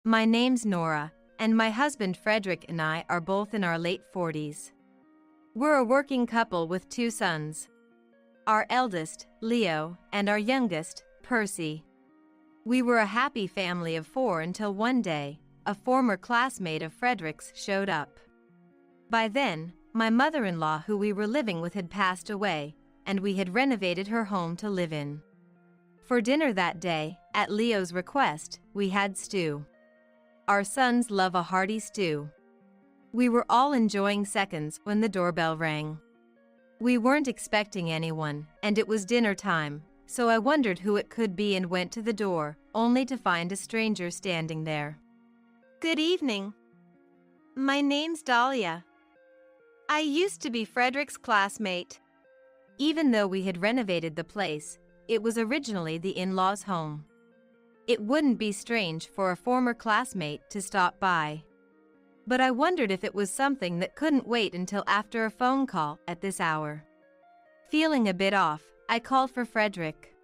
My name's Nora, and my husband Frederick and I are both in our late 40s. We're a working couple with 2 sons. Our eldest, Leo, and our youngest, Percy. We were a happy family of 4 until one day, a former classmate of Frederick's showed up. By then, my mother-in-law who we were living with had passed away, and we had renovated her home to live in. For dinner that day, at Leo's request, we had stew. Our sons love a hearty stew. We were all enjoying seconds when the doorbell rang. We weren't expecting anyone, and it was dinner time, so I wondered who it could be and went to the door, only to find a stranger standing there. Good evening. My name's Dahlia. I used to be Frederick's classmate. Even though we had renovated the place, it was originally the in-laws' home. It wouldn't be strange for a former classmate to stop by. But I wondered if it was something that couldn't wait until after a phone call at this hour. Feeling a bit off, I called for Frederick.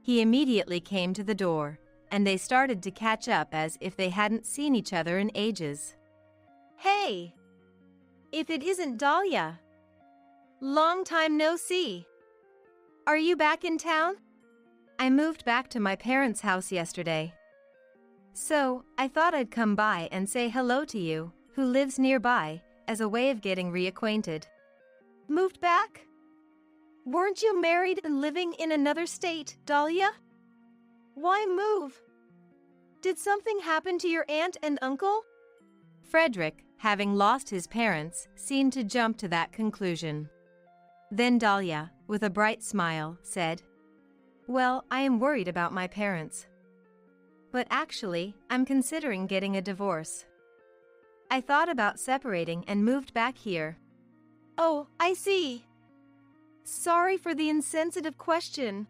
He immediately came to the door, and they started to catch up as if they hadn't seen each other in ages. Hey! If it isn't Dahlia! Long time no see. Are you back in town? I moved back to my parents' house yesterday. So, I thought I'd come by and say hello to you, who lives nearby, as a way of getting reacquainted. Moved back? Weren't you married and living in another state, Dahlia? Why move? Did something happen to your aunt and uncle? Frederick, having lost his parents, seemed to jump to that conclusion. Then Dahlia, with a bright smile, said, "Well, I am worried about my parents. But actually, I'm considering getting a divorce. I thought about separating and moved back here." Oh, I see. Sorry for the insensitive question.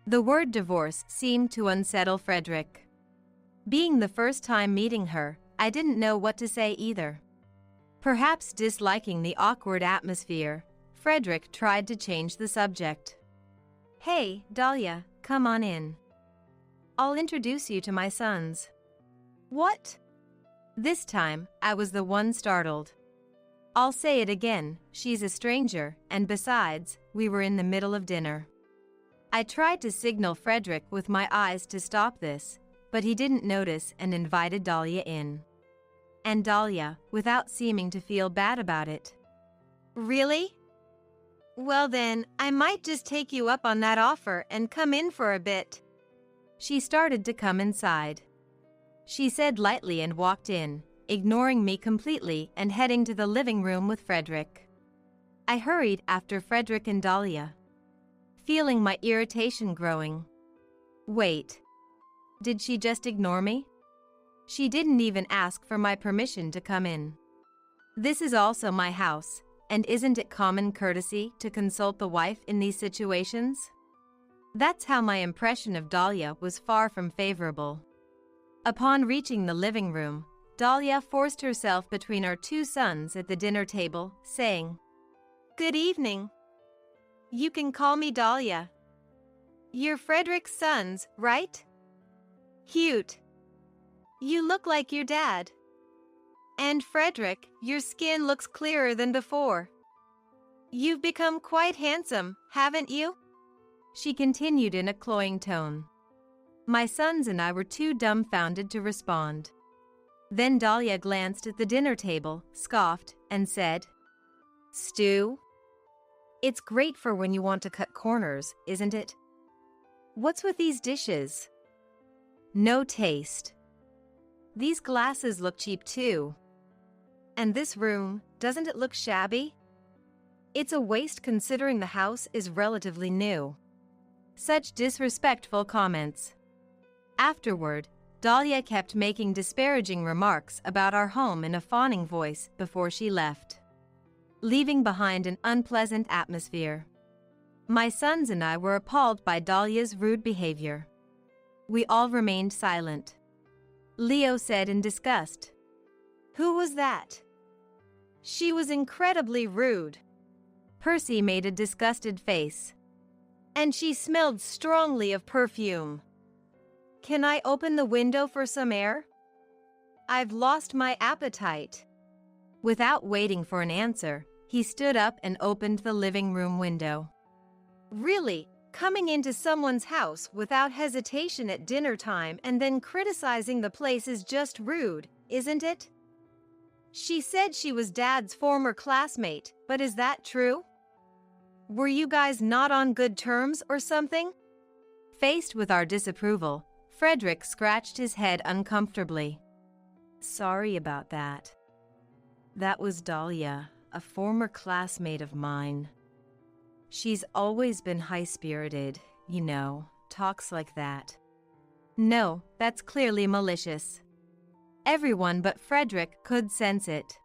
The word divorce seemed to unsettle Frederick. Being the first time meeting her, I didn't know what to say either. Perhaps disliking the awkward atmosphere, Frederick tried to change the subject. "Hey, Dahlia, come on in. I'll introduce you to my sons." What? This time, I was the one startled. "I'll say it again, she's a stranger, and besides, we were in the middle of dinner." I tried to signal Frederick with my eyes to stop this, but he didn't notice and invited Dahlia in. And Dahlia, without seeming to feel bad about it. Really? Well then, I might just take you up on that offer and come in for a bit. She started to come inside. She said lightly and walked in, ignoring me completely and heading to the living room with Frederick. I hurried after Frederick and Dahlia, feeling my irritation growing. Wait. Did she just ignore me? She didn't even ask for my permission to come in. This is also my house, and isn't it common courtesy to consult the wife in these situations? That's how my impression of Dahlia was far from favorable. Upon reaching the living room, Dahlia forced herself between our 2 sons at the dinner table, saying, "Good evening. You can call me Dahlia. You're Frederick's sons, right? Cute. You look like your dad. And Frederick, your skin looks clearer than before. You've become quite handsome, haven't you?" She continued in a cloying tone. My sons and I were too dumbfounded to respond. Then Dahlia glanced at the dinner table, scoffed, and said, "Stew? It's great for when you want to cut corners, isn't it? What's with these dishes? No taste. These glasses look cheap too. And this room, doesn't it look shabby? It's a waste considering the house is relatively new." Such disrespectful comments. Afterward, Dahlia kept making disparaging remarks about our home in a fawning voice before she left, leaving behind an unpleasant atmosphere. My sons and I were appalled by Dahlia's rude behavior. We all remained silent. Leo said in disgust, "Who was that? She was incredibly rude." Percy made a disgusted face. "And she smelled strongly of perfume. Can I open the window for some air?" I've lost my appetite. Without waiting for an answer, he stood up and opened the living room window. Really? Coming into someone's house without hesitation at dinner time and then criticizing the place is just rude, isn't it? She said she was Dad's former classmate, but is that true? Were you guys not on good terms or something? Faced with our disapproval, Frederick scratched his head uncomfortably. Sorry about that. That was Dahlia, a former classmate of mine. She's always been high-spirited, you know, talks like that. No, that's clearly malicious. Everyone but Frederick could sense it.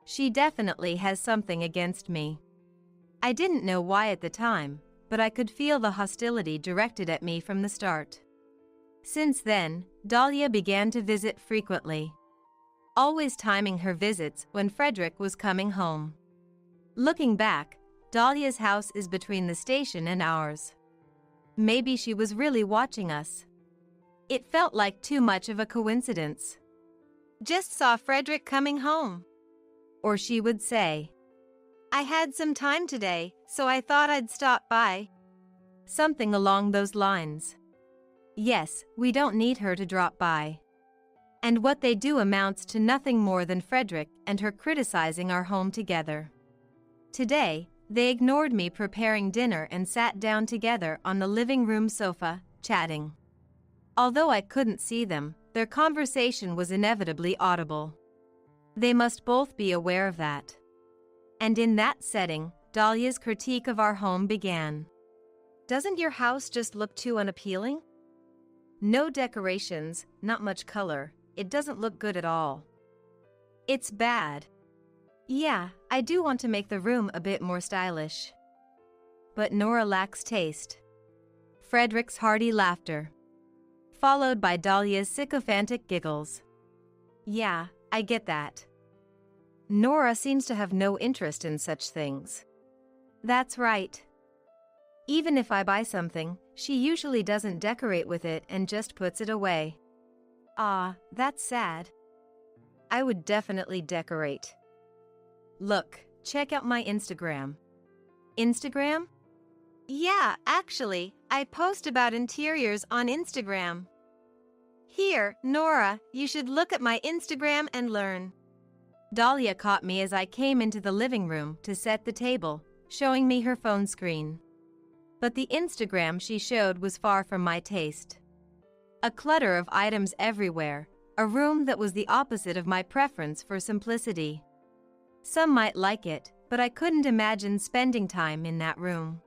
She definitely has something against me. I didn't know why at the time, but I could feel the hostility directed at me from the start. Since then, Dahlia began to visit frequently, always timing her visits when Frederick was coming home. Looking back, Dahlia's house is between the station and ours. Maybe she was really watching us. It felt like too much of a coincidence. Just saw Frederick coming home. Or she would say, I had some time today, so I thought I'd stop by. Something along those lines. Yes, we don't need her to drop by. And what they do amounts to nothing more than Frederick and her criticizing our home together. Today, they ignored me preparing dinner and sat down together on the living room sofa, chatting. Although I couldn't see them, their conversation was inevitably audible. They must both be aware of that. And in that setting, Dahlia's critique of our home began. Doesn't your house just look too unappealing? No decorations, not much color. It doesn't look good at all. It's bad. Yeah, I do want to make the room a bit more stylish. But Nora lacks taste. Frederick's hearty laughter, followed by Dahlia's sycophantic giggles. Yeah, I get that. Nora seems to have no interest in such things. That's right. Even if I buy something, she usually doesn't decorate with it and just puts it away. Ah, that's sad. I would definitely decorate. Look, check out my Instagram. Instagram? Yeah, actually, I post about interiors on Instagram. Here, Nora, you should look at my Instagram and learn. Dahlia caught me as I came into the living room to set the table, showing me her phone screen. But the Instagram she showed was far from my taste. A clutter of items everywhere, a room that was the opposite of my preference for simplicity. Some might like it, but I couldn't imagine spending time in that room.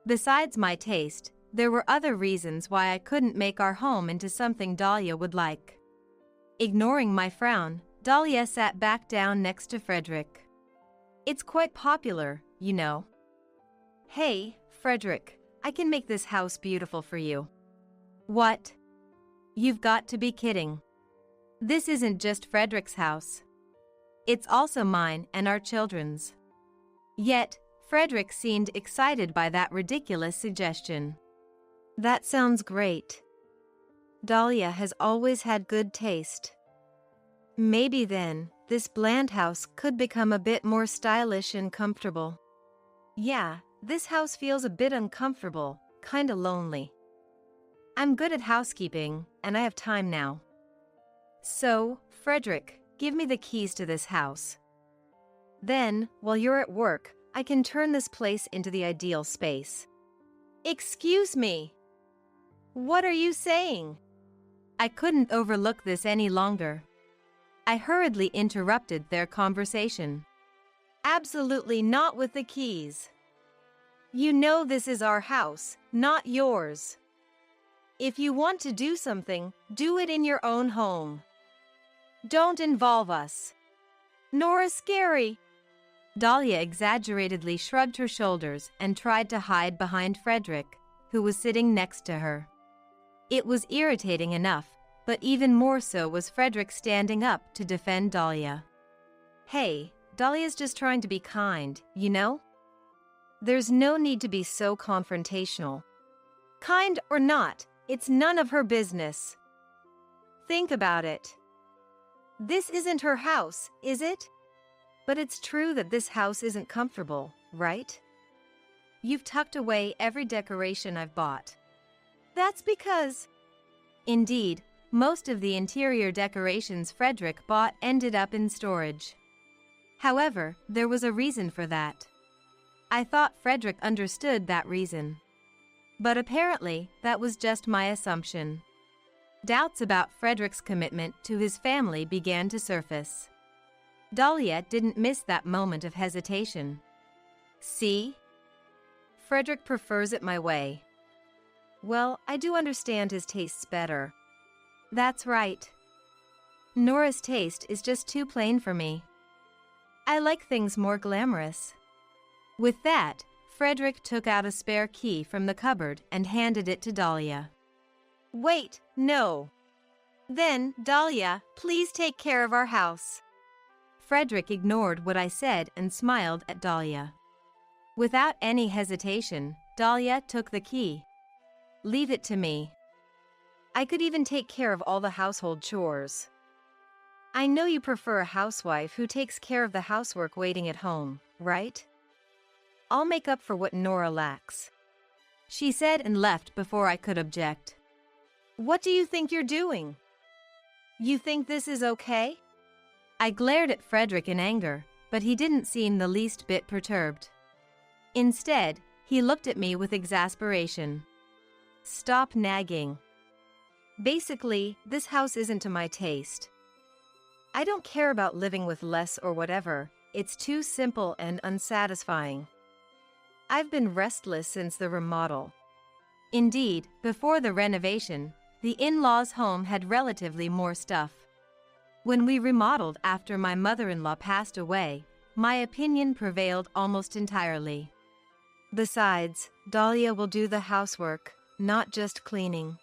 Besides my taste, there were other reasons why I couldn't make our home into something Dahlia would like. Ignoring my frown, Dahlia sat back down next to Frederick. It's quite popular, you know. Hey, Frederick, I can make this house beautiful for you. What? You've got to be kidding. This isn't just Frederick's house. It's also mine and our children's. Yet, Frederick seemed excited by that ridiculous suggestion. That sounds great. Dahlia has always had good taste. Maybe then, this bland house could become a bit more stylish and comfortable. Yeah, this house feels a bit uncomfortable, kinda lonely. I'm good at housekeeping, and I have time now. So, Frederick, give me the keys to this house. Then, while you're at work, I can turn this place into the ideal space. Excuse me. What are you saying? I couldn't overlook this any longer. I hurriedly interrupted their conversation. Absolutely not with the keys. You know this is our house, not yours. If you want to do something, do it in your own home. Don't involve us. Nora's scary. Dahlia exaggeratedly shrugged her shoulders and tried to hide behind Frederick, who was sitting next to her. It was irritating enough, but even more so was Frederick standing up to defend Dahlia. Hey, Dahlia's just trying to be kind, you know? There's no need to be so confrontational. Kind or not, it's none of her business. Think about it. This isn't her house, is it? But it's true that this house isn't comfortable, right? You've tucked away every decoration I've bought. That's because... Indeed, most of the interior decorations Frederick bought ended up in storage. However, there was a reason for that. I thought Frederick understood that reason. But apparently, that was just my assumption. Doubts about Frederick's commitment to his family began to surface. Dahlia didn't miss that moment of hesitation. See? Frederick prefers it my way. Well, I do understand his tastes better. That's right. Nora's taste is just too plain for me. I like things more glamorous. With that, Frederick took out a spare key from the cupboard and handed it to Dahlia. Wait, no. Then, Dahlia, please take care of our house. Frederick ignored what I said and smiled at Dahlia. Without any hesitation, Dahlia took the key. Leave it to me. I could even take care of all the household chores. I know you prefer a housewife who takes care of the housework waiting at home, right? I'll make up for what Nora lacks. She said and left before I could object. What do you think you're doing? You think this is okay? I glared at Frederick in anger, but he didn't seem the least bit perturbed. Instead, he looked at me with exasperation. Stop nagging. Basically, this house isn't to my taste. I don't care about living with less or whatever. It's too simple and unsatisfying. I've been restless since the remodel. Indeed, before the renovation, the in-laws' home had relatively more stuff. When we remodeled after my mother-in-law passed away, my opinion prevailed almost entirely. Besides, Dahlia will do the housework, not just cleaning.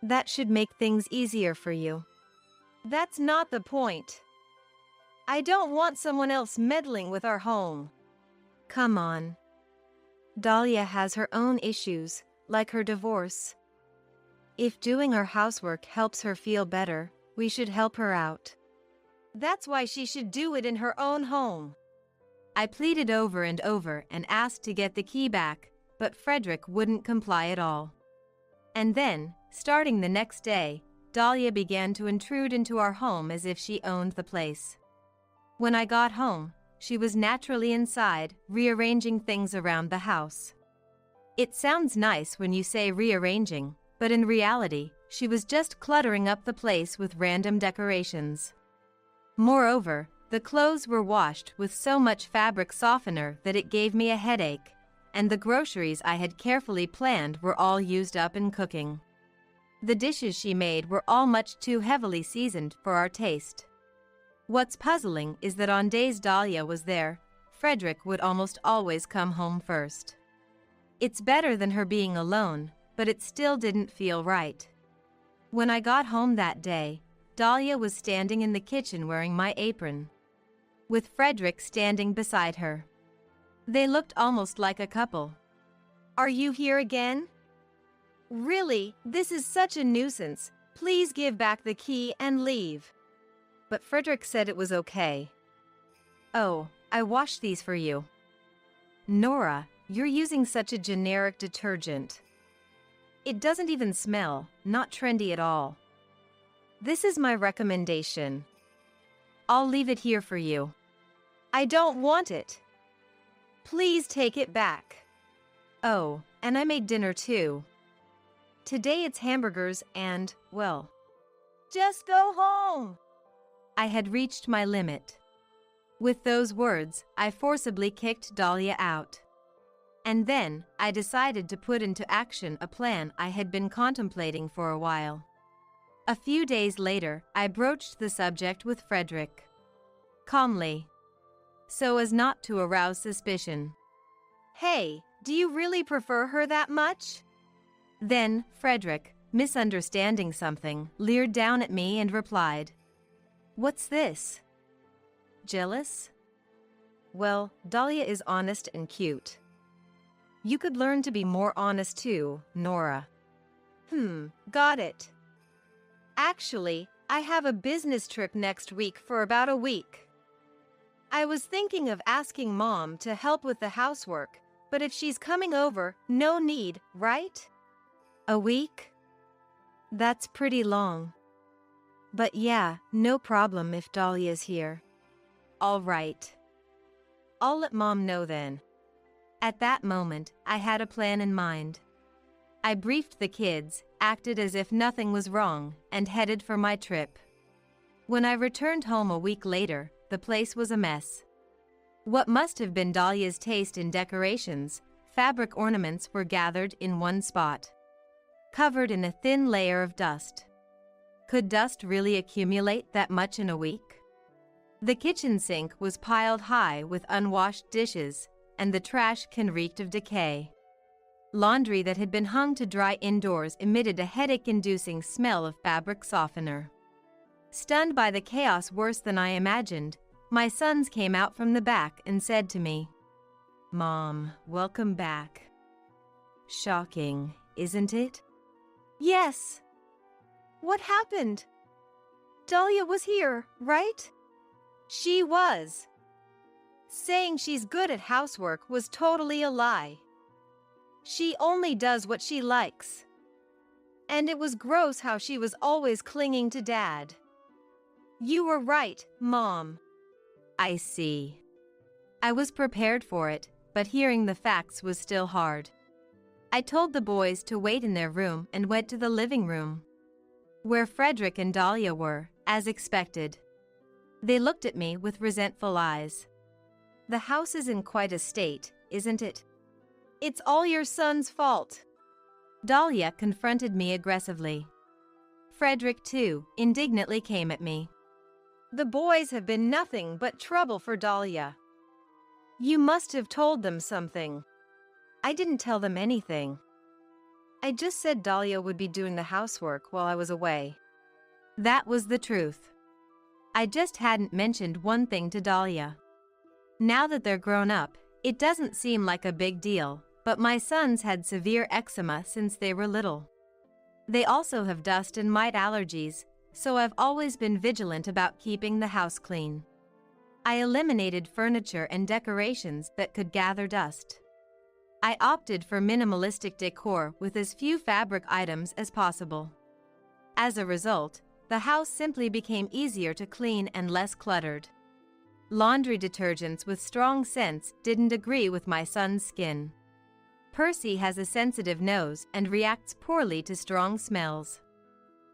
That should make things easier for you. That's not the point. I don't want someone else meddling with our home. Come on. Dahlia has her own issues, like her divorce. If doing our housework helps her feel better, we should help her out. That's why she should do it in her own home. I pleaded over and over and asked to get the key back, but Frederick wouldn't comply at all. And then, starting the next day, Dahlia began to intrude into our home as if she owned the place. When I got home, she was naturally inside, rearranging things around the house. It sounds nice when you say rearranging, but in reality, she was just cluttering up the place with random decorations. Moreover, the clothes were washed with so much fabric softener that it gave me a headache, and the groceries I had carefully planned were all used up in cooking. The dishes she made were all much too heavily seasoned for our taste. What's puzzling is that on days Dahlia was there, Frederick would almost always come home first. It's better than her being alone, but it still didn't feel right. When I got home that day, Dahlia was standing in the kitchen wearing my apron, with Frederick standing beside her. They looked almost like a couple. Are you here again? Really, this is such a nuisance. Please give back the key and leave. But Frederick said it was okay. Oh, I washed these for you. Nora, you're using such a generic detergent. It doesn't even smell, not trendy at all. This is my recommendation. I'll leave it here for you. I don't want it. Please take it back. Oh, and I made dinner too. Today it's hamburgers and, well... Just go home! I had reached my limit. With those words, I forcibly kicked Dahlia out. And then, I decided to put into action a plan I had been contemplating for a while. A few days later, I broached the subject with Frederick. Calmly, so as not to arouse suspicion. Hey, do you really prefer her that much? Then, Frederick, misunderstanding something, leered down at me and replied, "What's this? Jealous? Well, Dahlia is honest and cute. You could learn to be more honest too, Nora." Got it. Actually, I have a business trip next week for about a week. I was thinking of asking Mom to help with the housework, but if she's coming over, no need, right? A week? That's pretty long. But yeah, no problem if Dahlia's here. All right. I'll let Mom know then. At that moment, I had a plan in mind. I briefed the kids, acted as if nothing was wrong, and headed for my trip. When I returned home a week later, the place was a mess. What must have been Dahlia's taste in decorations, fabric ornaments were gathered in one spot, covered in a thin layer of dust. Could dust really accumulate that much in a week? The kitchen sink was piled high with unwashed dishes, and the trash can reeked of decay. Laundry that had been hung to dry indoors emitted a headache-inducing smell of fabric softener. Stunned by the chaos worse than I imagined, my sons came out from the back and said to me, "Mom, welcome back." Shocking, isn't it? Yes. What happened? Dahlia was here, right? She was. Saying she's good at housework was totally a lie. She only does what she likes. And it was gross how she was always clinging to Dad. You were right, Mom. I see. I was prepared for it, but hearing the facts was still hard. I told the boys to wait in their room and went to the living room, where Frederick and Dahlia were, as expected. They looked at me with resentful eyes. The house is in quite a state, isn't it? It's all your son's fault. Dahlia confronted me aggressively. Frederick, too, indignantly came at me. The boys have been nothing but trouble for Dahlia. You must have told them something. I didn't tell them anything. I just said Dahlia would be doing the housework while I was away. That was the truth. I just hadn't mentioned one thing to Dahlia. Now that they're grown up, it doesn't seem like a big deal, but my sons had severe eczema since they were little. They also have dust and mite allergies, so I've always been vigilant about keeping the house clean. I eliminated furniture and decorations that could gather dust. I opted for minimalistic decor with as few fabric items as possible. As a result, the house simply became easier to clean and less cluttered. Laundry detergents with strong scents didn't agree with my son's skin. Percy has a sensitive nose and reacts poorly to strong smells.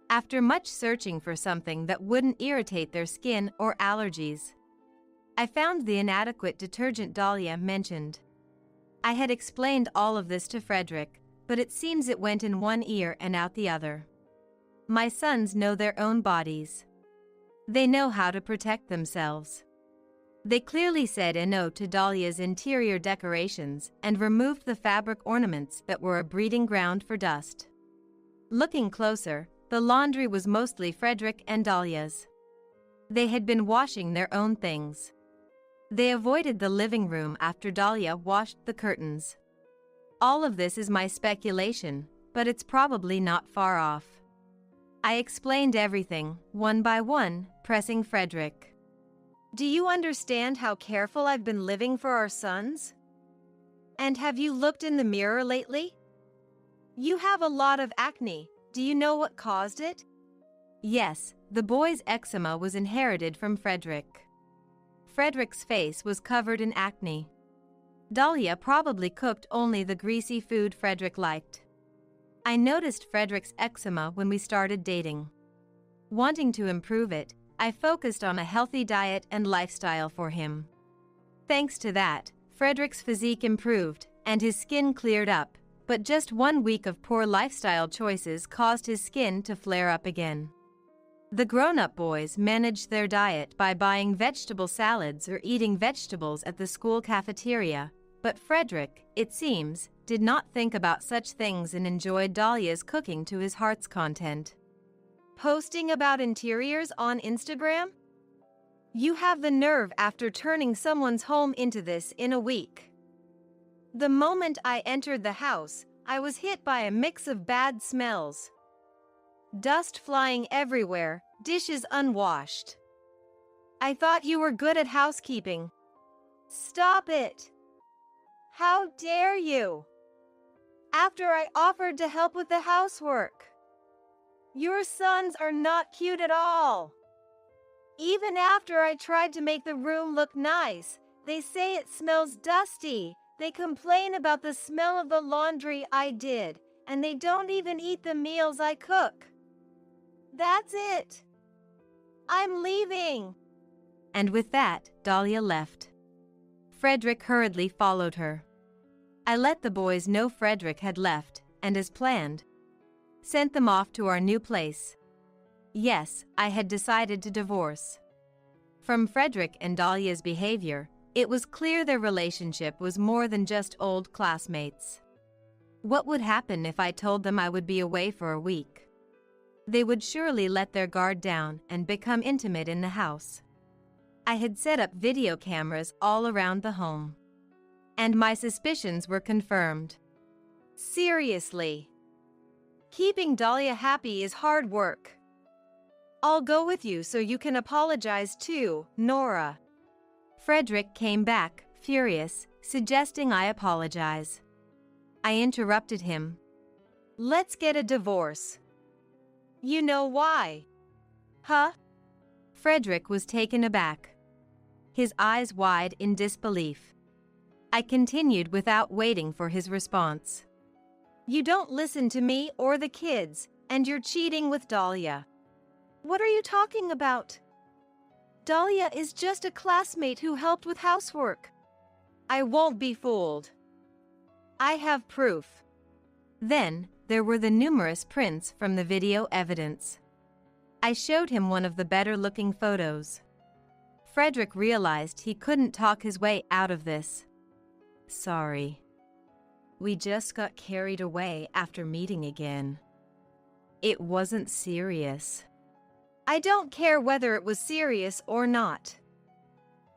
After much searching for something that wouldn't irritate their skin or allergies, I found the inadequate detergent Dahlia mentioned. I had explained all of this to Frederick, but it seems it went in one ear and out the other. My sons know their own bodies. They know how to protect themselves. They clearly said no to Dahlia's interior decorations and removed the fabric ornaments that were a breeding ground for dust. Looking closer, the laundry was mostly Frederick and Dahlia's. They had been washing their own things. They avoided the living room after Dahlia washed the curtains. All of this is my speculation, but it's probably not far off. I explained everything, one by one, pressing Frederick. Do you understand how careful I've been living for our sons? And have you looked in the mirror lately? You have a lot of acne. Do you know what caused it? Yes, the boy's eczema was inherited from Frederick. Frederick's face was covered in acne. Dahlia probably cooked only the greasy food Frederick liked. I noticed Frederick's eczema when we started dating. Wanting to improve it, I focused on a healthy diet and lifestyle for him. Thanks to that, Frederick's physique improved and his skin cleared up, but just 1 week of poor lifestyle choices caused his skin to flare up again. The grown-up boys managed their diet by buying vegetable salads or eating vegetables at the school cafeteria, but Frederick, it seems, did not think about such things and enjoyed Dahlia's cooking to his heart's content. Posting about interiors on Instagram? You have the nerve after turning someone's home into this in a week. The moment I entered the house, I was hit by a mix of bad smells. Dust flying everywhere, Dishes unwashed. I thought you were good at housekeeping. Stop it! How dare you! After I offered to help with the housework. Your sons are not cute at all. Even after I tried to make the room look nice, they say it smells dusty. They complain about the smell of the laundry I did, and they don't even eat the meals I cook. That's it. I'm leaving. And with that, Dahlia left. Frederick hurriedly followed her. I let the boys know Frederick had left, and as planned, sent them off to our new place. Yes, I had decided to divorce. From Frederick and Dahlia's behavior, it was clear their relationship was more than just old classmates. What would happen if I told them I would be away for a week? They would surely let their guard down and become intimate in the house. I had set up video cameras all around the home. And my suspicions were confirmed. Seriously. Keeping Dahlia happy is hard work. I'll go with you so you can apologize too, Nora. Frederick came back, furious, suggesting I apologize. I interrupted him. Let's get a divorce. You know why? Huh? Frederick was taken aback, his eyes wide in disbelief. I continued without waiting for his response. You don't listen to me or the kids, and you're cheating with Dahlia. What are you talking about? Dahlia is just a classmate who helped with housework. I won't be fooled. I have proof. Then, there were the numerous prints from the video evidence. I showed him one of the better-looking photos. Frederick realized he couldn't talk his way out of this. Sorry. We just got carried away after meeting again. It wasn't serious. I don't care whether it was serious or not.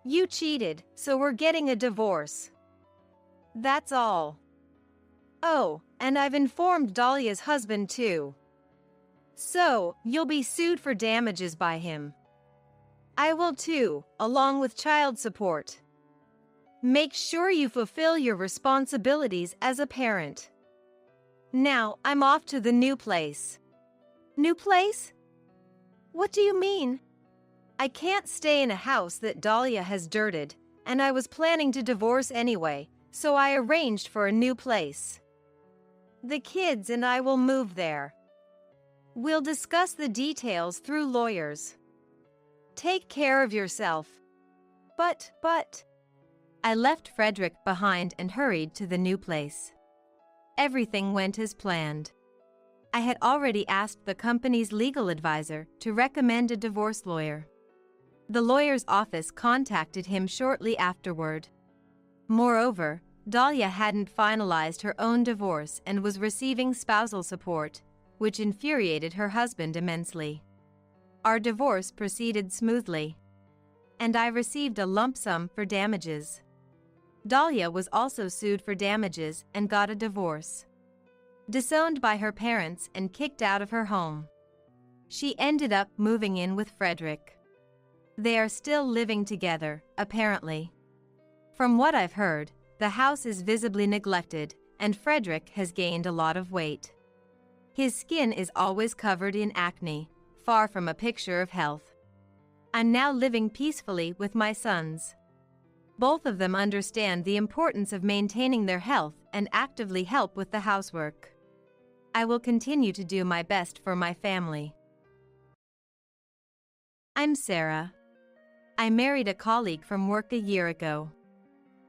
You cheated, so we're getting a divorce. That's all. Oh, and I've informed Dahlia's husband too. So, you'll be sued for damages by him. I will too, along with child support. Make sure you fulfill your responsibilities as a parent. Now, I'm off to the new place. New place? What do you mean? I can't stay in a house that Dahlia has dirted, and I was planning to divorce anyway, so I arranged for a new place. The kids and I will move there. We'll discuss the details through lawyers. Take care of yourself. But... I left Frederick behind and hurried to the new place. Everything went as planned. I had already asked the company's legal advisor to recommend a divorce lawyer. The lawyer's office contacted him shortly afterward. Moreover, Dahlia hadn't finalized her own divorce and was receiving spousal support, which infuriated her husband immensely. Our divorce proceeded smoothly, and I received a lump sum for damages. Dahlia was also sued for damages and got a divorce. Disowned by her parents and kicked out of her home, she ended up moving in with Frederick. They are still living together, apparently. From what I've heard, the house is visibly neglected, and Frederick has gained a lot of weight. His skin is always covered in acne, far from a picture of health. I'm now living peacefully with my sons. Both of them understand the importance of maintaining their health and actively help with the housework. I will continue to do my best for my family. I'm Sarah. I married a colleague from work a year ago.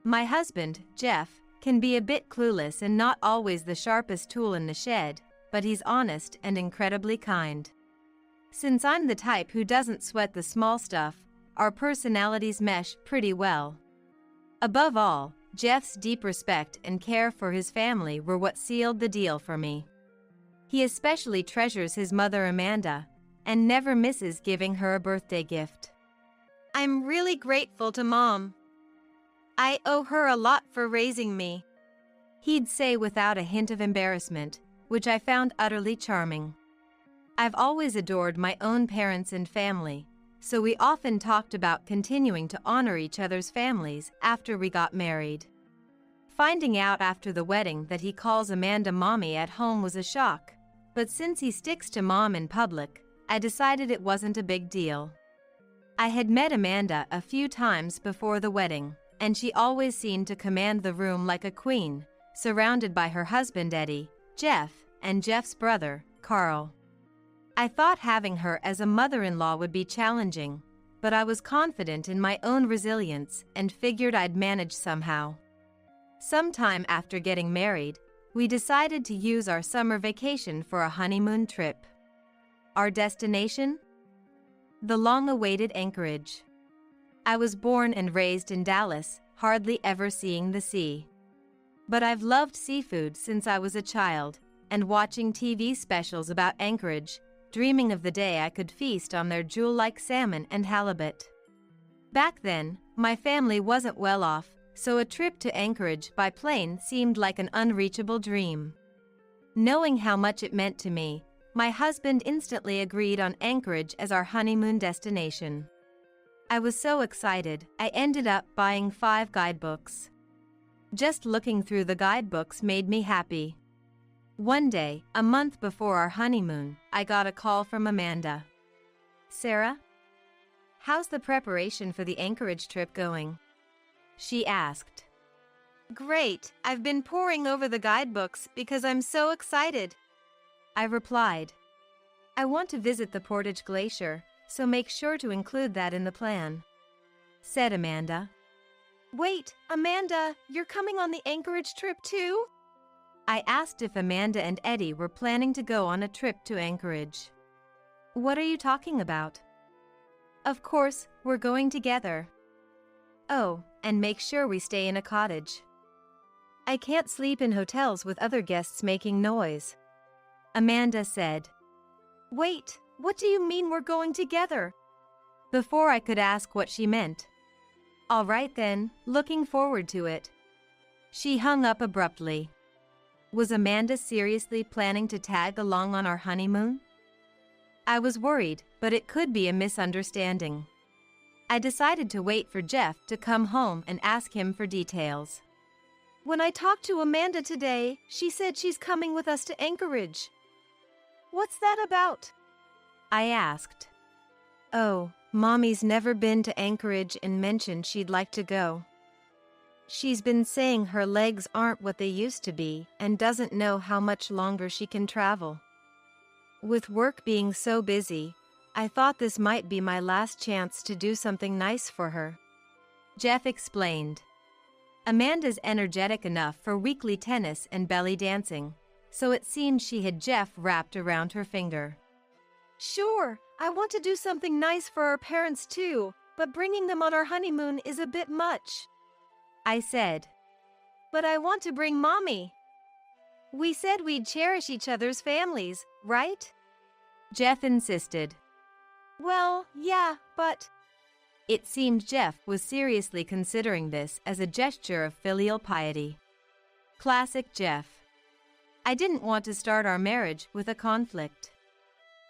My husband, Jeff, can be a bit clueless and not always the sharpest tool in the shed, but he's honest and incredibly kind. Since I'm the type who doesn't sweat the small stuff, our personalities mesh pretty well. Above all, Jeff's deep respect and care for his family were what sealed the deal for me. He especially treasures his mother Amanda, and never misses giving her a birthday gift. I'm really grateful to Mom. I owe her a lot for raising me, he'd say without a hint of embarrassment, which I found utterly charming. I've always adored my own parents and family, so we often talked about continuing to honor each other's families after we got married. Finding out after the wedding that he calls Amanda mommy at home was a shock, but since he sticks to mom in public, I decided it wasn't a big deal. I had met Amanda a few times before the wedding, and she always seemed to command the room like a queen, surrounded by her husband Eddie, Jeff, and Jeff's brother, Carl. I thought having her as a mother-in-law would be challenging, but I was confident in my own resilience and figured I'd manage somehow. Sometime after getting married, we decided to use our summer vacation for a honeymoon trip. Our destination? The long-awaited Anchorage. I was born and raised in Dallas, hardly ever seeing the sea. But I've loved seafood since I was a child, and watching TV specials about Anchorage, dreaming of the day I could feast on their jewel-like salmon and halibut. Back then, my family wasn't well off, so a trip to Anchorage by plane seemed like an unreachable dream. Knowing how much it meant to me, my husband instantly agreed on Anchorage as our honeymoon destination. I was so excited, I ended up buying 5 guidebooks. Just looking through the guidebooks made me happy. One day, a month before our honeymoon, I got a call from Amanda. "Sarah? How's the preparation for the Anchorage trip going?" she asked. "Great, I've been poring over the guidebooks because I'm so excited," I replied. "I want to visit the Portage Glacier, so make sure to include that in the plan," said Amanda. "Wait, Amanda, you're coming on the Anchorage trip too?" I asked if Amanda and Eddie were planning to go on a trip to Anchorage. "What are you talking about?" "Of course, we're going together." "Oh, and make sure we stay in a cottage. I can't sleep in hotels with other guests making noise," Amanda said. "Wait, what do you mean we're going together?" Before I could ask what she meant. "All right then, looking forward to it." She hung up abruptly. Was Amanda seriously planning to tag along on our honeymoon? I was worried, but it could be a misunderstanding. I decided to wait for Jeff to come home and ask him for details. "When I talked to Amanda today, she said she's coming with us to Anchorage. What's that about?" I asked. "Oh, Mommy's never been to Anchorage and mentioned she'd like to go. She's been saying her legs aren't what they used to be and doesn't know how much longer she can travel. With work being so busy, I thought this might be my last chance to do something nice for her," Jeff explained. Amanda's energetic enough for weekly tennis and belly dancing, so it seemed she had Jeff wrapped around her finger. "Sure, I want to do something nice for our parents too, but bringing them on our honeymoon is a bit much," I said. "But I want to bring Mommy. We said we'd cherish each other's families, right?" Jeff insisted. "Well, yeah, but..." It seemed Jeff was seriously considering this as a gesture of filial piety. Classic Jeff. I didn't want to start our marriage with a conflict.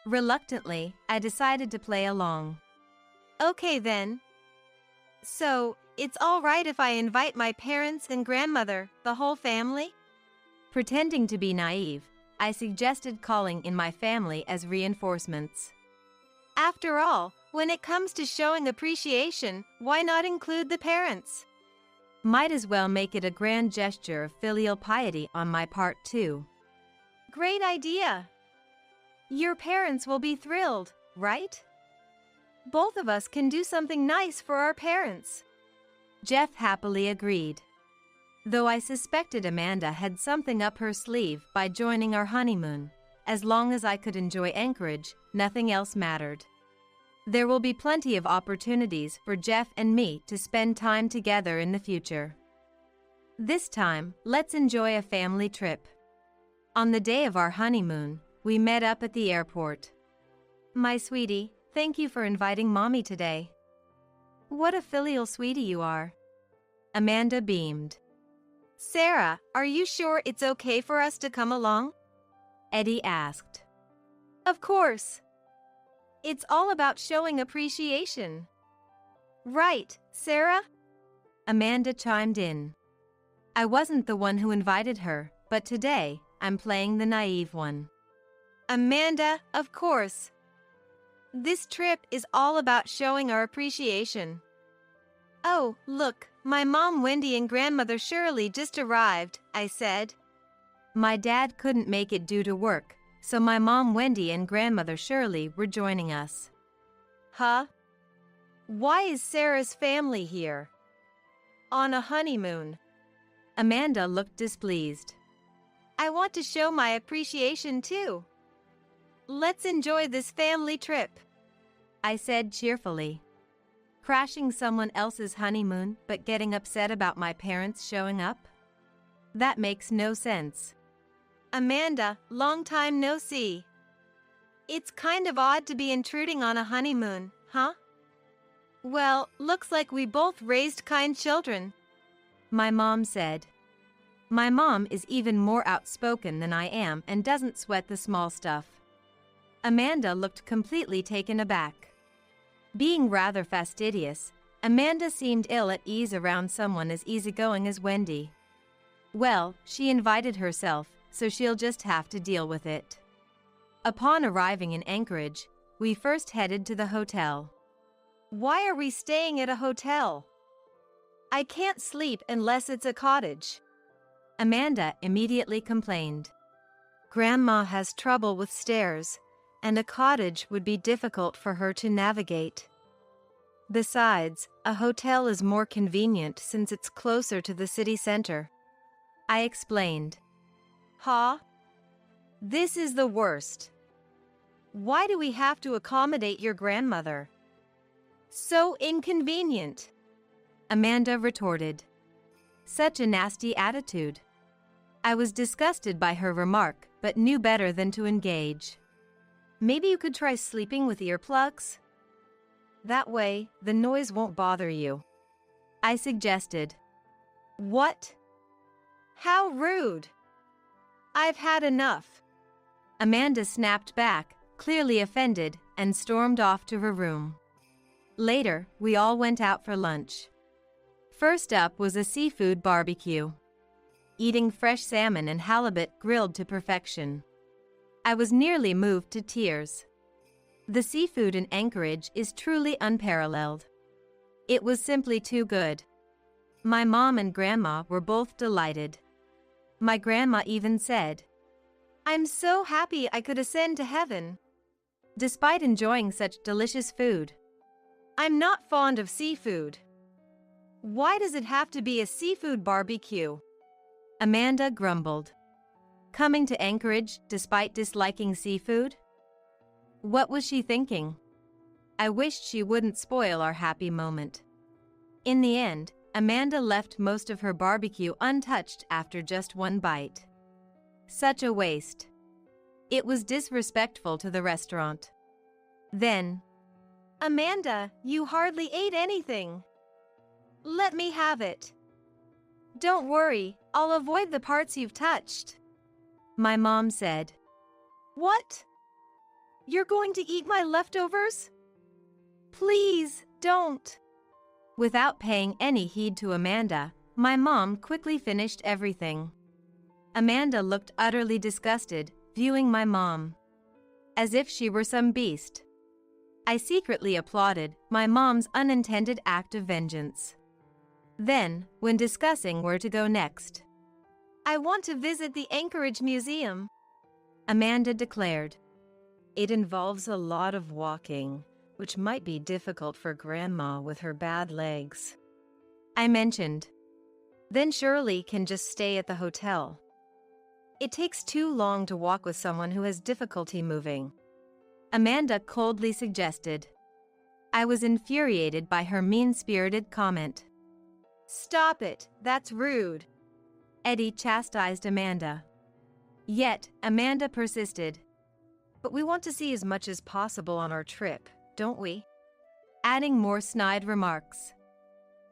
Reluctantly, I decided to play along. "Okay then. So, it's all right if I invite my parents and grandmother, the whole family?" Pretending to be naive, I suggested calling in my family as reinforcements. After all, when it comes to showing appreciation, why not include the parents? Might as well make it a grand gesture of filial piety on my part too. Great idea. Your parents will be thrilled, right? Both of us can do something nice for our parents. Jeff happily agreed. Though I suspected Amanda had something up her sleeve by joining our honeymoon, as long as I could enjoy Anchorage, nothing else mattered. There will be plenty of opportunities for Jeff and me to spend time together in the future. This time, let's enjoy a family trip. On the day of our honeymoon, we met up at the airport. "My sweetie, thank you for inviting Mommy today." "What a filial sweetie you are." Amanda beamed. "Sarah, are you sure it's okay for us to come along?" Eddie asked. Of course. It's all about showing appreciation. Right, Sarah? Amanda chimed in. I wasn't the one who invited her, but today, I'm playing the naive one. Amanda, of course. This trip is all about showing our appreciation. Oh, look, my mom Wendy and grandmother Shirley just arrived, I said. My dad couldn't make it due to work, so my mom Wendy and grandmother Shirley were joining us. Huh? Why is Sarah's family here? On a honeymoon. Amanda looked displeased. I want to show my appreciation too. Let's enjoy this family trip, I said cheerfully. Crashing someone else's honeymoon but getting upset about my parents showing up? That makes no sense. Amanda, long time no see. It's kind of odd to be intruding on a honeymoon, huh? Well, looks like we both raised kind children, my mom said. My mom is even more outspoken than I am and doesn't sweat the small stuff. Amanda looked completely taken aback. Being rather fastidious, Amanda seemed ill at ease around someone as easygoing as Wendy. Well, she invited herself, so she'll just have to deal with it. Upon arriving in Anchorage, we first headed to the hotel. Why are we staying at a hotel? I can't sleep unless it's a cottage, Amanda immediately complained. Grandma has trouble with stairs, and a cottage would be difficult for her to navigate. Besides, a hotel is more convenient since it's closer to the city center, I explained. Huh? This is the worst. Why do we have to accommodate your grandmother? So inconvenient, Amanda retorted. Such a nasty attitude. I was disgusted by her remark, but knew better than to engage. Maybe you could try sleeping with earplugs? That way, the noise won't bother you, I suggested. What? How rude! I've had enough. Amanda snapped back, clearly offended, and stormed off to her room. Later, we all went out for lunch. First up was a seafood barbecue. Eating fresh salmon and halibut grilled to perfection. I was nearly moved to tears. The seafood in Anchorage is truly unparalleled. It was simply too good. My mom and grandma were both delighted. My grandma even said, I'm so happy I could ascend to heaven, despite enjoying such delicious food. I'm not fond of seafood. Why does it have to be a seafood barbecue? Amanda grumbled. Coming to Anchorage despite disliking seafood? What was she thinking? I wished she wouldn't spoil our happy moment. In the end, Amanda left most of her barbecue untouched after just one bite. Such a waste. It was disrespectful to the restaurant. Then, Amanda, you hardly ate anything. Let me have it. Don't worry, I'll avoid the parts you've touched, my mom said. What? You're going to eat my leftovers? Please, don't. Without paying any heed to Amanda, my mom quickly finished everything. Amanda looked utterly disgusted, viewing my mom as if she were some beast. I secretly applauded my mom's unintended act of vengeance. Then, when discussing where to go next, I want to visit the Anchorage Museum, Amanda declared. It involves a lot of walking, which might be difficult for Grandma with her bad legs, I mentioned. Then Shirley can just stay at the hotel. It takes too long to walk with someone who has difficulty moving, Amanda coldly suggested. I was infuriated by her mean-spirited comment. Stop it, that's rude, Eddie chastised Amanda. Yet, Amanda persisted. But we want to see as much as possible on our trip, don't we? Adding more snide remarks.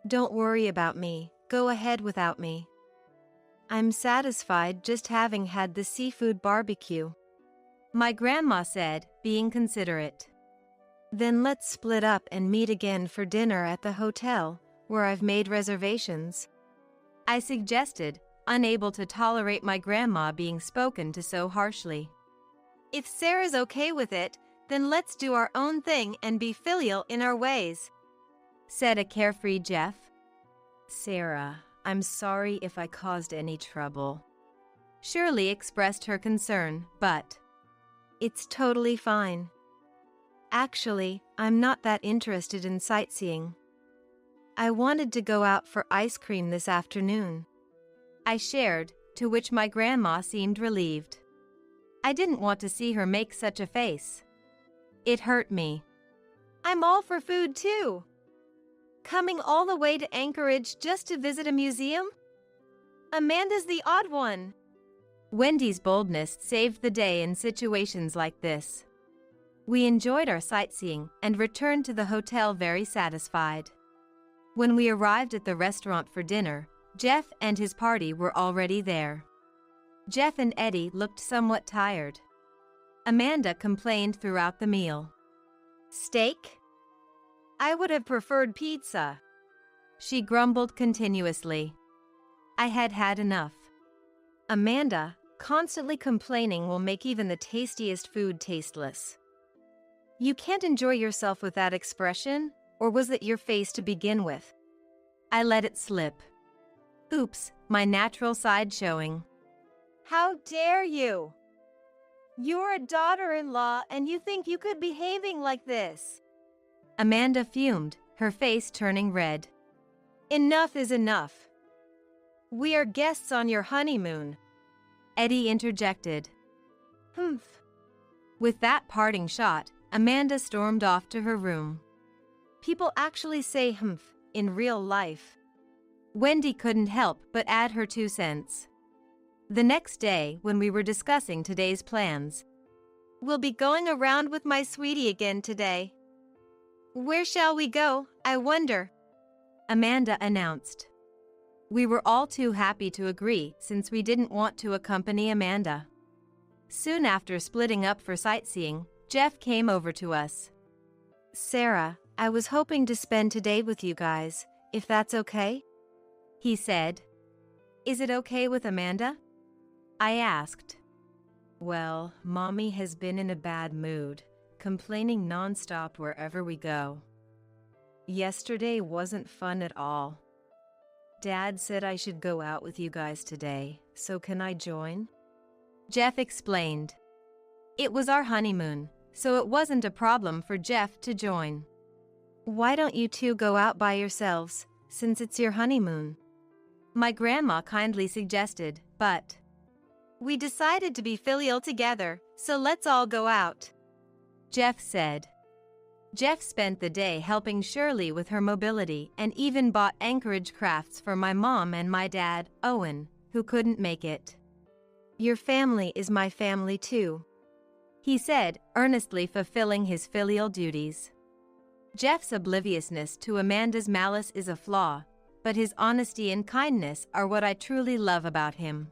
Don't worry about me, go ahead without me. I'm satisfied just having had the seafood barbecue. My grandma said, being considerate. Then let's split up and meet again for dinner at the hotel, where I've made reservations. I suggested, unable to tolerate my grandma being spoken to so harshly. If Sarah's okay with it, then let's do our own thing and be filial in our ways, said a carefree Jeff. Sarah, I'm sorry if I caused any trouble. Shirley expressed her concern, but it's totally fine. Actually, I'm not that interested in sightseeing. I wanted to go out for ice cream this afternoon, I shared, to which my grandma seemed relieved. I didn't want to see her make such a face. It hurt me. I'm all for food too. Coming all the way to Anchorage just to visit a museum? Amanda's the odd one. Wendy's boldness saved the day in situations like this. We enjoyed our sightseeing and returned to the hotel very satisfied. When we arrived at the restaurant for dinner, Jeff and his party were already there. Jeff and Eddie looked somewhat tired. Amanda complained throughout the meal. Steak? I would have preferred pizza, she grumbled continuously. I had had enough. Amanda, constantly complaining will make even the tastiest food tasteless. You can't enjoy yourself with that expression, or was it your face to begin with? I let it slip. Oops, my natural side showing. How dare you? You're a daughter-in-law and you think you could be behaving like this. Amanda fumed, her face turning red. Enough is enough. We are guests on your honeymoon, Eddie interjected. Humph. With that parting shot, Amanda stormed off to her room. People actually say humph in real life. Wendy couldn't help but add her 2 cents. The next day, when we were discussing today's plans, we'll be going around with my sweetie again today. Where shall we go, I wonder? Amanda announced. We were all too happy to agree since we didn't want to accompany Amanda. Soon after splitting up for sightseeing, Jeff came over to us. Sarah, I was hoping to spend today with you guys, if that's okay? He said. Is it okay with Amanda? I asked. Well, Mommy has been in a bad mood, complaining nonstop wherever we go. Yesterday wasn't fun at all. Dad said I should go out with you guys today, so can I join? Jeff explained. It was our honeymoon, so it wasn't a problem for Jeff to join. Why don't you two go out by yourselves, since it's your honeymoon? My grandma kindly suggested, but we decided to be filial together, so let's all go out, Jeff said. Jeff spent the day helping Shirley with her mobility and even bought Anchorage crafts for my mom and my dad, Owen, who couldn't make it. Your family is my family too, he said, earnestly fulfilling his filial duties. Jeff's obliviousness to Amanda's malice is a flaw, but his honesty and kindness are what I truly love about him.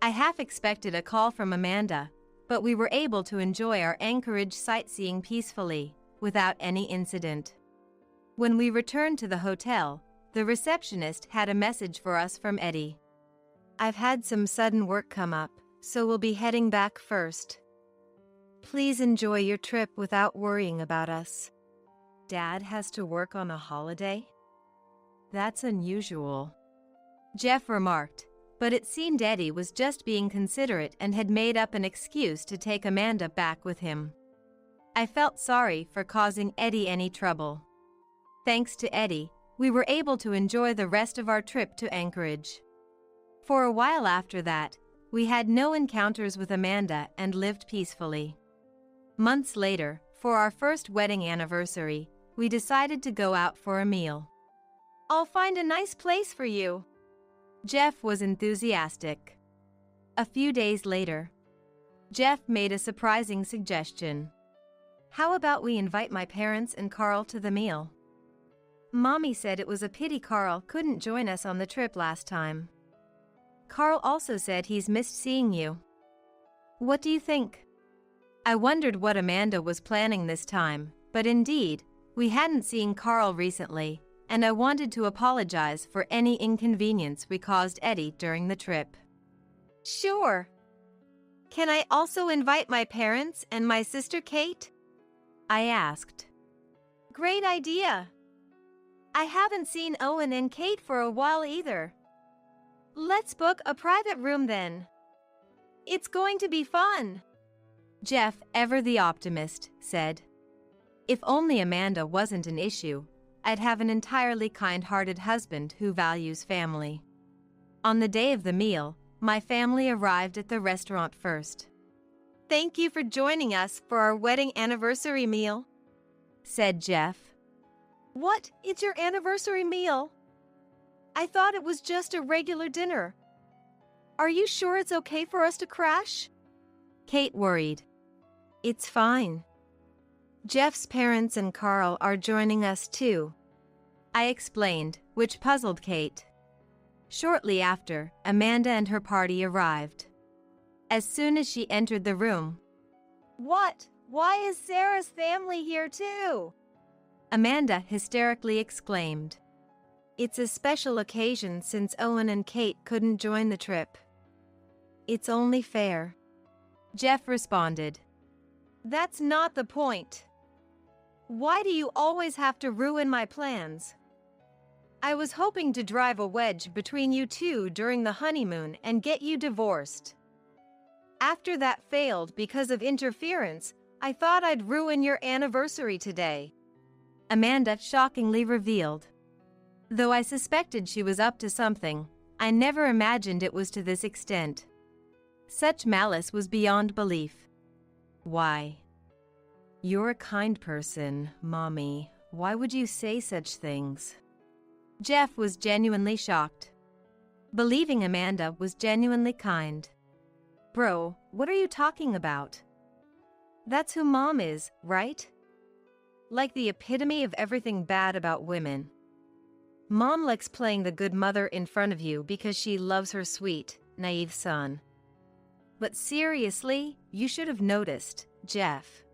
I half expected a call from Amanda, but we were able to enjoy our Anchorage sightseeing peacefully, without any incident. When we returned to the hotel, the receptionist had a message for us from Eddie. I've had some sudden work come up, so we'll be heading back first. Please enjoy your trip without worrying about us. Dad has to work on a holiday? That's unusual, Jeff remarked, but it seemed Eddie was just being considerate and had made up an excuse to take Amanda back with him. I felt sorry for causing Eddie any trouble. Thanks to Eddie, we were able to enjoy the rest of our trip to Anchorage. For a while after that, we had no encounters with Amanda and lived peacefully. Months later, for our first wedding anniversary, we decided to go out for a meal. I'll find a nice place for you, Jeff was enthusiastic. A few days later, Jeff made a surprising suggestion. How about we invite my parents and Carl to the meal? Mommy said it was a pity Carl couldn't join us on the trip last time. Carl also said he's missed seeing you. What do you think? I wondered what Amanda was planning this time, but indeed, we hadn't seen Carl recently, and I wanted to apologize for any inconvenience we caused Eddie during the trip. Sure. Can I also invite my parents and my sister Kate? I asked. Great idea. I haven't seen Owen and Kate for a while either. Let's book a private room then. It's going to be fun. Jeff, ever the optimist, said. If only Amanda wasn't an issue, I'd have an entirely kind-hearted husband who values family. On the day of the meal, my family arrived at the restaurant first. Thank you for joining us for our wedding anniversary meal, said Jeff. What? It's your anniversary meal? I thought it was just a regular dinner. Are you sure it's okay for us to crash? Kate worried. It's fine. Jeff's parents and Carl are joining us too, I explained, which puzzled Kate. Shortly after, Amanda and her party arrived. As soon as she entered the room, What? Why is Sarah's family here too? Amanda hysterically exclaimed. It's a special occasion since Owen and Kate couldn't join the trip. It's only fair, Jeff responded. That's not the point. Why do you always have to ruin my plans? I was hoping to drive a wedge between you two during the honeymoon and get you divorced. After that failed because of interference, I thought I'd ruin your anniversary today, Amanda shockingly revealed. Though I suspected she was up to something, I never imagined it was to this extent. Such malice was beyond belief. Why? You're a kind person, Mommy. Why would you say such things? Jeff was genuinely shocked. Believing Amanda was genuinely kind. Bro, what are you talking about? That's who Mom is, right? Like the epitome of everything bad about women. Mom likes playing the good mother in front of you because she loves her sweet, naive son. But seriously, you should have noticed, Jeff.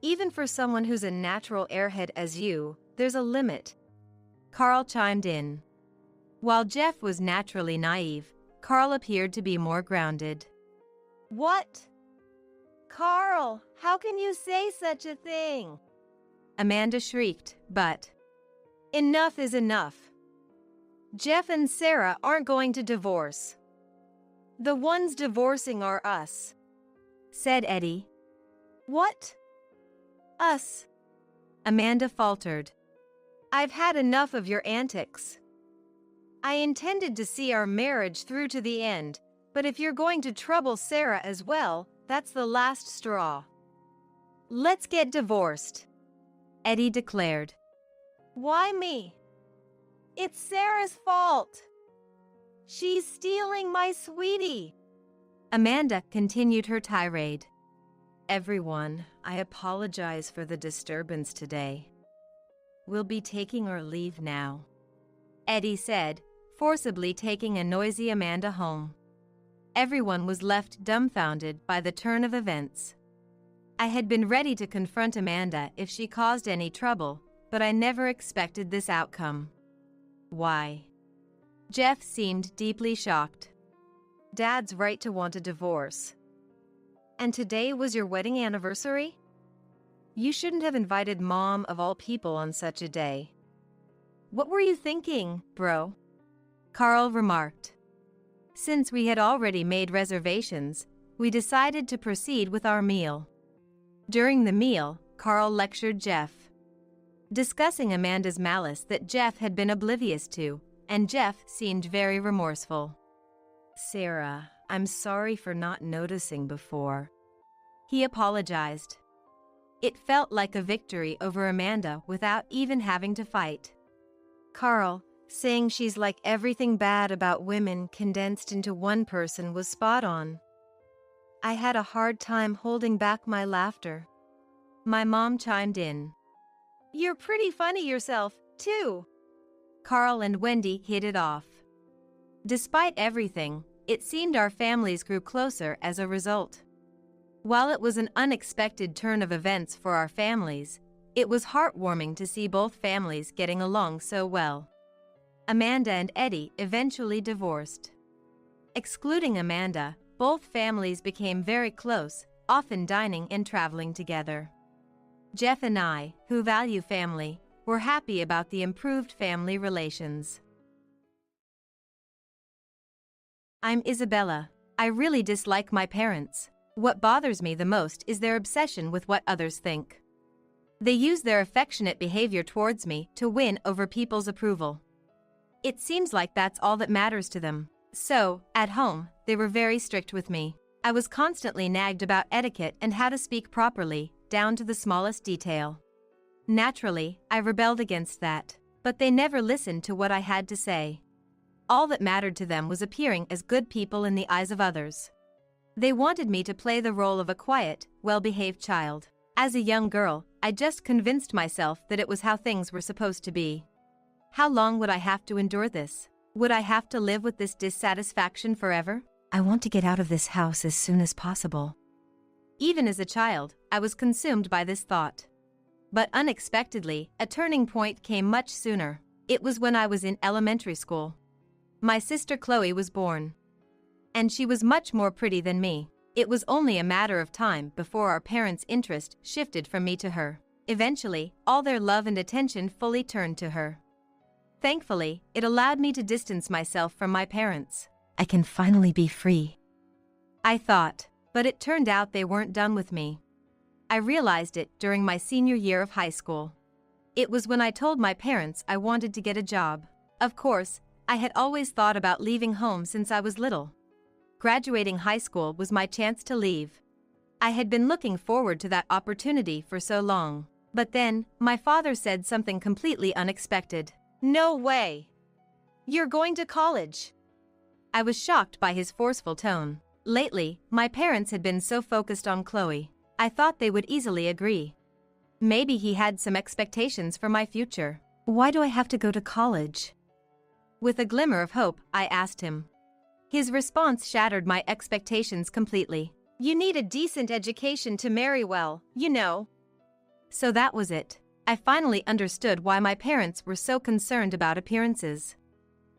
Even for someone who's a natural airhead as you, there's a limit. Carl chimed in. While Jeff was naturally naive, Carl appeared to be more grounded. What? Carl, how can you say such a thing? Amanda shrieked, but enough is enough. Jeff and Sarah aren't going to divorce. The ones divorcing are us, said Eddie. What? Us? Amanda faltered. I've had enough of your antics. I intended to see our marriage through to the end, but if you're going to trouble Sarah as well, that's the last straw. Let's get divorced, Eddie declared. Why me? It's Sarah's fault. She's stealing my sweetie. Amanda continued her tirade. Everyone, I apologize for the disturbance today. We'll be taking our leave now, Eddie said, forcibly taking a noisy Amanda home. Everyone was left dumbfounded by the turn of events. I had been ready to confront Amanda if she caused any trouble, but I never expected this outcome. Why? Jeff seemed deeply shocked. Dad's right to want a divorce. And today was your wedding anniversary? You shouldn't have invited Mom of all people on such a day. What were you thinking, bro? Carl remarked. Since we had already made reservations, we decided to proceed with our meal. During the meal, Carl lectured Jeff, discussing Amanda's malice that Jeff had been oblivious to, and Jeff seemed very remorseful. Sarah, I'm sorry for not noticing before. He apologized. It felt like a victory over Amanda without even having to fight. Carl, saying she's like everything bad about women condensed into one person was spot on. I had a hard time holding back my laughter. My mom chimed in. You're pretty funny yourself, too. Carl and Wendy hit it off. Despite everything, it seemed our families grew closer as a result. While it was an unexpected turn of events for our families, it was heartwarming to see both families getting along so well. Amanda and Eddie eventually divorced. Excluding Amanda, both families became very close, often dining and traveling together. Jeff and I, who value family, were happy about the improved family relations. I'm Isabella. I really dislike my parents. What bothers me the most is their obsession with what others think. They use their affectionate behavior towards me to win over people's approval. It seems like that's all that matters to them. So, at home, they were very strict with me. I was constantly nagged about etiquette and how to speak properly, down to the smallest detail. Naturally, I rebelled against that, but they never listened to what I had to say. All that mattered to them was appearing as good people in the eyes of others. They wanted me to play the role of a quiet, well-behaved child. As a young girl, I just convinced myself that it was how things were supposed to be. How long would I have to endure this? Would I have to live with this dissatisfaction forever? I want to get out of this house as soon as possible. Even as a child, I was consumed by this thought. But unexpectedly, a turning point came much sooner. It was when I was in elementary school. My sister Chloe was born. And she was much more pretty than me. It was only a matter of time before our parents' interest shifted from me to her. Eventually, all their love and attention fully turned to her. Thankfully, it allowed me to distance myself from my parents. I can finally be free, I thought, but it turned out they weren't done with me. I realized it during my senior year of high school. It was when I told my parents I wanted to get a job. Of course, I had always thought about leaving home since I was little. Graduating high school was my chance to leave. I had been looking forward to that opportunity for so long. But then, my father said something completely unexpected. No way! You're going to college! I was shocked by his forceful tone. Lately, my parents had been so focused on Chloe. I thought they would easily agree. Maybe he had some expectations for my future. Why do I have to go to college? With a glimmer of hope, I asked him. His response shattered my expectations completely. You need a decent education to marry well, you know. So that was it. I finally understood why my parents were so concerned about appearances.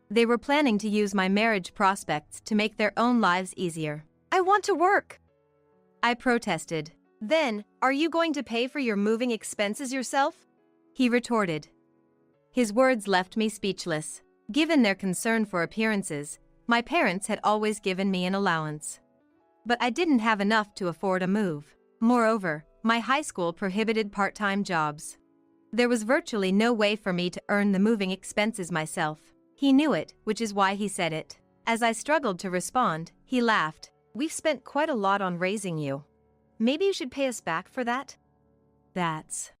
They were planning to use my marriage prospects to make their own lives easier. I want to work! I protested. Then, are you going to pay for your moving expenses yourself? He retorted. His words left me speechless. Given their concern for appearances, my parents had always given me an allowance. But I didn't have enough to afford a move. Moreover, my high school prohibited part-time jobs. There was virtually no way for me to earn the moving expenses myself. He knew it, which is why he said it. As I struggled to respond, he laughed. We've spent quite a lot on raising you. Maybe you should pay us back for that? That's...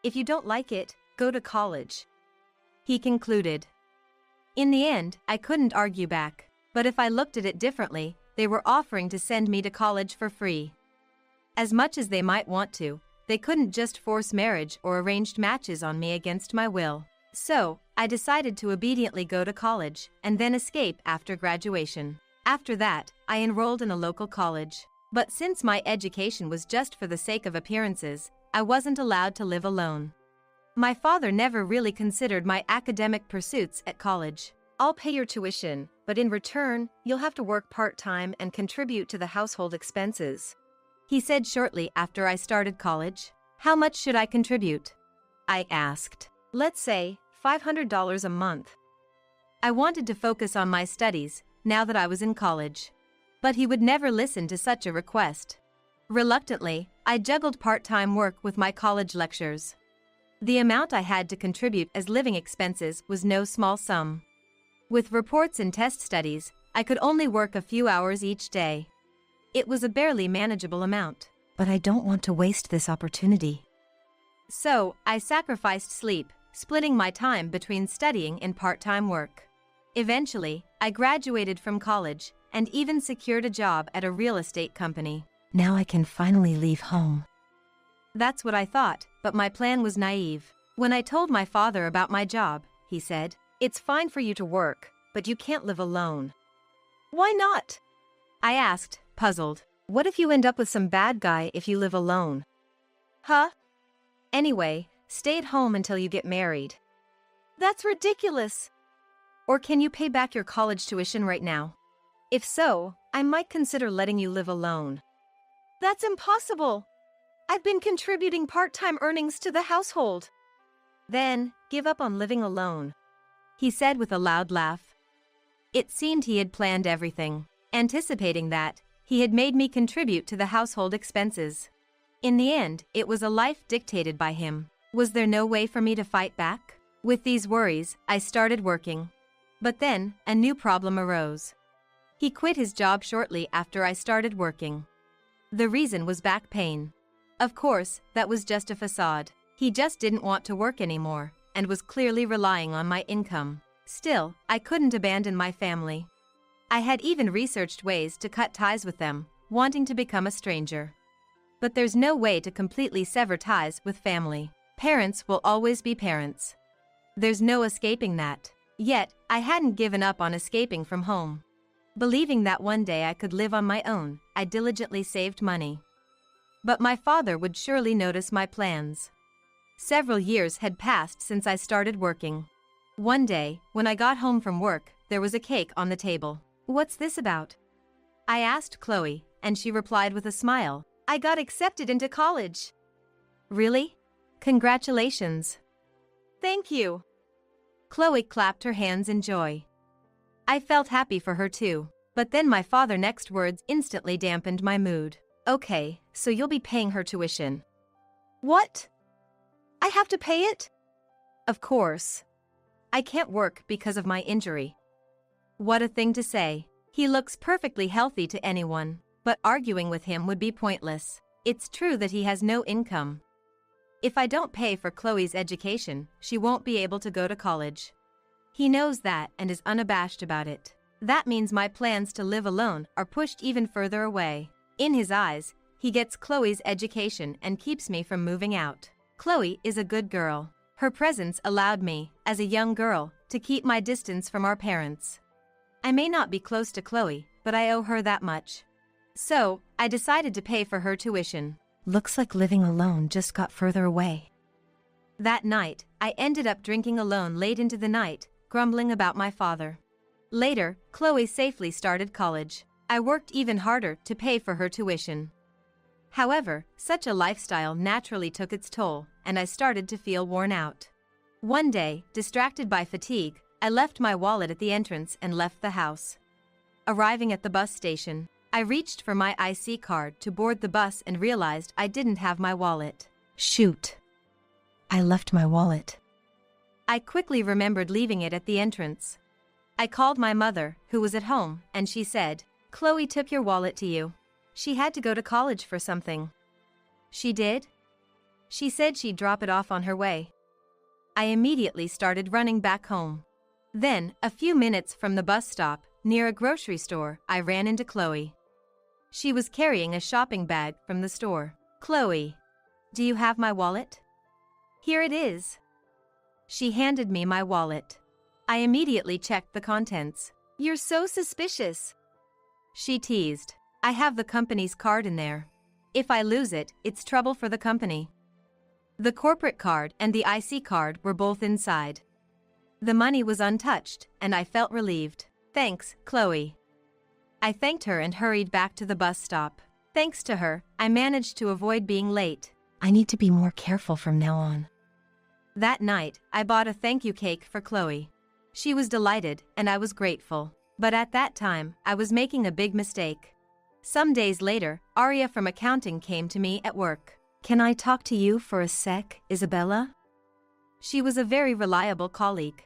If you don't like it, go to college. He concluded. In the end, I couldn't argue back. But if I looked at it differently, they were offering to send me to college for free. As much as they might want to, they couldn't just force marriage or arranged matches on me against my will. So, I decided to obediently go to college and then escape after graduation. After that, I enrolled in a local college. But since my education was just for the sake of appearances, I wasn't allowed to live alone. My father never really considered my academic pursuits at college. I'll pay your tuition, but in return, you'll have to work part-time and contribute to the household expenses. He said shortly after I started college. How much should I contribute? I asked. Let's say $500 a month. I wanted to focus on my studies, now that I was in college. But he would never listen to such a request. Reluctantly, I juggled part-time work with my college lectures. The amount I had to contribute as living expenses was no small sum. With reports and test studies, I could only work a few hours each day. It was a barely manageable amount. But I don't want to waste this opportunity. So, I sacrificed sleep, splitting my time between studying and part-time work. Eventually, I graduated from college and even secured a job at a real estate company. Now I can finally leave home. That's what I thought, but my plan was naive. When I told my father about my job, he said, "It's fine for you to work, but you can't live alone." Why not? I asked, puzzled. What if you end up with some bad guy if you live alone? Huh? Anyway, stay at home until you get married. That's ridiculous. Or can you pay back your college tuition right now? If so, I might consider letting you live alone. That's impossible. I've been contributing part-time earnings to the household. Then, give up on living alone, he said with a loud laugh. It seemed he had planned everything, anticipating that he had made me contribute to the household expenses. In the end, it was a life dictated by him. Was there no way for me to fight back? With these worries, I started working. But then, a new problem arose. He quit his job shortly after I started working. The reason was back pain. Of course, that was just a facade. He just didn't want to work anymore, and was clearly relying on my income. Still, I couldn't abandon my family. I had even researched ways to cut ties with them, wanting to become a stranger. But there's no way to completely sever ties with family. Parents will always be parents. There's no escaping that. Yet, I hadn't given up on escaping from home. Believing that one day I could live on my own, I diligently saved money. But my father would surely notice my plans. Several years had passed since I started working. One day, when I got home from work, there was a cake on the table. What's this about? I asked Chloe, and she replied with a smile. I got accepted into college. Really? Congratulations. Thank you. Chloe clapped her hands in joy. I felt happy for her too, but then my father's next words instantly dampened my mood. Okay, so you'll be paying her tuition. What? I have to pay it? Of course. I can't work because of my injury. What a thing to say. He looks perfectly healthy to anyone, but arguing with him would be pointless. It's true that he has no income. If I don't pay for Chloe's education, she won't be able to go to college. He knows that and is unabashed about it. That means my plans to live alone are pushed even further away. In his eyes, he gets Chloe's education and keeps me from moving out. Chloe is a good girl. Her presence allowed me, as a young girl, to keep my distance from our parents. I may not be close to Chloe, but I owe her that much. So, I decided to pay for her tuition. Looks like living alone just got further away. That night, I ended up drinking alone late into the night, grumbling about my father. Later, Chloe safely started college. I worked even harder to pay for her tuition. However, such a lifestyle naturally took its toll, and I started to feel worn out. One day, distracted by fatigue, I left my wallet at the entrance and left the house. Arriving at the bus station, I reached for my IC card to board the bus and realized I didn't have my wallet. Shoot. I left my wallet. I quickly remembered leaving it at the entrance. I called my mother, who was at home, and she said, "Chloe took your wallet to you. She had to go to college for something." She did? She said she'd drop it off on her way. I immediately started running back home. Then, a few minutes from the bus stop, near a grocery store, I ran into Chloe. She was carrying a shopping bag from the store. "Chloe, do you have my wallet?" "Here it is." She handed me my wallet. I immediately checked the contents. "You're so suspicious," she teased. "I have the company's card in there. If I lose it, it's trouble for the company." The corporate card and the IC card were both inside. The money was untouched, and I felt relieved. "Thanks, Chloe." I thanked her and hurried back to the bus stop. Thanks to her, I managed to avoid being late. I need to be more careful from now on. That night, I bought a thank you cake for Chloe. She was delighted, and I was grateful. But at that time, I was making a big mistake. Some days later, Aria from accounting came to me at work. "Can I talk to you for a sec, Isabella?" She was a very reliable colleague.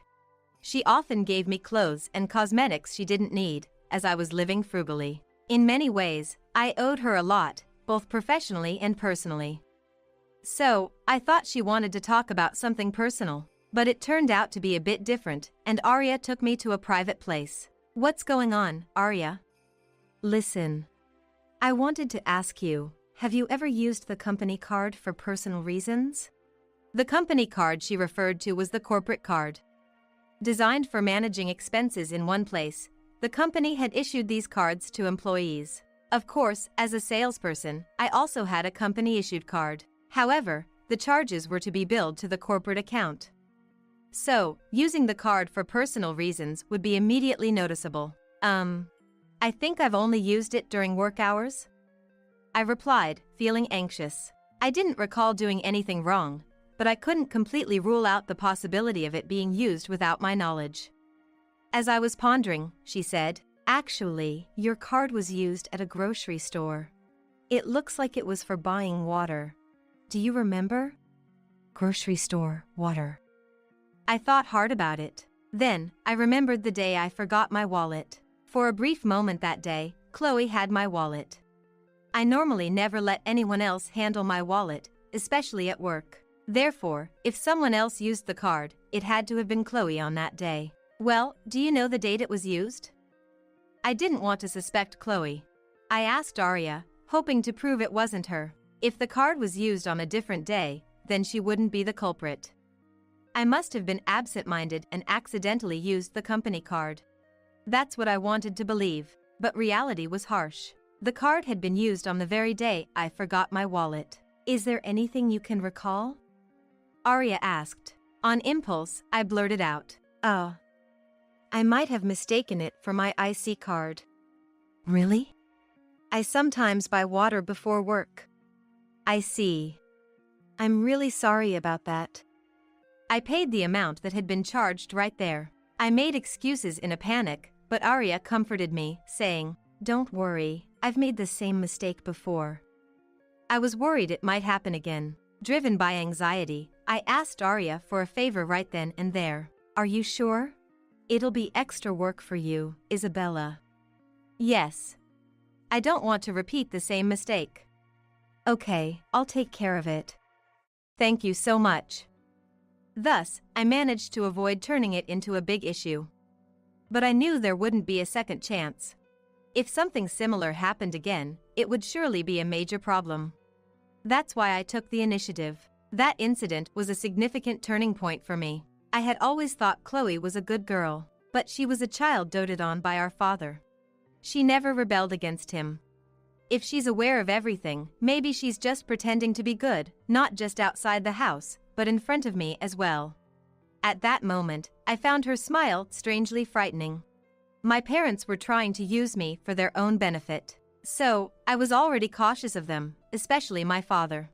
She often gave me clothes and cosmetics she didn't need, as I was living frugally. In many ways, I owed her a lot, both professionally and personally. So, I thought she wanted to talk about something personal, but it turned out to be a bit different, and Aria took me to a private place. "What's going on, Aria?" "Listen. I wanted to ask you, have you ever used the company card for personal reasons?" The company card she referred to was the corporate card. Designed for managing expenses in one place, the company had issued these cards to employees. Of course, as a salesperson, I also had a company-issued card. However, the charges were to be billed to the corporate account. So, using the card for personal reasons would be immediately noticeable. I think I've only used it during work hours? I replied, feeling anxious. I didn't recall doing anything wrong, but I couldn't completely rule out the possibility of it being used without my knowledge. As I was pondering, she said, "Actually, your card was used at a grocery store. It looks like it was for buying water. Do you remember?" Grocery store, water. I thought hard about it. Then, I remembered the day I forgot my wallet. For a brief moment that day, Chloe had my wallet. I normally never let anyone else handle my wallet, especially at work. Therefore, if someone else used the card, it had to have been Chloe on that day. Well, do you know the date it was used? I didn't want to suspect Chloe. I asked Arya, hoping to prove it wasn't her. If the card was used on a different day, then she wouldn't be the culprit. I must have been absent-minded and accidentally used the company card. That's what I wanted to believe, but reality was harsh. The card had been used on the very day I forgot my wallet. Is there anything you can recall? Arya asked. On impulse, I blurted out, "Oh. I might have mistaken it for my IC card." Really? I sometimes buy water before work. I see. I'm really sorry about that. I paid the amount that had been charged right there. I made excuses in a panic, but Arya comforted me, saying, "Don't worry, I've made the same mistake before." I was worried it might happen again. Driven by anxiety, I asked Arya for a favor right then and there. "Are you sure? It'll be extra work for you, Isabella." "Yes. I don't want to repeat the same mistake." "Okay, I'll take care of it." "Thank you so much." Thus, I managed to avoid turning it into a big issue. But I knew there wouldn't be a second chance. If something similar happened again, it would surely be a major problem. That's why I took the initiative. That incident was a significant turning point for me. I had always thought Chloe was a good girl, but she was a child doted on by our father. She never rebelled against him. If she's aware of everything, maybe she's just pretending to be good, not just outside the house, but in front of me as well. At that moment, I found her smile strangely frightening. My parents were trying to use me for their own benefit. So, I was already cautious of them, especially my father.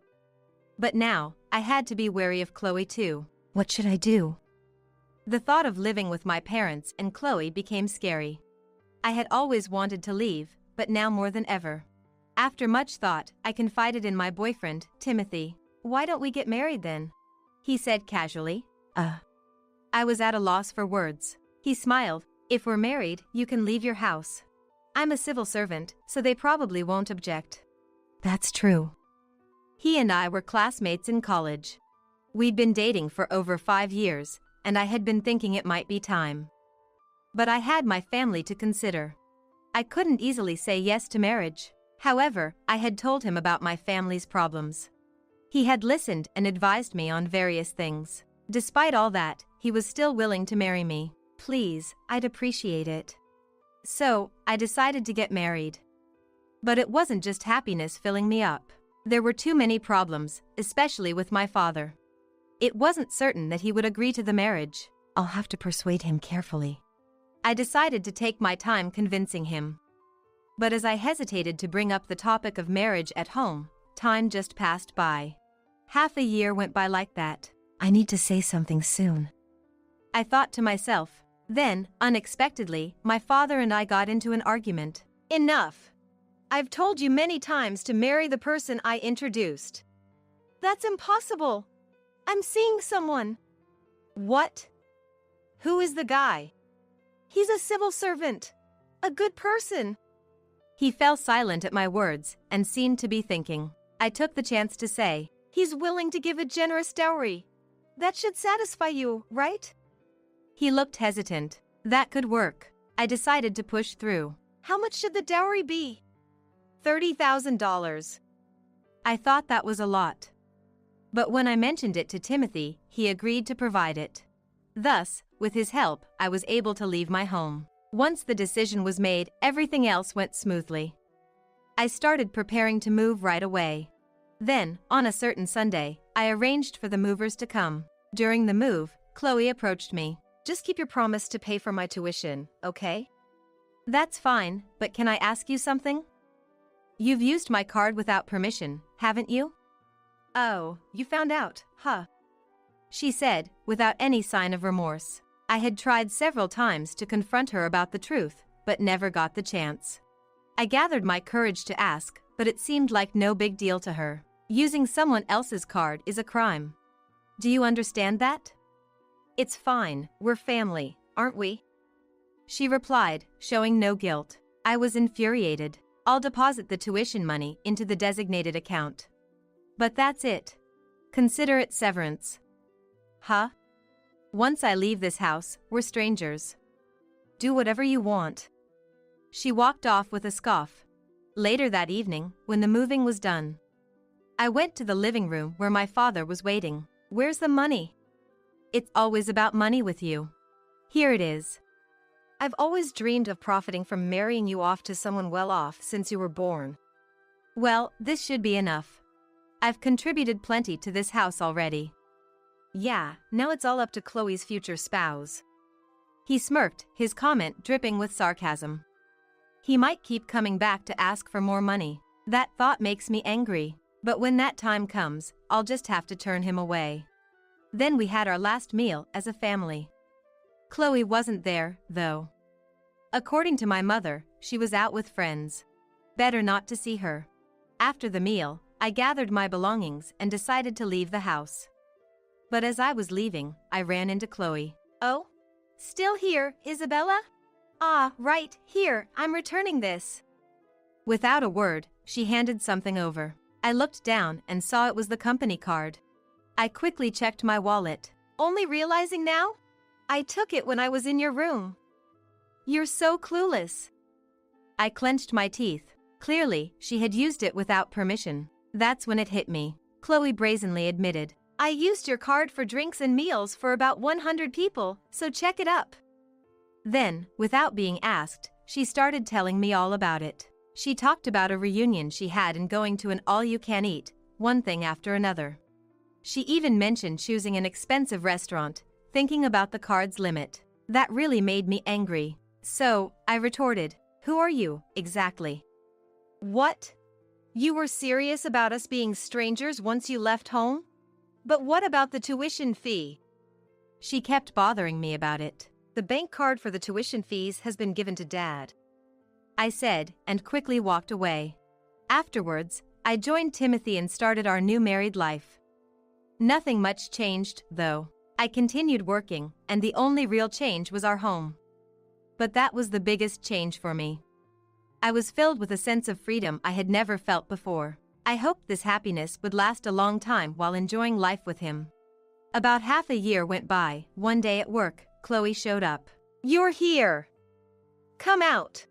But now, I had to be wary of Chloe too. What should I do? The thought of living with my parents and Chloe became scary. I had always wanted to leave, but now more than ever. After much thought, I confided in my boyfriend, Timothy. "Why don't we get married then?" He said casually. I was at a loss for words. He smiled. "If we're married, you can leave your house. I'm a civil servant, so they probably won't object." That's true. He and I were classmates in college. We'd been dating for over 5 years, and I had been thinking it might be time. But I had my family to consider. I couldn't easily say yes to marriage. However, I had told him about my family's problems. He had listened and advised me on various things. Despite all that, he was still willing to marry me. "Please, I'd appreciate it." So, I decided to get married. But it wasn't just happiness filling me up. There were too many problems, especially with my father. It wasn't certain that he would agree to the marriage. I'll have to persuade him carefully. I decided to take my time convincing him. But as I hesitated to bring up the topic of marriage at home, time just passed by. Half a year went by like that. I need to say something soon, I thought to myself. Then, unexpectedly, my father and I got into an argument. "Enough! I've told you many times to marry the person I introduced." "That's impossible! I'm seeing someone." "What? Who is the guy?" "He's a civil servant. A good person." He fell silent at my words and seemed to be thinking. I took the chance to say, "He's willing to give a generous dowry. That should satisfy you, right?" He looked hesitant. That could work. I decided to push through. "How much should the dowry be?" $30,000. I thought that was a lot. But when I mentioned it to Timothy, he agreed to provide it. Thus, with his help, I was able to leave my home. Once the decision was made, everything else went smoothly. I started preparing to move right away. Then, on a certain Sunday, I arranged for the movers to come. During the move, Chloe approached me. Just keep your promise to pay for my tuition, okay? That's fine, but can I ask you something? You've used my card without permission, haven't you? Oh, you found out, huh? She said, without any sign of remorse. I had tried several times to confront her about the truth, but never got the chance. I gathered my courage to ask, but it seemed like no big deal to her. Using someone else's card is a crime. Do you understand that? It's fine, we're family, aren't we? She replied, showing no guilt. I was infuriated. I'll deposit the tuition money into the designated account. But that's it. Consider it severance. Huh? Once I leave this house, we're strangers. Do whatever you want. She walked off with a scoff. Later that evening, when the moving was done, I went to the living room where my father was waiting. Where's the money? It's always about money with you. Here it is. I've always dreamed of profiting from marrying you off to someone well off since you were born. Well, this should be enough. I've contributed plenty to this house already. Yeah, now it's all up to Chloe's future spouse. He smirked, his comment dripping with sarcasm. He might keep coming back to ask for more money. That thought makes me angry. But when that time comes, I'll just have to turn him away. Then we had our last meal as a family. Chloe wasn't there, though. According to my mother, she was out with friends. Better not to see her. After the meal, I gathered my belongings and decided to leave the house. But as I was leaving, I ran into Chloe. Oh? Still here, Isabella? Ah, right, here, I'm returning this. Without a word, she handed something over. I looked down and saw it was the company card. I quickly checked my wallet. Only realizing now? I took it when I was in your room. You're so clueless. I clenched my teeth. Clearly, she had used it without permission. That's when it hit me. Chloe brazenly admitted. I used your card for drinks and meals for about 100 people, so check it up. Then, without being asked, she started telling me all about it. She talked about a reunion she had and going to an all-you-can-eat, one thing after another. She even mentioned choosing an expensive restaurant, thinking about the card's limit. That really made me angry. So, I retorted, who are you, exactly? What? You were serious about us being strangers once you left home? But what about the tuition fee? She kept bothering me about it. The bank card for the tuition fees has been given to Dad, I said, and quickly walked away. Afterwards, I joined Timothy and started our new married life. Nothing much changed, though. I continued working, and the only real change was our home. But that was the biggest change for me. I was filled with a sense of freedom I had never felt before. I hoped this happiness would last a long time while enjoying life with him. About half a year went by. One day at work, Chloe showed up. You're here! Come out!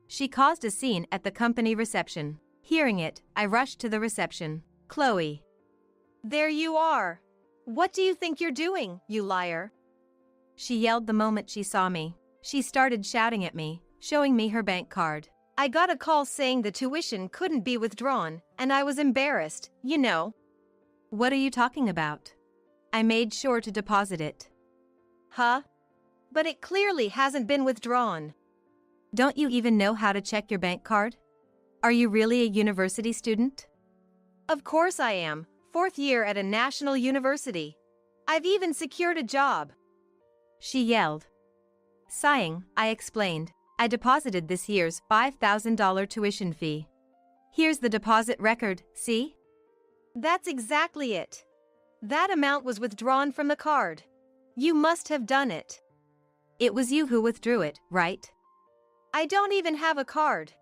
She caused a scene at the company reception. Hearing it, I rushed to the reception. Chloe. There you are! What do you think you're doing, you liar? She yelled the moment she saw me. She started shouting at me, showing me her bank card. I got a call saying the tuition couldn't be withdrawn, and I was embarrassed, you know. What are you talking about? I made sure to deposit it. Huh? But it clearly hasn't been withdrawn. Don't you even know how to check your bank card? Are you really a university student? Of course I am, 4th year at a national university. I've even secured a job. She yelled. Sighing, I explained. I deposited this year's $5,000 tuition fee. Here's the deposit record, see? That's exactly it. That amount was withdrawn from the card. You must have done it. It was you who withdrew it, right? I don't even have a card.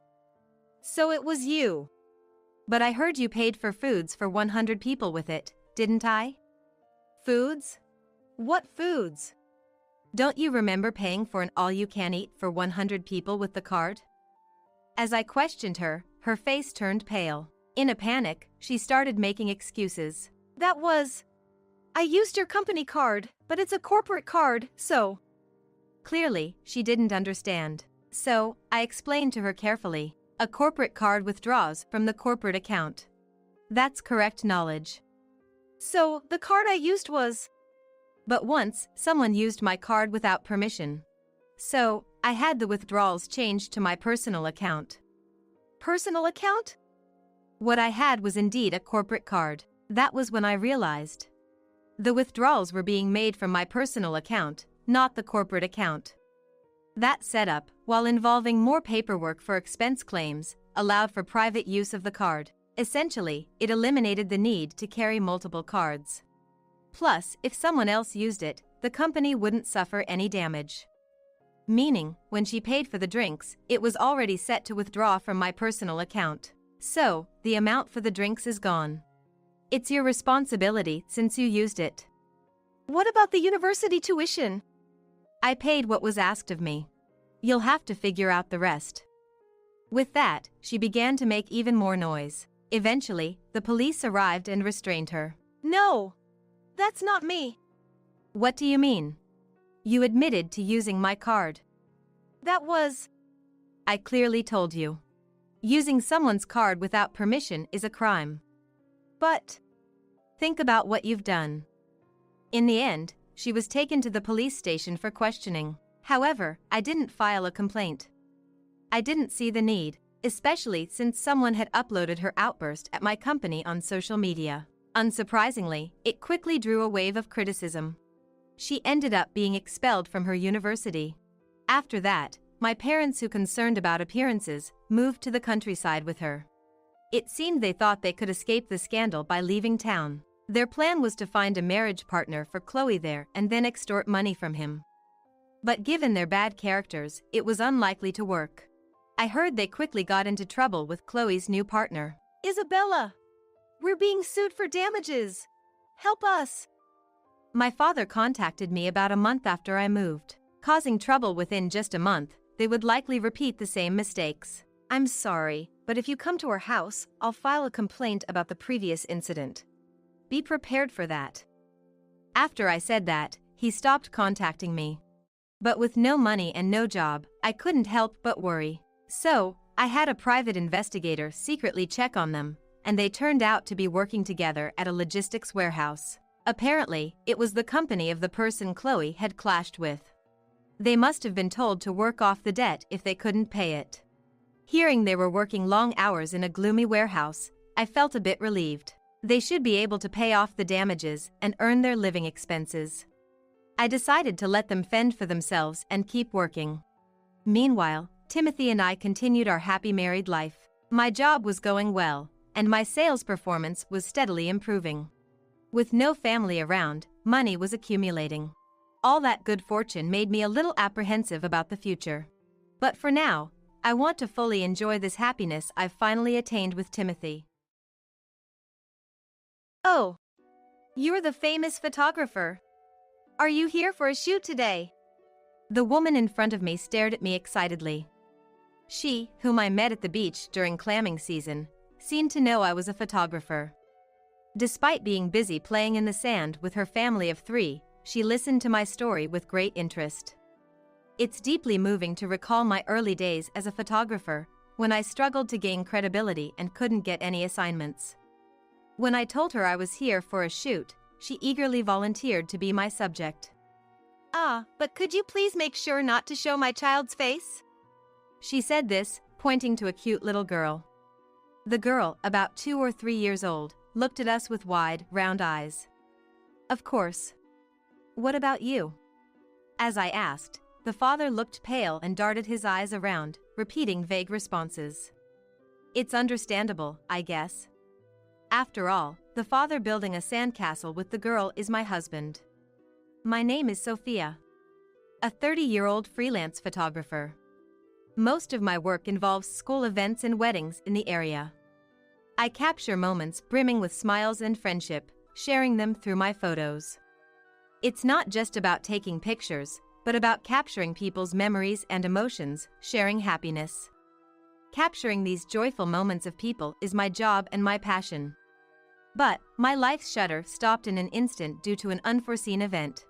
So it was you. But I heard you paid for foods for 100 people with it, didn't I? Foods? What foods? Don't you remember paying for an all-you-can-eat for 100 people with the card? As I questioned her, her face turned pale. In a panic, she started making excuses. That was... I used your company card, but it's a corporate card, so... Clearly, she didn't understand. So, I explained to her carefully. A corporate card withdraws from the corporate account. That's correct knowledge. So, the card I used was… But once, someone used my card without permission. So, I had the withdrawals changed to my personal account. Personal account? What I had was indeed a corporate card. That was when I realized. The withdrawals were being made from my personal account, not the corporate account. That setup, while involving more paperwork for expense claims, allowed for private use of the card. Essentially, it eliminated the need to carry multiple cards. Plus, if someone else used it, the company wouldn't suffer any damage. Meaning, when she paid for the drinks, it was already set to withdraw from my personal account. So, the amount for the drinks is gone. It's your responsibility since you used it. What about the university tuition? I paid what was asked of me. You'll have to figure out the rest. With that, she began to make even more noise. Eventually, the police arrived and restrained her. No! That's not me. What do you mean? You admitted to using my card. That was… I clearly told you. Using someone's card without permission is a crime. But… Think about what you've done. In the end, she was taken to the police station for questioning. However, I didn't file a complaint. I didn't see the need, especially since someone had uploaded her outburst at my company on social media. Unsurprisingly, it quickly drew a wave of criticism. She ended up being expelled from her university. After that, my parents, who concerned about appearances, moved to the countryside with her. It seemed they thought they could escape the scandal by leaving town. Their plan was to find a marriage partner for Chloe there and then extort money from him. But given their bad characters, it was unlikely to work. I heard they quickly got into trouble with Chloe's new partner. Isabella! We're being sued for damages! Help us! My father contacted me about a month after I moved. Causing trouble within just a month, they would likely repeat the same mistakes. I'm sorry, but if you come to our house, I'll file a complaint about the previous incident. Be prepared for that. After I said that, he stopped contacting me. But with no money and no job, I couldn't help but worry. So, I had a private investigator secretly check on them, and they turned out to be working together at a logistics warehouse. Apparently, it was the company of the person Chloe had clashed with. They must have been told to work off the debt if they couldn't pay it. Hearing they were working long hours in a gloomy warehouse, I felt a bit relieved. They should be able to pay off the damages and earn their living expenses. I decided to let them fend for themselves and keep working. Meanwhile, Timothy and I continued our happy married life. My job was going well, and my sales performance was steadily improving. With no family around, money was accumulating. All that good fortune made me a little apprehensive about the future. But for now, I want to fully enjoy this happiness I've finally attained with Timothy. Oh, you're the famous photographer. Are you here for a shoot today? The woman in front of me stared at me excitedly. She, whom I met at the beach during clamming season, seemed to know I was a photographer. Despite being busy playing in the sand with her family of 3, she listened to my story with great interest. It's deeply moving to recall my early days as a photographer, when I struggled to gain credibility and couldn't get any assignments. When I told her I was here for a shoot, she eagerly volunteered to be my subject. But could you please make sure not to show my child's face? She said this, pointing to a cute little girl. The girl, about 2 or 3 years old, looked at us with wide, round eyes. Of course. What about you? As I asked, the father looked pale and darted his eyes around, repeating vague responses. It's understandable, I guess. After all, the father building a sandcastle with the girl is my husband. My name is Sophia. A 30-year-old freelance photographer. Most of my work involves school events and weddings in the area. I capture moments brimming with smiles and friendship, sharing them through my photos. It's not just about taking pictures, but about capturing people's memories and emotions, sharing happiness. Capturing these joyful moments of people is my job and my passion. But my life's shutter stopped in an instant due to an unforeseen event.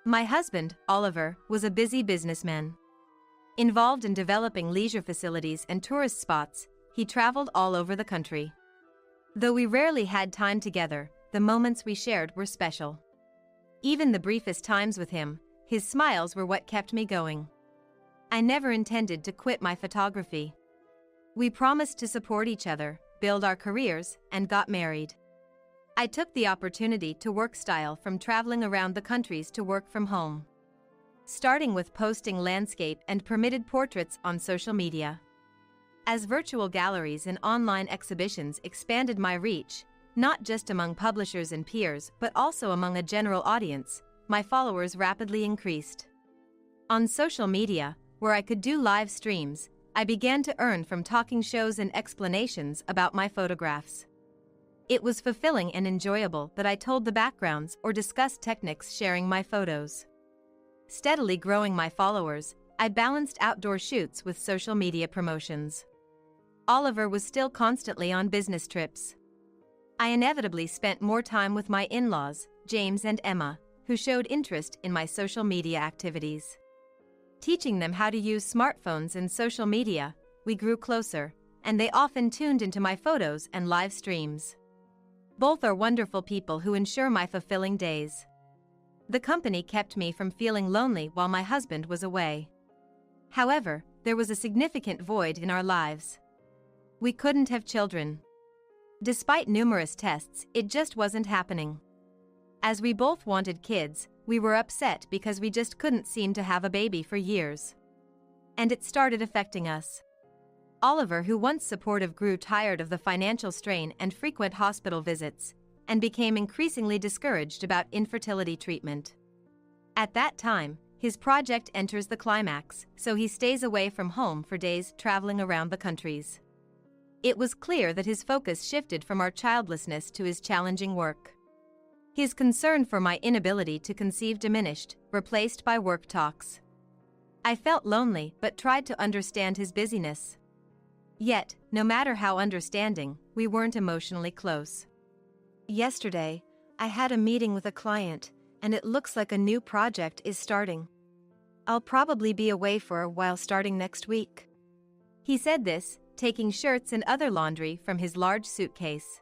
My husband, Oliver, was a busy businessman. Involved in developing leisure facilities and tourist spots, he traveled all over the country. Though we rarely had time together, the moments we shared were special. Even the briefest times with him, his smiles were what kept me going. I never intended to quit my photography. We promised to support each other, build our careers, and got married. I took the opportunity to work style from traveling around the countries to work from home. Starting with posting landscape and permitted portraits on social media. As virtual galleries and online exhibitions expanded my reach, not just among publishers and peers but also among a general audience, my followers rapidly increased. On social media, where I could do live streams, I began to earn from talking shows and explanations about my photographs. It was fulfilling and enjoyable that I told the backgrounds or discussed techniques sharing my photos. Steadily growing my followers, I balanced outdoor shoots with social media promotions. Oliver was still constantly on business trips. I inevitably spent more time with my in-laws, James and Emma, who showed interest in my social media activities. Teaching them how to use smartphones and social media, we grew closer, and they often tuned into my photos and live streams. Both are wonderful people who ensure my fulfilling days. The company kept me from feeling lonely while my husband was away. However, there was a significant void in our lives. We couldn't have children. Despite numerous tests, it just wasn't happening. As we both wanted kids, we were upset because we just couldn't seem to have a baby for years. And it started affecting us. Oliver, who once supportive, grew tired of the financial strain and frequent hospital visits, and became increasingly discouraged about infertility treatment. At that time, his project enters the climax, so he stays away from home for days, traveling around the countries. It was clear that his focus shifted from our childlessness to his challenging work. His concern for my inability to conceive diminished, replaced by work talks. I felt lonely but tried to understand his busyness. Yet, no matter how understanding, we weren't emotionally close. Yesterday, I had a meeting with a client, and it looks like a new project is starting. I'll probably be away for a while starting next week. He said this, taking shirts and other laundry from his large suitcase.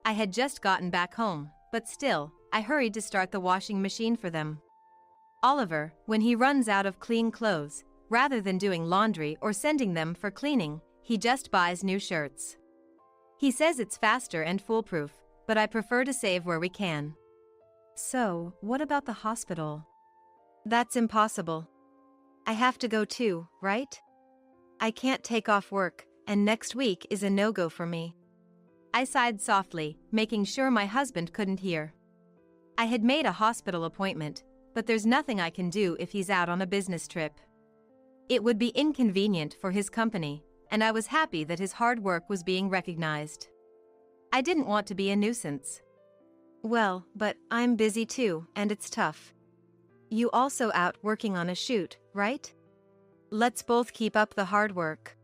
I had just gotten back home, but still, I hurried to start the washing machine for them. Oliver, when he runs out of clean clothes, rather than doing laundry or sending them for cleaning, he just buys new shirts. He says it's faster and foolproof, but I prefer to save where we can. So, what about the hospital? That's impossible. I have to go too, right? I can't take off work, and next week is a no-go for me. I sighed softly, making sure my husband couldn't hear. I had made a hospital appointment, but there's nothing I can do if he's out on a business trip. It would be inconvenient for his company, and I was happy that his hard work was being recognized. I didn't want to be a nuisance. Well, but I'm busy too, and it's tough. You also out working on a shoot, right? Let's both keep up the hard work.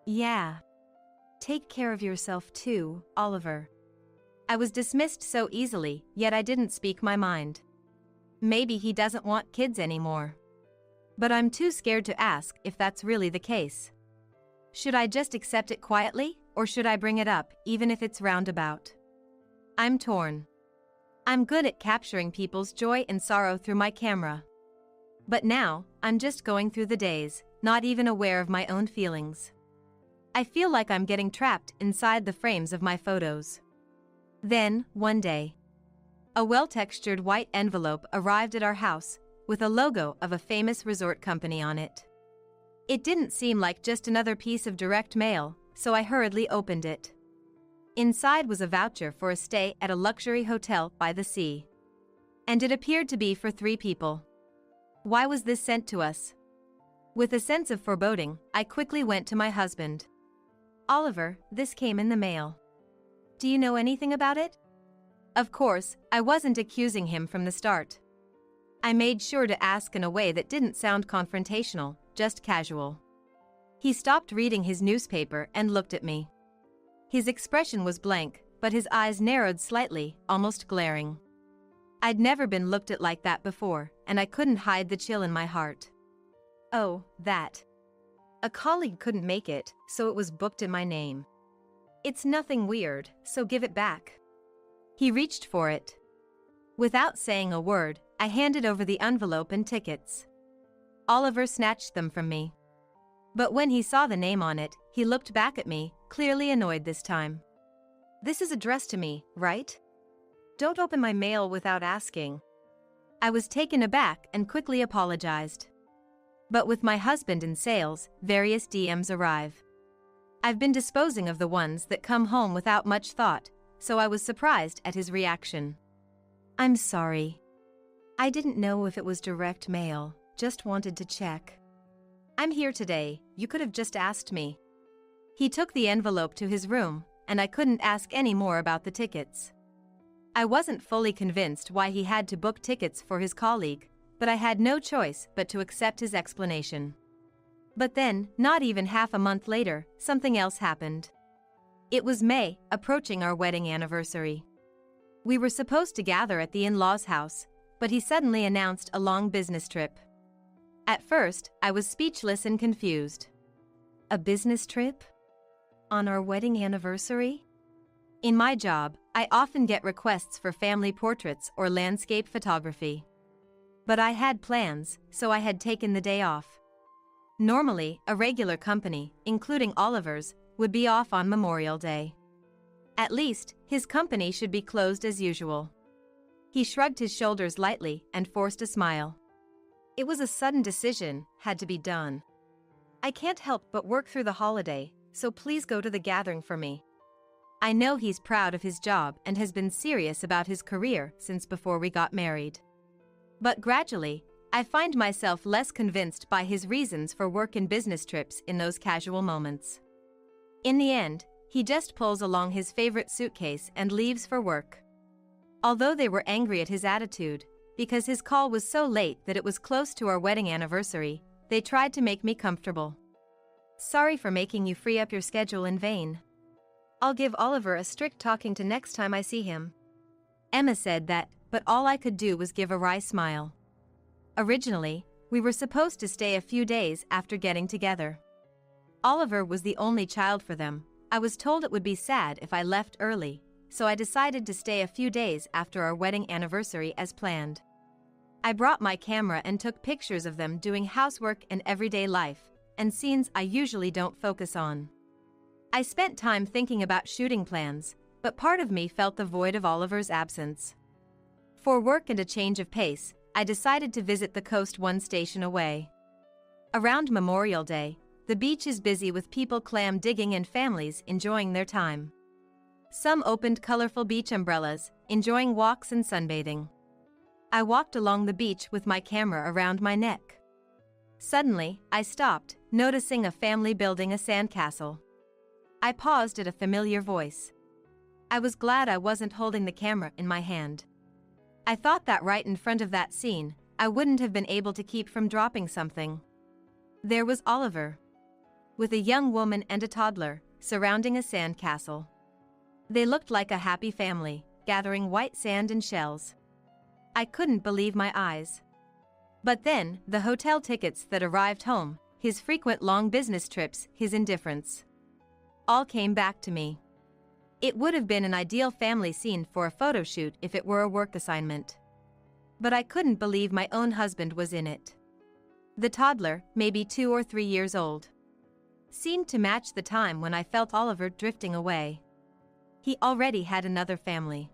Yeah. Take care of yourself too, Oliver. I was dismissed so easily, yet I didn't speak my mind. Maybe he doesn't want kids anymore. But I'm too scared to ask if that's really the case. Should I just accept it quietly, or should I bring it up, even if it's roundabout? I'm torn. I'm good at capturing people's joy and sorrow through my camera. But now, I'm just going through the days, not even aware of my own feelings. I feel like I'm getting trapped inside the frames of my photos. Then, one day, a well-textured white envelope arrived at our house, with a logo of a famous resort company on it. It didn't seem like just another piece of direct mail, so I hurriedly opened it. Inside was a voucher for a stay at a luxury hotel by the sea. And it appeared to be for 3 people. Why was this sent to us? With a sense of foreboding, I quickly went to my husband. Oliver, this came in the mail. Do you know anything about it? Of course, I wasn't accusing him from the start. I made sure to ask in a way that didn't sound confrontational, just casual. He stopped reading his newspaper and looked at me. His expression was blank, but his eyes narrowed slightly, almost glaring. I'd never been looked at like that before, and I couldn't hide the chill in my heart. Oh, that. A colleague couldn't make it, so it was booked in my name. It's nothing weird, so give it back. He reached for it. Without saying a word, I handed over the envelope and tickets. Oliver snatched them from me. But when he saw the name on it, he looked back at me, clearly annoyed this time. This is addressed to me, right? Don't open my mail without asking. I was taken aback and quickly apologized. But with my husband in sales, various DMs arrive. I've been disposing of the ones that come home without much thought, so I was surprised at his reaction. I'm sorry. I didn't know if it was direct mail, just wanted to check. I'm here today, you could have just asked me. He took the envelope to his room, and I couldn't ask any more about the tickets. I wasn't fully convinced why he had to book tickets for his colleague, but I had no choice but to accept his explanation. But then, not even half a month later, something else happened. It was May, approaching our wedding anniversary. We were supposed to gather at the in-laws' house, but he suddenly announced a long business trip. At first, I was speechless and confused. A business trip? On our wedding anniversary? In my job, I often get requests for family portraits or landscape photography. But I had plans, so I had taken the day off. Normally, a regular company, including Oliver's, would be off on Memorial Day. At least, his company should be closed as usual. He shrugged his shoulders lightly and forced a smile. It was a sudden decision, had to be done. I can't help but work through the holiday, so please go to the gathering for me. I know he's proud of his job and has been serious about his career since before we got married. But gradually, I find myself less convinced by his reasons for work and business trips in those casual moments. In the end, he just pulls along his favorite suitcase and leaves for work. Although they were angry at his attitude, because his call was so late that it was close to our wedding anniversary, they tried to make me comfortable. Sorry for making you free up your schedule in vain. I'll give Oliver a strict talking to next time I see him. Emma said that, but all I could do was give a wry smile. Originally, we were supposed to stay a few days after getting together. Oliver was the only child for them. I was told it would be sad if I left early, so I decided to stay a few days after our wedding anniversary as planned. I brought my camera and took pictures of them doing housework and everyday life, and scenes I usually don't focus on. I spent time thinking about shooting plans, but part of me felt the void of Oliver's absence. For work and a change of pace, I decided to visit the coast one station away. Around Memorial Day, the beach is busy with people clam digging and families enjoying their time. Some opened colorful beach umbrellas, enjoying walks and sunbathing. I walked along the beach with my camera around my neck. Suddenly, I stopped, noticing a family building a sandcastle. I paused at a familiar voice. I was glad I wasn't holding the camera in my hand. I thought that right in front of that scene, I wouldn't have been able to keep from dropping something. There was Oliver, with a young woman and a toddler, surrounding a sandcastle. They looked like a happy family, gathering white sand and shells. I couldn't believe my eyes. But then, the hotel tickets that arrived home, his frequent long business trips, his indifference. All came back to me. It would have been an ideal family scene for a photo shoot if it were a work assignment. But I couldn't believe my own husband was in it. The toddler, maybe 2 or 3 years old, seemed to match the time when I felt Oliver drifting away. He already had another family.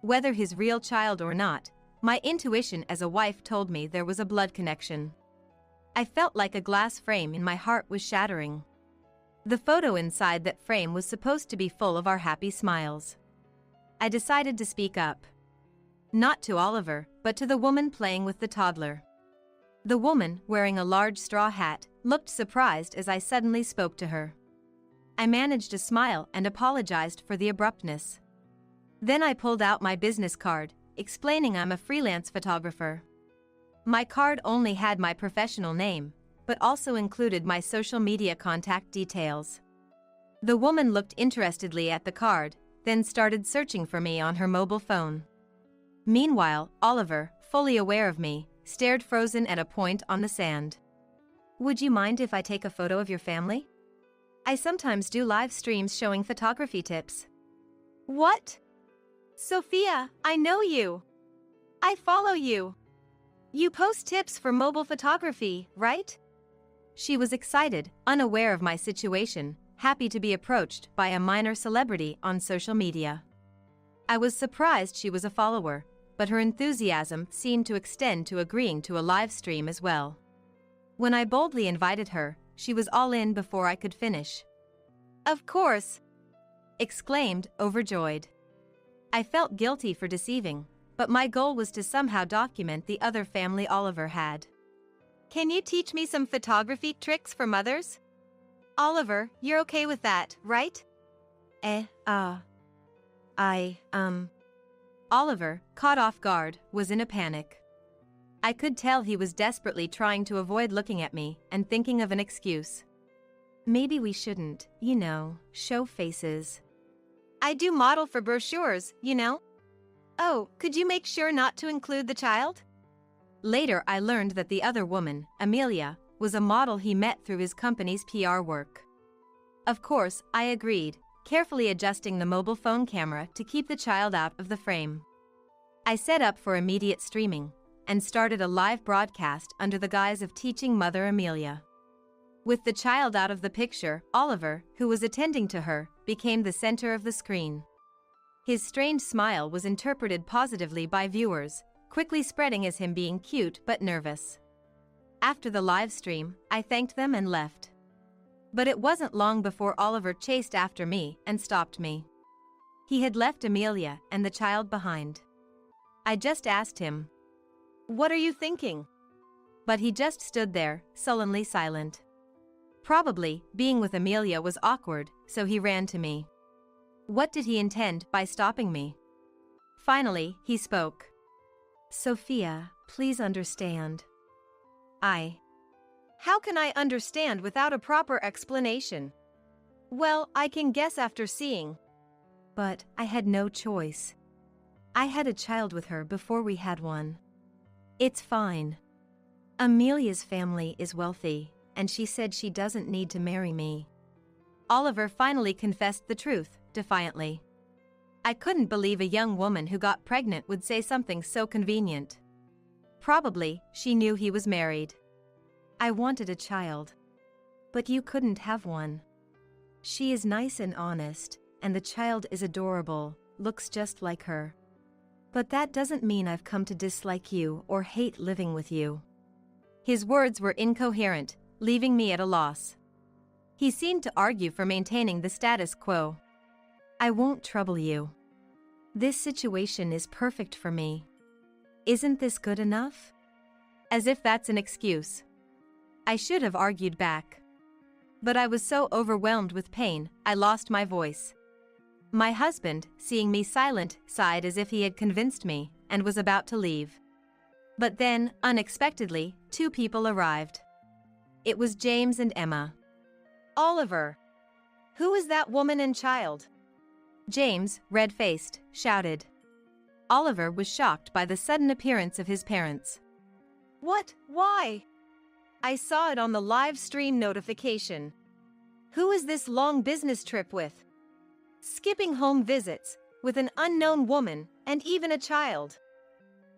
Whether his real child or not, my intuition as a wife told me there was a blood connection. I felt like a glass frame in my heart was shattering. The photo inside that frame was supposed to be full of our happy smiles. I decided to speak up. Not to Oliver, but to the woman playing with the toddler. The woman, wearing a large straw hat, looked surprised as I suddenly spoke to her. I managed a smile and apologized for the abruptness. Then I pulled out my business card, explaining I'm a freelance photographer. My card only had my professional name, but also included my social media contact details. The woman looked interestedly at the card, then started searching for me on her mobile phone. Meanwhile, Oliver, fully aware of me, stared frozen at a point on the sand. Would you mind if I take a photo of your family? I sometimes do live streams showing photography tips. What? Sophia, I know you. I follow you. You post tips for mobile photography, right? She was excited, unaware of my situation, happy to be approached by a minor celebrity on social media. I was surprised she was a follower, but her enthusiasm seemed to extend to agreeing to a live stream as well. When I boldly invited her, she was all in before I could finish. Of course! Exclaimed, overjoyed. I felt guilty for deceiving, but my goal was to somehow document the other family Oliver had. Can you teach me some photography tricks for mothers? Oliver, you're okay with that, right? Oliver, caught off guard, was in a panic. I could tell he was desperately trying to avoid looking at me and thinking of an excuse. Maybe we shouldn't, show faces. I do model for brochures, Oh, could you make sure not to include the child? Later I learned that the other woman, Amelia, was a model he met through his company's PR work. Of course, I agreed, carefully adjusting the mobile phone camera to keep the child out of the frame. I set up for immediate streaming and started a live broadcast under the guise of teaching Mother Amelia. With the child out of the picture, Oliver, who was attending to her, became the center of the screen. His strange smile was interpreted positively by viewers, quickly spreading as him being cute but nervous. After the live stream, I thanked them and left. But it wasn't long before Oliver chased after me and stopped me. He had left Amelia and the child behind. I just asked him, "What are you thinking?" But he just stood there, sullenly silent. Probably, being with Amelia was awkward, so he ran to me. What did he intend by stopping me? Finally, he spoke. "Sophia, please understand. How can I understand without a proper explanation? Well, I can guess after seeing. But I had no choice. I had a child with her before we had one. It's fine. Amelia's family is wealthy, and she said she doesn't need to marry me." Oliver finally confessed the truth, defiantly. I couldn't believe a young woman who got pregnant would say something so convenient. Probably, she knew he was married. "I wanted a child. But you couldn't have one. She is nice and honest, and the child is adorable, looks just like her. But that doesn't mean I've come to dislike you or hate living with you." His words were incoherent, leaving me at a loss. He seemed to argue for maintaining the status quo. "I won't trouble you. This situation is perfect for me. Isn't this good enough?" As if that's an excuse. I should have argued back. But I was so overwhelmed with pain, I lost my voice. My husband, seeing me silent, sighed as if he had convinced me, and was about to leave. But then, unexpectedly, two people arrived. It was James and Emma. "Oliver! Who is that woman and child?" James, red-faced, shouted. Oliver was shocked by the sudden appearance of his parents. "What? Why? I saw it on the live stream notification. Who is this long business trip with? Skipping home visits, with an unknown woman, and even a child."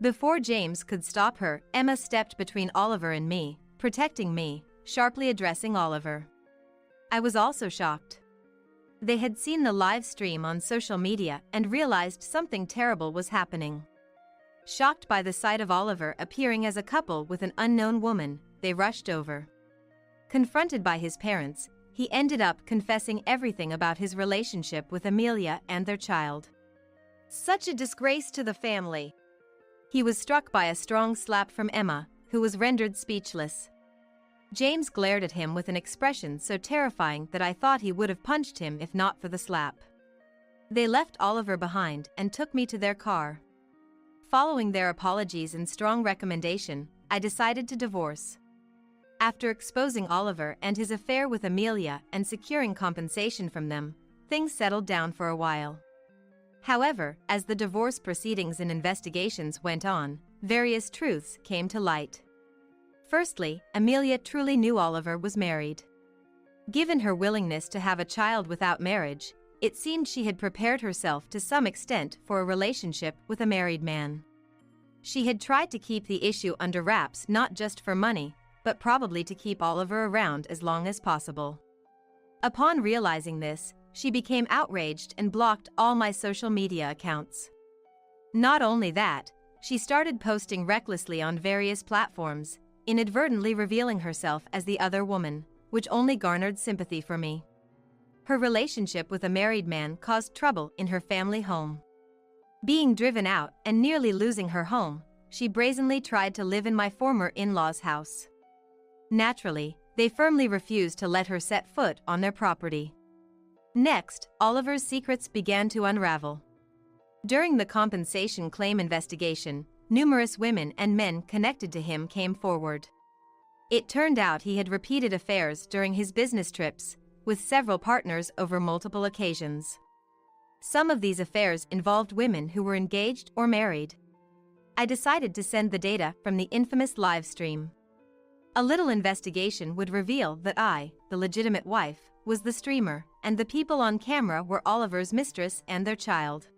Before James could stop her, Emma stepped between Oliver and me, protecting me, sharply addressing Oliver. I was also shocked. They had seen the live stream on social media and realized something terrible was happening. Shocked by the sight of Oliver appearing as a couple with an unknown woman, they rushed over. Confronted by his parents, he ended up confessing everything about his relationship with Amelia and their child. Such a disgrace to the family. He was struck by a strong slap from Emma, who was rendered speechless. James glared at him with an expression so terrifying that I thought he would have punched him if not for the slap. They left Oliver behind and took me to their car. Following their apologies and strong recommendation, I decided to divorce. After exposing Oliver and his affair with Amelia and securing compensation from them, things settled down for a while. However, as the divorce proceedings and investigations went on, various truths came to light. Firstly, Amelia truly knew Oliver was married. Given her willingness to have a child without marriage, it seemed she had prepared herself to some extent for a relationship with a married man. She had tried to keep the issue under wraps not just for money, but probably to keep Oliver around as long as possible. Upon realizing this, she became outraged and blocked all my social media accounts. Not only that, she started posting recklessly on various platforms, inadvertently revealing herself as the other woman, which only garnered sympathy for me. Her relationship with a married man caused trouble in her family home. Being driven out and nearly losing her home, she brazenly tried to live in my former in-laws' house. Naturally, they firmly refused to let her set foot on their property. Next, Oliver's secrets began to unravel. During the compensation claim investigation, numerous women and men connected to him came forward. It turned out he had repeated affairs during his business trips, with several partners over multiple occasions. Some of these affairs involved women who were engaged or married. I decided to send the data from the infamous live stream. A little investigation would reveal that I, the legitimate wife, was the streamer, and the people on camera were Oliver's mistress and their child.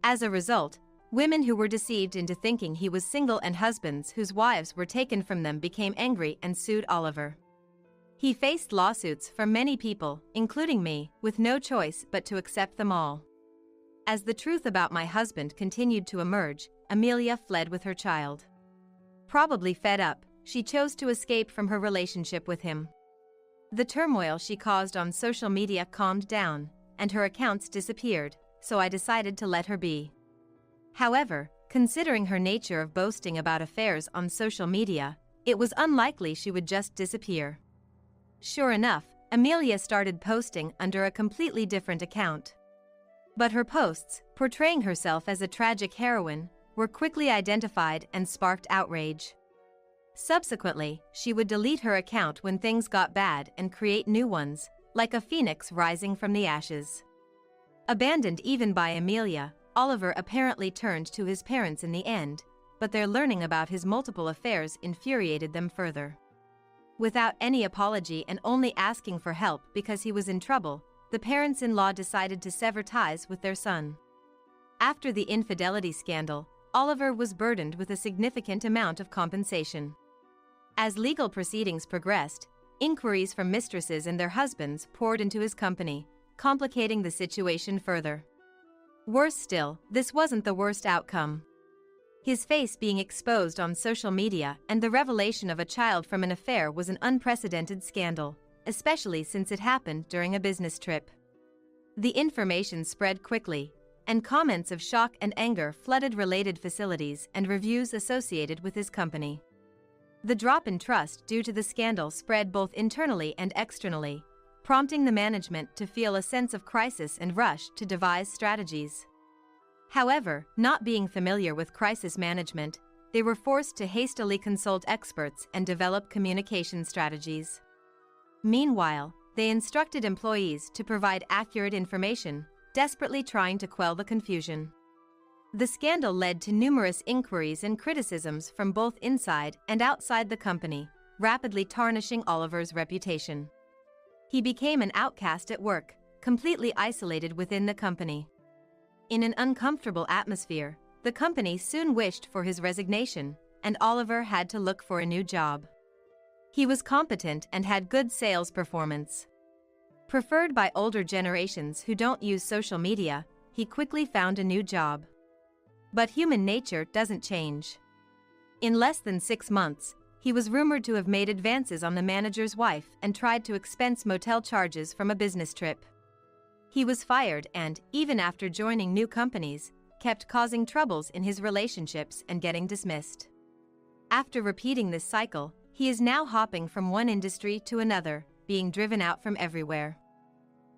As a result, women who were deceived into thinking he was single and husbands whose wives were taken from them became angry and sued Oliver. He faced lawsuits from many people, including me, with no choice but to accept them all. As the truth about my husband continued to emerge, Amelia fled with her child. Probably fed up, she chose to escape from her relationship with him. The turmoil she caused on social media calmed down, and her accounts disappeared, so I decided to let her be. However, considering her nature of boasting about affairs on social media, it was unlikely she would just disappear. Sure enough, Amelia started posting under a completely different account. But her posts, portraying herself as a tragic heroine, were quickly identified and sparked outrage. Subsequently, she would delete her account when things got bad and create new ones, like a phoenix rising from the ashes. Abandoned even by Amelia, Oliver apparently turned to his parents in the end, but their learning about his multiple affairs infuriated them further. Without any apology and only asking for help because he was in trouble, the parents-in-law decided to sever ties with their son. After the infidelity scandal, Oliver was burdened with a significant amount of compensation. As legal proceedings progressed, inquiries from mistresses and their husbands poured into his company, complicating the situation further. Worse still, this wasn't the worst outcome. His face being exposed on social media and the revelation of a child from an affair was an unprecedented scandal, especially since it happened during a business trip. The information spread quickly, and comments of shock and anger flooded related facilities and reviews associated with his company. The drop in trust due to the scandal spread both internally and externally, prompting the management to feel a sense of crisis and rush to devise strategies. However, not being familiar with crisis management, they were forced to hastily consult experts and develop communication strategies. Meanwhile, they instructed employees to provide accurate information, desperately trying to quell the confusion. The scandal led to numerous inquiries and criticisms from both inside and outside the company, rapidly tarnishing Oliver's reputation. He became an outcast at work, completely isolated within the company. In an uncomfortable atmosphere, the company soon wished for his resignation, and Oliver had to look for a new job. He was competent and had good sales performance. Preferred by older generations who don't use social media, he quickly found a new job. But human nature doesn't change. In less than 6 months, he was rumored to have made advances on the manager's wife and tried to expense motel charges from a business trip. He was fired and, even after joining new companies, kept causing troubles in his relationships and getting dismissed. After repeating this cycle, he is now hopping from one industry to another, being driven out from everywhere.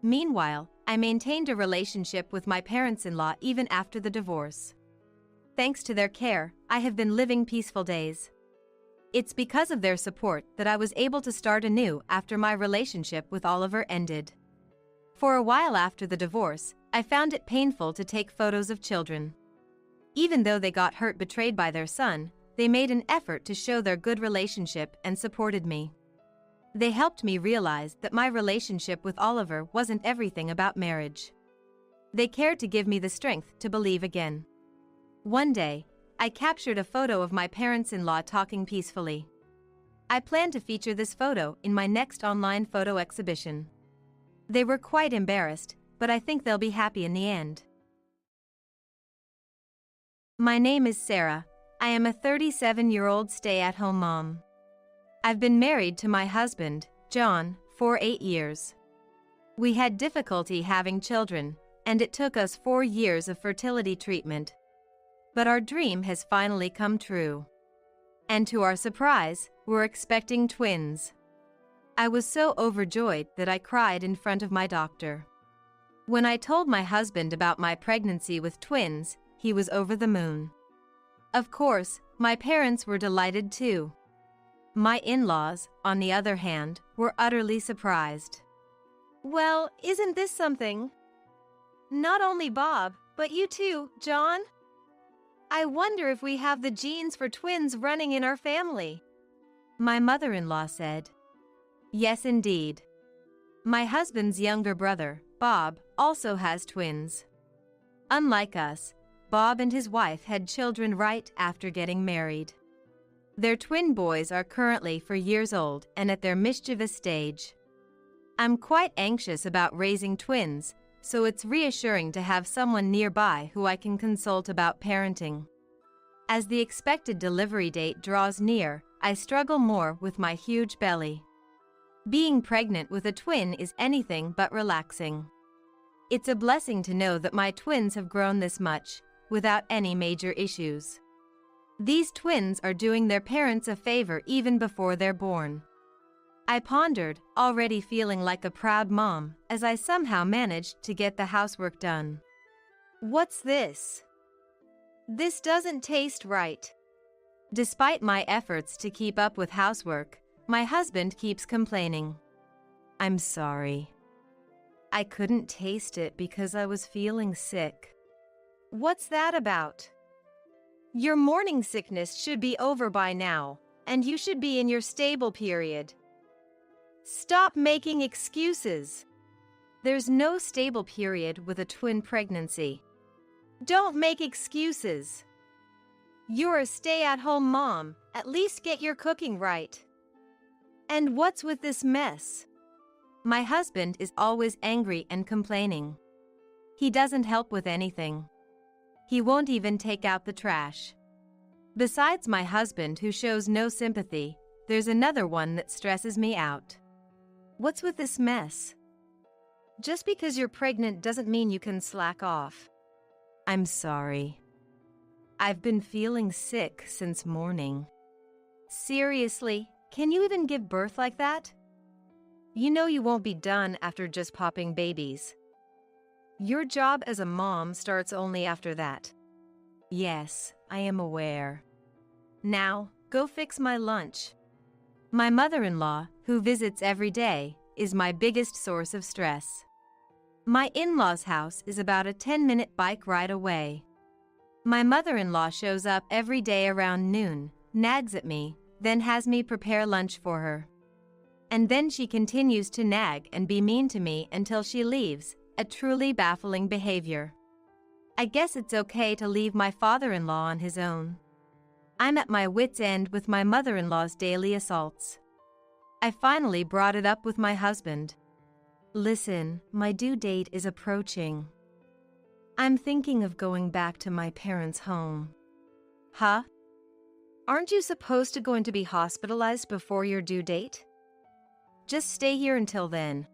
Meanwhile, I maintained a relationship with my parents-in-law even after the divorce. Thanks to their care, I have been living peaceful days. It's because of their support that I was able to start anew after my relationship with Oliver ended. For a while after the divorce, I found it painful to take photos of children. Even though they got hurt betrayed by their son, they made an effort to show their good relationship and supported me. They helped me realize that my relationship with Oliver wasn't everything about marriage. They cared to give me the strength to believe again. One day, I captured a photo of my parents-in-law talking peacefully. I plan to feature this photo in my next online photo exhibition. They were quite embarrassed, but I think they'll be happy in the end. My name is Sarah. I am a 37-year-old stay-at-home mom. I've been married to my husband, John, for 8 years. We had difficulty having children, and it took us 4 years of fertility treatment. But our dream has finally come true. And to our surprise, we're expecting twins. I was so overjoyed that I cried in front of my doctor. When I told my husband about my pregnancy with twins, he was over the moon. Of course, my parents were delighted too. My in-laws, on the other hand, were utterly surprised. Well, isn't this something? Not only Bob, but you too, John? I wonder if we have the genes for twins running in our family. My mother-in-law said. Yes, indeed. My husband's younger brother, Bob, also has twins. Unlike us, Bob and his wife had children right after getting married. Their twin boys are currently 4 years old and at their mischievous stage. I'm quite anxious about raising twins, so it's reassuring to have someone nearby who I can consult about parenting. As the expected delivery date draws near, I struggle more with my huge belly. Being pregnant with a twin is anything but relaxing. It's a blessing to know that my twins have grown this much, without any major issues. These twins are doing their parents a favor even before they're born. I pondered, already feeling like a proud mom, as I somehow managed to get the housework done. What's this? This doesn't taste right. Despite my efforts to keep up with housework, my husband keeps complaining. I'm sorry. I couldn't taste it because I was feeling sick. What's that about? Your morning sickness should be over by now, and you should be in your stable period. Stop making excuses. There's no stable period with a twin pregnancy. Don't make excuses. You're a stay-at-home mom. At least get your cooking right. And what's with this mess? My husband is always angry and complaining. He doesn't help with anything. He won't even take out the trash. Besides my husband, who shows no sympathy, there's another one that stresses me out. What's with this mess? Just because you're pregnant doesn't mean you can slack off. I'm sorry. I've been feeling sick since morning. Seriously, can you even give birth like that? You know you won't be done after just popping babies. Your job as a mom starts only after that. Yes, I am aware. Now, go fix my lunch. My mother-in-law, who visits every day, is my biggest source of stress. My in-laws' house is about a 10-minute bike ride away. My mother-in-law shows up every day around noon, nags at me, then has me prepare lunch for her. And then she continues to nag and be mean to me until she leaves, a truly baffling behavior. I guess it's okay to leave my father-in-law on his own. I'm at my wit's end with my mother-in-law's daily assaults. I finally brought it up with my husband. Listen, my due date is approaching. I'm thinking of going back to my parents' home. Huh? Aren't you supposed to be hospitalized before your due date? Just stay here until then.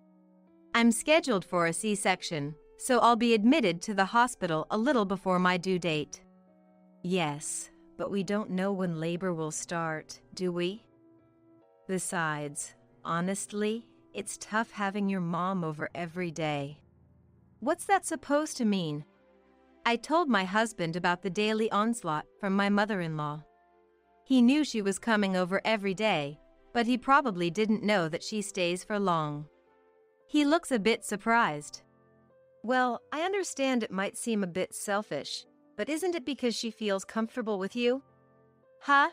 I'm scheduled for a C-section, so I'll be admitted to the hospital a little before my due date. Yes, but we don't know when labor will start, do we? Besides, honestly, it's tough having your mom over every day. What's that supposed to mean? I told my husband about the daily onslaught from my mother-in-law. He knew she was coming over every day, but he probably didn't know that she stays for long. He looks a bit surprised. Well, I understand it might seem a bit selfish, but isn't it because she feels comfortable with you? Huh?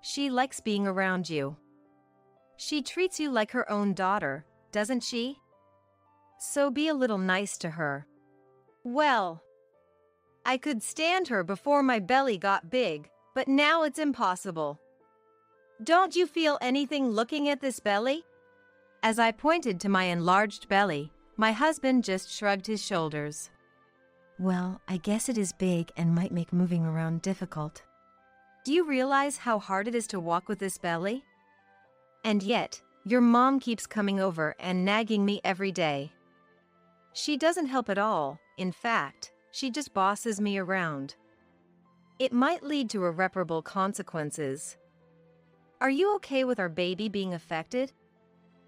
She likes being around you. She treats you like her own daughter, doesn't she? So be a little nice to her. Well, I could stand her before my belly got big, but now it's impossible. Don't you feel anything looking at this belly? As I pointed to my enlarged belly, my husband just shrugged his shoulders. Well, I guess it is big and might make moving around difficult. Do you realize how hard it is to walk with this belly? And yet, your mom keeps coming over and nagging me every day. She doesn't help at all. In fact, she just bosses me around. It might lead to irreparable consequences. Are you okay with our baby being affected?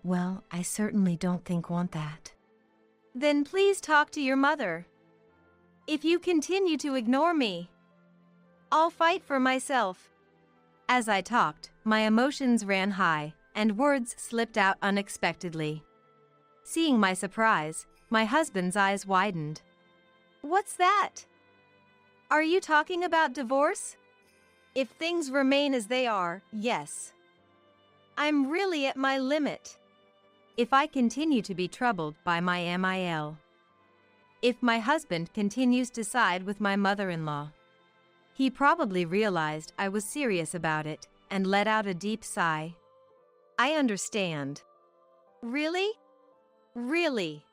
Well, I certainly don't want that. Then please talk to your mother. If you continue to ignore me, I'll fight for myself. As I talked, my emotions ran high, and words slipped out unexpectedly. Seeing my surprise, my husband's eyes widened. What's that? Are you talking about divorce? If things remain as they are, yes. I'm really at my limit. If I continue to be troubled by my MIL. If my husband continues to side with my mother-in-law. He probably realized I was serious about it and let out a deep sigh. I understand. Really? Really?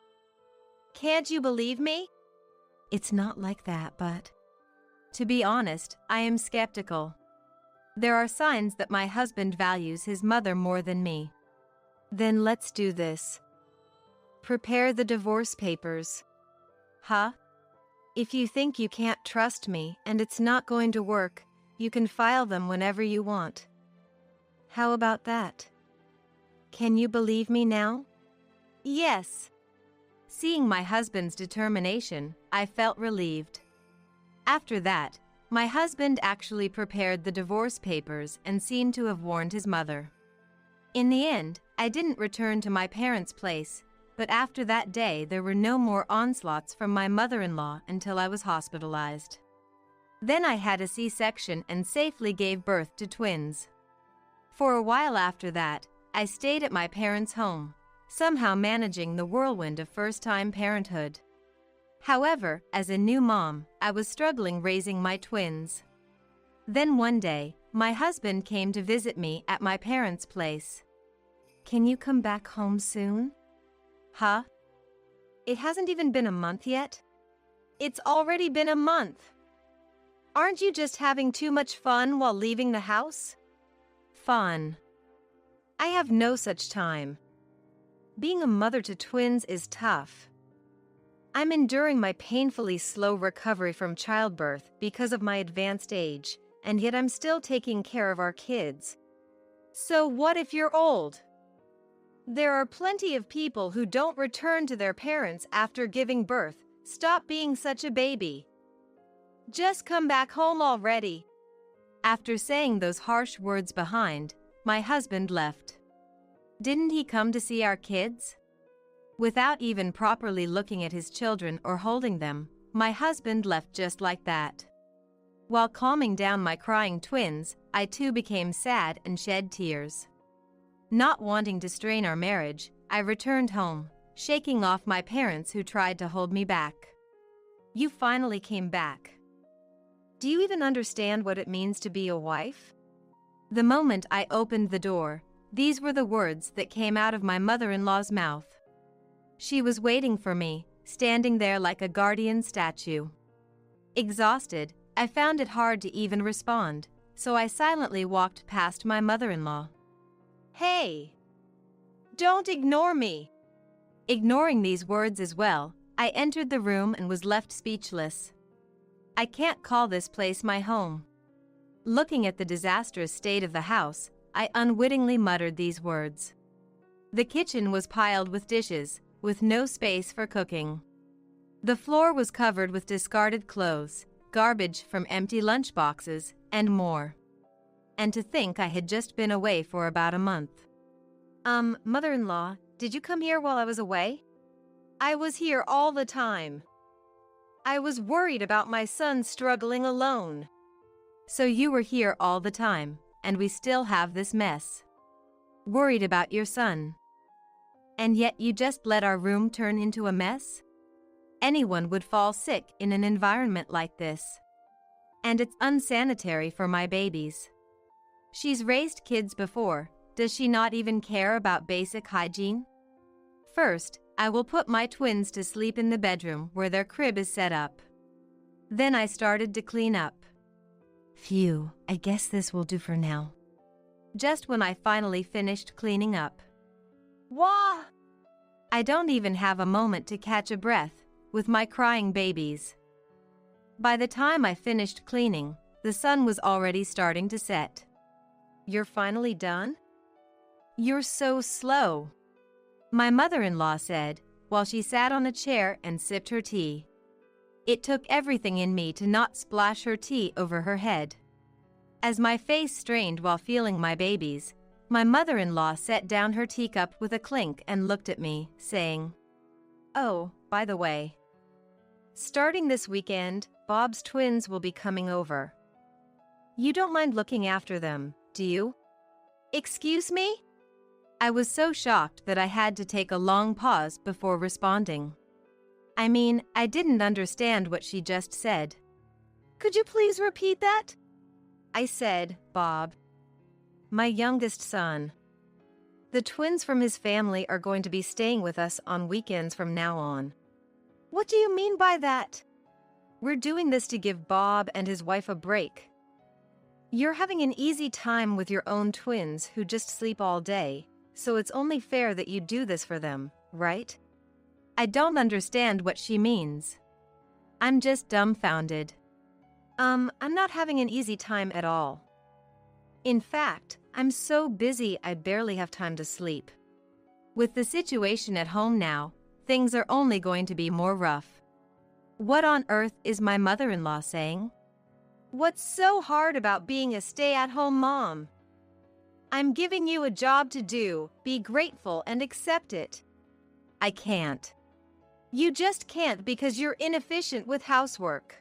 Can't you believe me? It's not like that, but... To be honest, I am skeptical. There are signs that my husband values his mother more than me. Then let's do this. Prepare the divorce papers. Huh? If you think you can't trust me and it's not going to work, you can file them whenever you want. How about that? Can you believe me now? Yes. Seeing my husband's determination, I felt relieved. After that, my husband actually prepared the divorce papers and seemed to have warned his mother. In the end, I didn't return to my parents' place, but after that day there were no more onslaughts from my mother-in-law until I was hospitalized. Then I had a C-section and safely gave birth to twins. For a while after that, I stayed at my parents' home, somehow managing the whirlwind of first-time parenthood. However, as a new mom, I was struggling raising my twins. Then one day, my husband came to visit me at my parents' place. Can you come back home soon? Huh? It hasn't even been a month yet? It's already been a month. Aren't you just having too much fun while leaving the house? Fun. I have no such time. Being a mother to twins is tough. I'm enduring my painfully slow recovery from childbirth because of my advanced age, and yet I'm still taking care of our kids. So what if you're old? There are plenty of people who don't return to their parents after giving birth. Stop being such a baby. Just come back home already. After saying those harsh words behind, my husband left. Didn't he come to see our kids? Without even properly looking at his children or holding them, my husband left just like that. While calming down my crying twins, I too became sad and shed tears. Not wanting to strain our marriage, I returned home, shaking off my parents who tried to hold me back. You finally came back. Do you even understand what it means to be a wife? The moment I opened the door, these were the words that came out of my mother-in-law's mouth. She was waiting for me, standing there like a guardian statue. Exhausted, I found it hard to even respond, so I silently walked past my mother-in-law. Hey! Don't ignore me! Ignoring these words as well, I entered the room and was left speechless. I can't call this place my home. Looking at the disastrous state of the house, I unwittingly muttered these words. The kitchen was piled with dishes, with no space for cooking. The floor was covered with discarded clothes, garbage from empty lunchboxes, and more. And to think I had just been away for about a month. Mother-in-law, did you come here while I was away? I was here all the time. I was worried about my son struggling alone. So you were here all the time, and we still have this mess. Worried about your son. And yet you just let our room turn into a mess? Anyone would fall sick in an environment like this. And it's unsanitary for my babies. She's raised kids before. Does she not even care about basic hygiene? First, I will put my twins to sleep in the bedroom where their crib is set up. Then I started to clean up. Phew, I guess this will do for now. Just when I finally finished cleaning up. Wah! I don't even have a moment to catch a breath with my crying babies. By the time I finished cleaning, the sun was already starting to set. You're finally done? You're so slow, my mother-in-law said, while she sat on a chair and sipped her tea. It took everything in me to not splash her tea over her head. As my face strained while feeling my babies, my mother-in-law set down her teacup with a clink and looked at me, saying, "Oh, by the way, starting this weekend, Bob's twins will be coming over. You don't mind looking after them, do you?" "Excuse me?" I was so shocked that I had to take a long pause before responding. I mean, I didn't understand what she just said. "Could you please repeat that?" I said, "Bob, my youngest son. The twins from his family are going to be staying with us on weekends from now on." "What do you mean by that?" "We're doing this to give Bob and his wife a break. You're having an easy time with your own twins who just sleep all day, so it's only fair that you do this for them, right?" I don't understand what she means. I'm just dumbfounded. I'm not having an easy time at all. In fact, I'm so busy I barely have time to sleep. With the situation at home now, things are only going to be more rough. What on earth is my mother-in-law saying? What's so hard about being a stay-at-home mom? I'm giving you a job to do, be grateful and accept it. I can't. You just can't because you're inefficient with housework.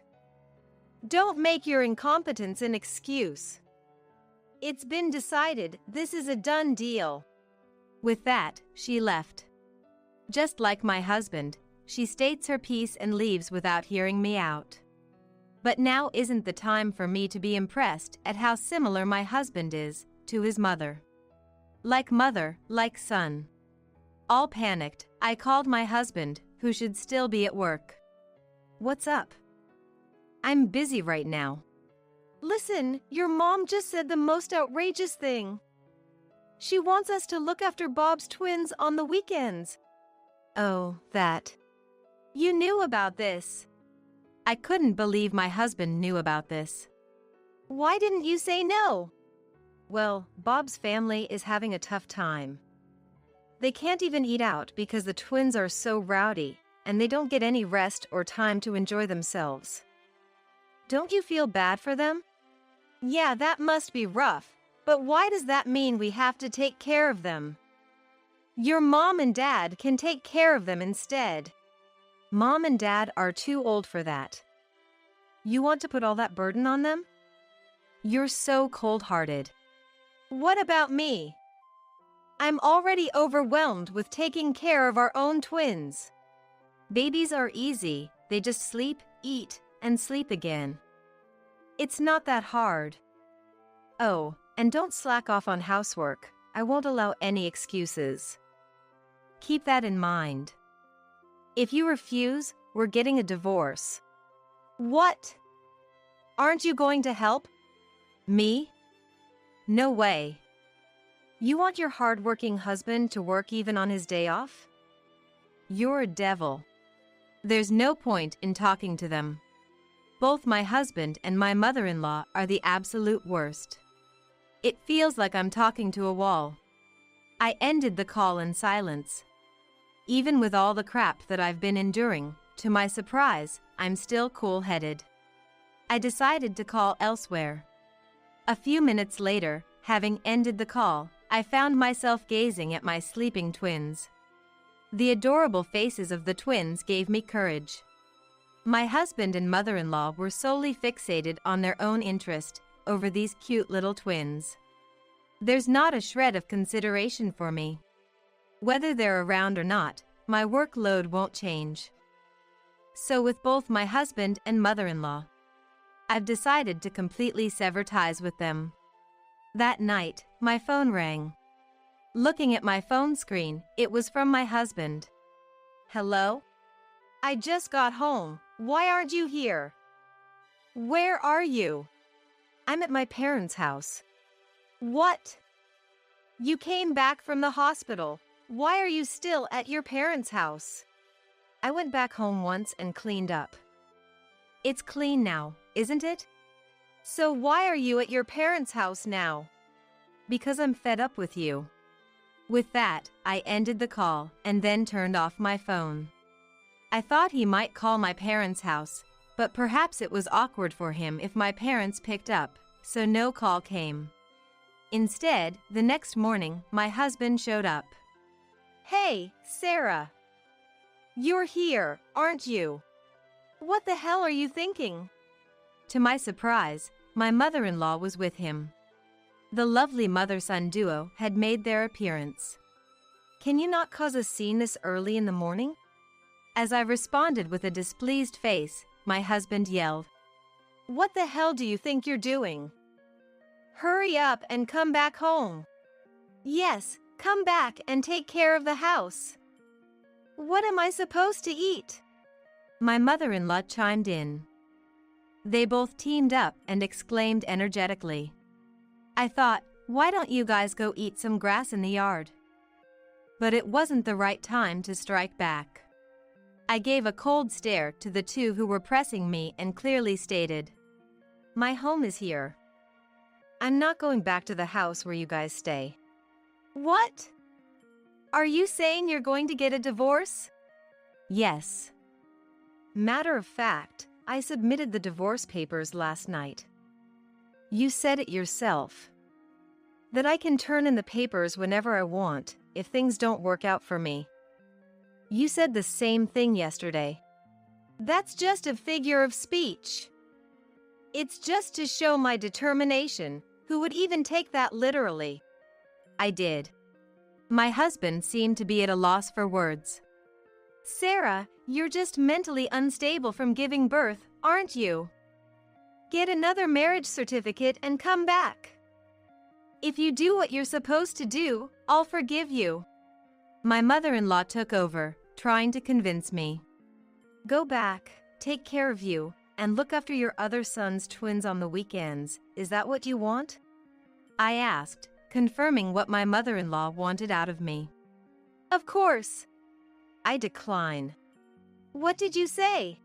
Don't make your incompetence an excuse. It's been decided, this is a done deal. With that, she left. Just like my husband, she states her piece and leaves without hearing me out. But now isn't the time for me to be impressed at how similar my husband is to his mother. Like mother, like son. All panicked, I called my husband, who should still be at work. "What's up?" "I'm busy right now." "Listen, your mom just said the most outrageous thing. She wants us to look after Bob's twins on the weekends." "Oh, that. You knew about this." I couldn't believe my husband knew about this. "Why didn't you say no?" "Well, Bob's family is having a tough time. They can't even eat out because the twins are so rowdy, and they don't get any rest or time to enjoy themselves." "Don't you feel bad for them?" "Yeah, that must be rough, but why does that mean we have to take care of them? Your mom and dad can take care of them instead." "Mom and dad are too old for that. You want to put all that burden on them? You're so cold-hearted." "What about me? I'm already overwhelmed with taking care of our own twins." "Babies are easy, they just sleep, eat, and sleep again. It's not that hard." "Oh, and don't slack off on housework. I won't allow any excuses. Keep that in mind. If you refuse, we're getting a divorce." "What? Aren't you going to help?" "Me? No way. You want your hard-working husband to work even on his day off? You're a devil. There's no point in talking to them. Both my husband and my mother-in-law are the absolute worst. It feels like I'm talking to a wall." I ended the call in silence. Even with all the crap that I've been enduring, to my surprise, I'm still cool-headed. I decided to call elsewhere. A few minutes later, having ended the call, I found myself gazing at my sleeping twins. The adorable faces of the twins gave me courage. My husband and mother-in-law were solely fixated on their own interest, over these cute little twins. There's not a shred of consideration for me. Whether they're around or not, my workload won't change. So with both my husband and mother-in-law, I've decided to completely sever ties with them. That night, my phone rang. Looking at my phone screen, it was from my husband. Hello? I just got home. Why aren't you here? Where are you? I'm at my parents' house. What? You came back from the hospital. Why are you still at your parents' house? I went back home once and cleaned up. It's clean now, isn't it? So why are you at your parents' house now? Because I'm fed up with you. With that, I ended the call and then turned off my phone. I thought he might call my parents' house, but perhaps it was awkward for him if my parents picked up, so no call came. Instead, the next morning, my husband showed up. Hey, Sarah. You're here, aren't you? What the hell are you thinking? To my surprise, my mother-in-law was with him. The lovely mother-son duo had made their appearance. Can you not cause a scene this early in the morning? As I responded with a displeased face, my husband yelled, What the hell do you think you're doing? Hurry up and come back home. Yes, come back and take care of the house. What am I supposed to eat? My mother-in-law chimed in. They both teamed up and exclaimed energetically. I thought, why don't you guys go eat some grass in the yard? But it wasn't the right time to strike back. I gave a cold stare to the two who were pressing me and clearly stated, My home is here. I'm not going back to the house where you guys stay. What? Are you saying you're going to get a divorce? Yes. Matter of fact, I submitted the divorce papers last night. You said it yourself. That I can turn in the papers whenever I want, if things don't work out for me. You said the same thing yesterday. That's just a figure of speech. It's just to show my determination. Who would even take that literally? I did. My husband seemed to be at a loss for words. Sarah, you're just mentally unstable from giving birth, aren't you? Get another marriage certificate and come back. If you do what you're supposed to do, I'll forgive you. My mother-in-law took over, trying to convince me. Go back, take care of you, and look after your other son's twins on the weekends. Is that what you want? I asked, confirming what my mother-in-law wanted out of me. Of course. I decline. What did you say?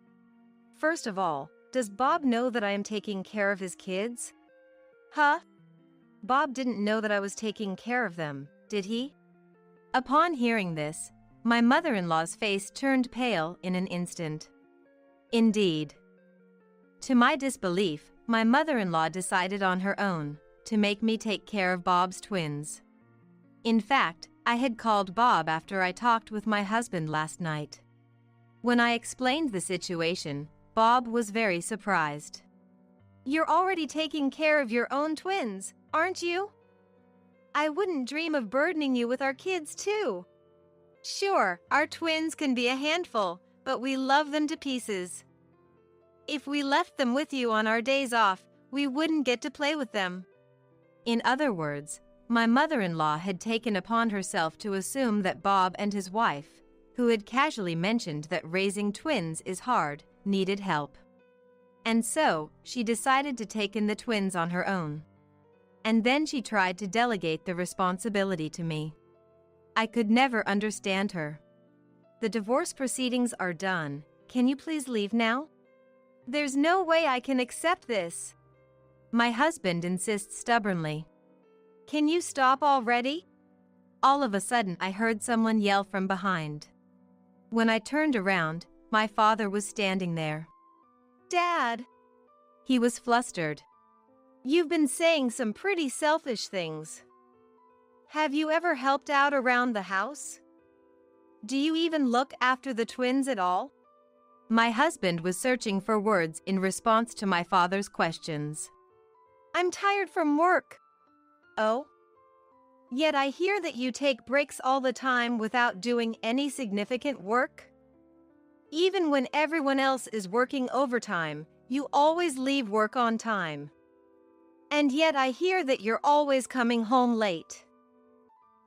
First of all, does Bob know that I am taking care of his kids? Huh? Bob didn't know that I was taking care of them, did he? Upon hearing this, my mother-in-law's face turned pale in an instant. Indeed. To my disbelief, my mother-in-law decided on her own to make me take care of Bob's twins. In fact, I had called Bob after I talked with my husband last night. When I explained the situation, Bob was very surprised. You're already taking care of your own twins, aren't you? I wouldn't dream of burdening you with our kids too. Sure, our twins can be a handful, but we love them to pieces. If we left them with you on our days off, we wouldn't get to play with them. In other words, my mother-in-law had taken upon herself to assume that Bob and his wife, who had casually mentioned that raising twins is hard, needed help. And so, she decided to take in the twins on her own. And then she tried to delegate the responsibility to me. I could never understand her. The divorce proceedings are done. Can you please leave now? There's no way I can accept this. My husband insists stubbornly. Can you stop already? All of a sudden, I heard someone yell from behind. When I turned around, my father was standing there. Dad! He was flustered. You've been saying some pretty selfish things. Have you ever helped out around the house? Do you even look after the twins at all? My husband was searching for words in response to my father's questions. I'm tired from work. Oh? Yet I hear that you take breaks all the time without doing any significant work? Even when everyone else is working overtime, you always leave work on time. And yet I hear that you're always coming home late.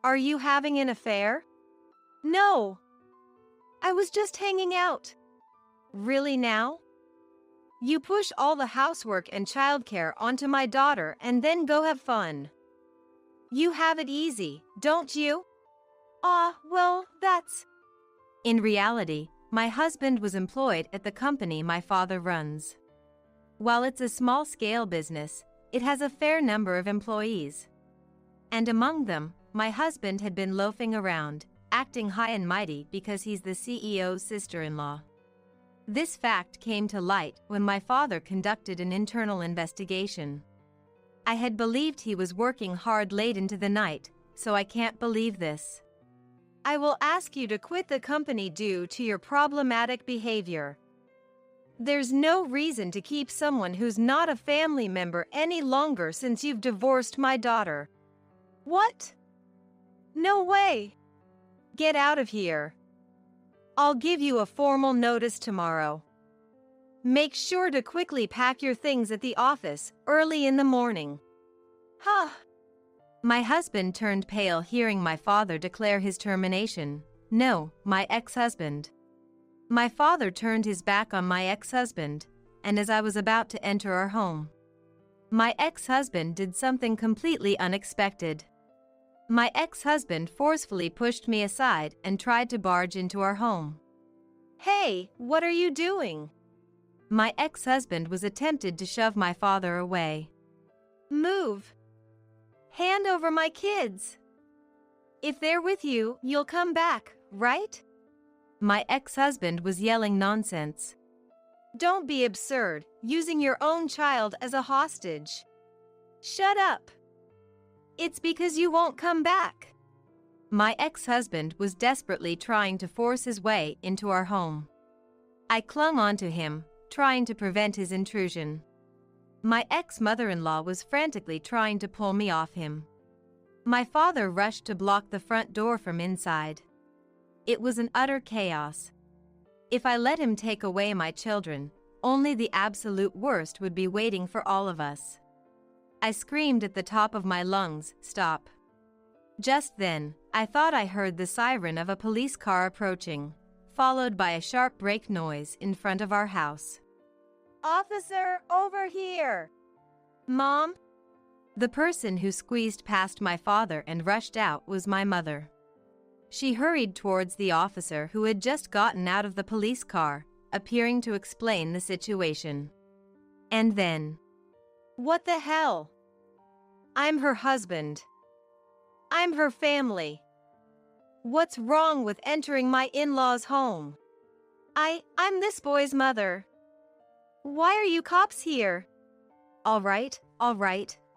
Are you having an affair? No. I was just hanging out. Really now? You push all the housework and childcare onto my daughter and then go have fun. You have it easy, don't you? Well, that's... In reality, my husband was employed at the company my father runs. While it's a small-scale business, it has a fair number of employees. And among them, my husband had been loafing around, acting high and mighty because he's the CEO's sister-in-law. This fact came to light when my father conducted an internal investigation. I had believed he was working hard late into the night, so I can't believe this. I will ask you to quit the company due to your problematic behavior. There's no reason to keep someone who's not a family member any longer since you've divorced my daughter. What? No way. Get out of here. I'll give you a formal notice tomorrow. Make sure to quickly pack your things at the office early in the morning. Huh. My husband turned pale hearing my father declare his termination. No, my ex-husband. My father turned his back on my ex-husband, and as I was about to enter our home, my ex-husband did something completely unexpected. My ex-husband forcefully pushed me aside and tried to barge into our home. Hey, what are you doing? My ex-husband was attempted to shove my father away. Move. Hand over my kids. If they're with you, you'll come back, right? My ex-husband was yelling nonsense. Don't be absurd, using your own child as a hostage. Shut up. It's because you won't come back. My ex-husband was desperately trying to force his way into our home. I clung onto him, trying to prevent his intrusion. My ex-mother-in-law was frantically trying to pull me off him. My father rushed to block the front door from inside. It was an utter chaos. If I let him take away my children, only the absolute worst would be waiting for all of us. I screamed at the top of my lungs, "Stop." Just then, I thought I heard the siren of a police car approaching, followed by a sharp brake noise in front of our house. Officer, over here! Mom? The person who squeezed past my father and rushed out was my mother. She hurried towards the officer who had just gotten out of the police car, appearing to explain the situation. And then... What the hell? I'm her husband. I'm her family. What's wrong with entering my in-laws' home? I'm this boy's mother. Why are you cops here? All right,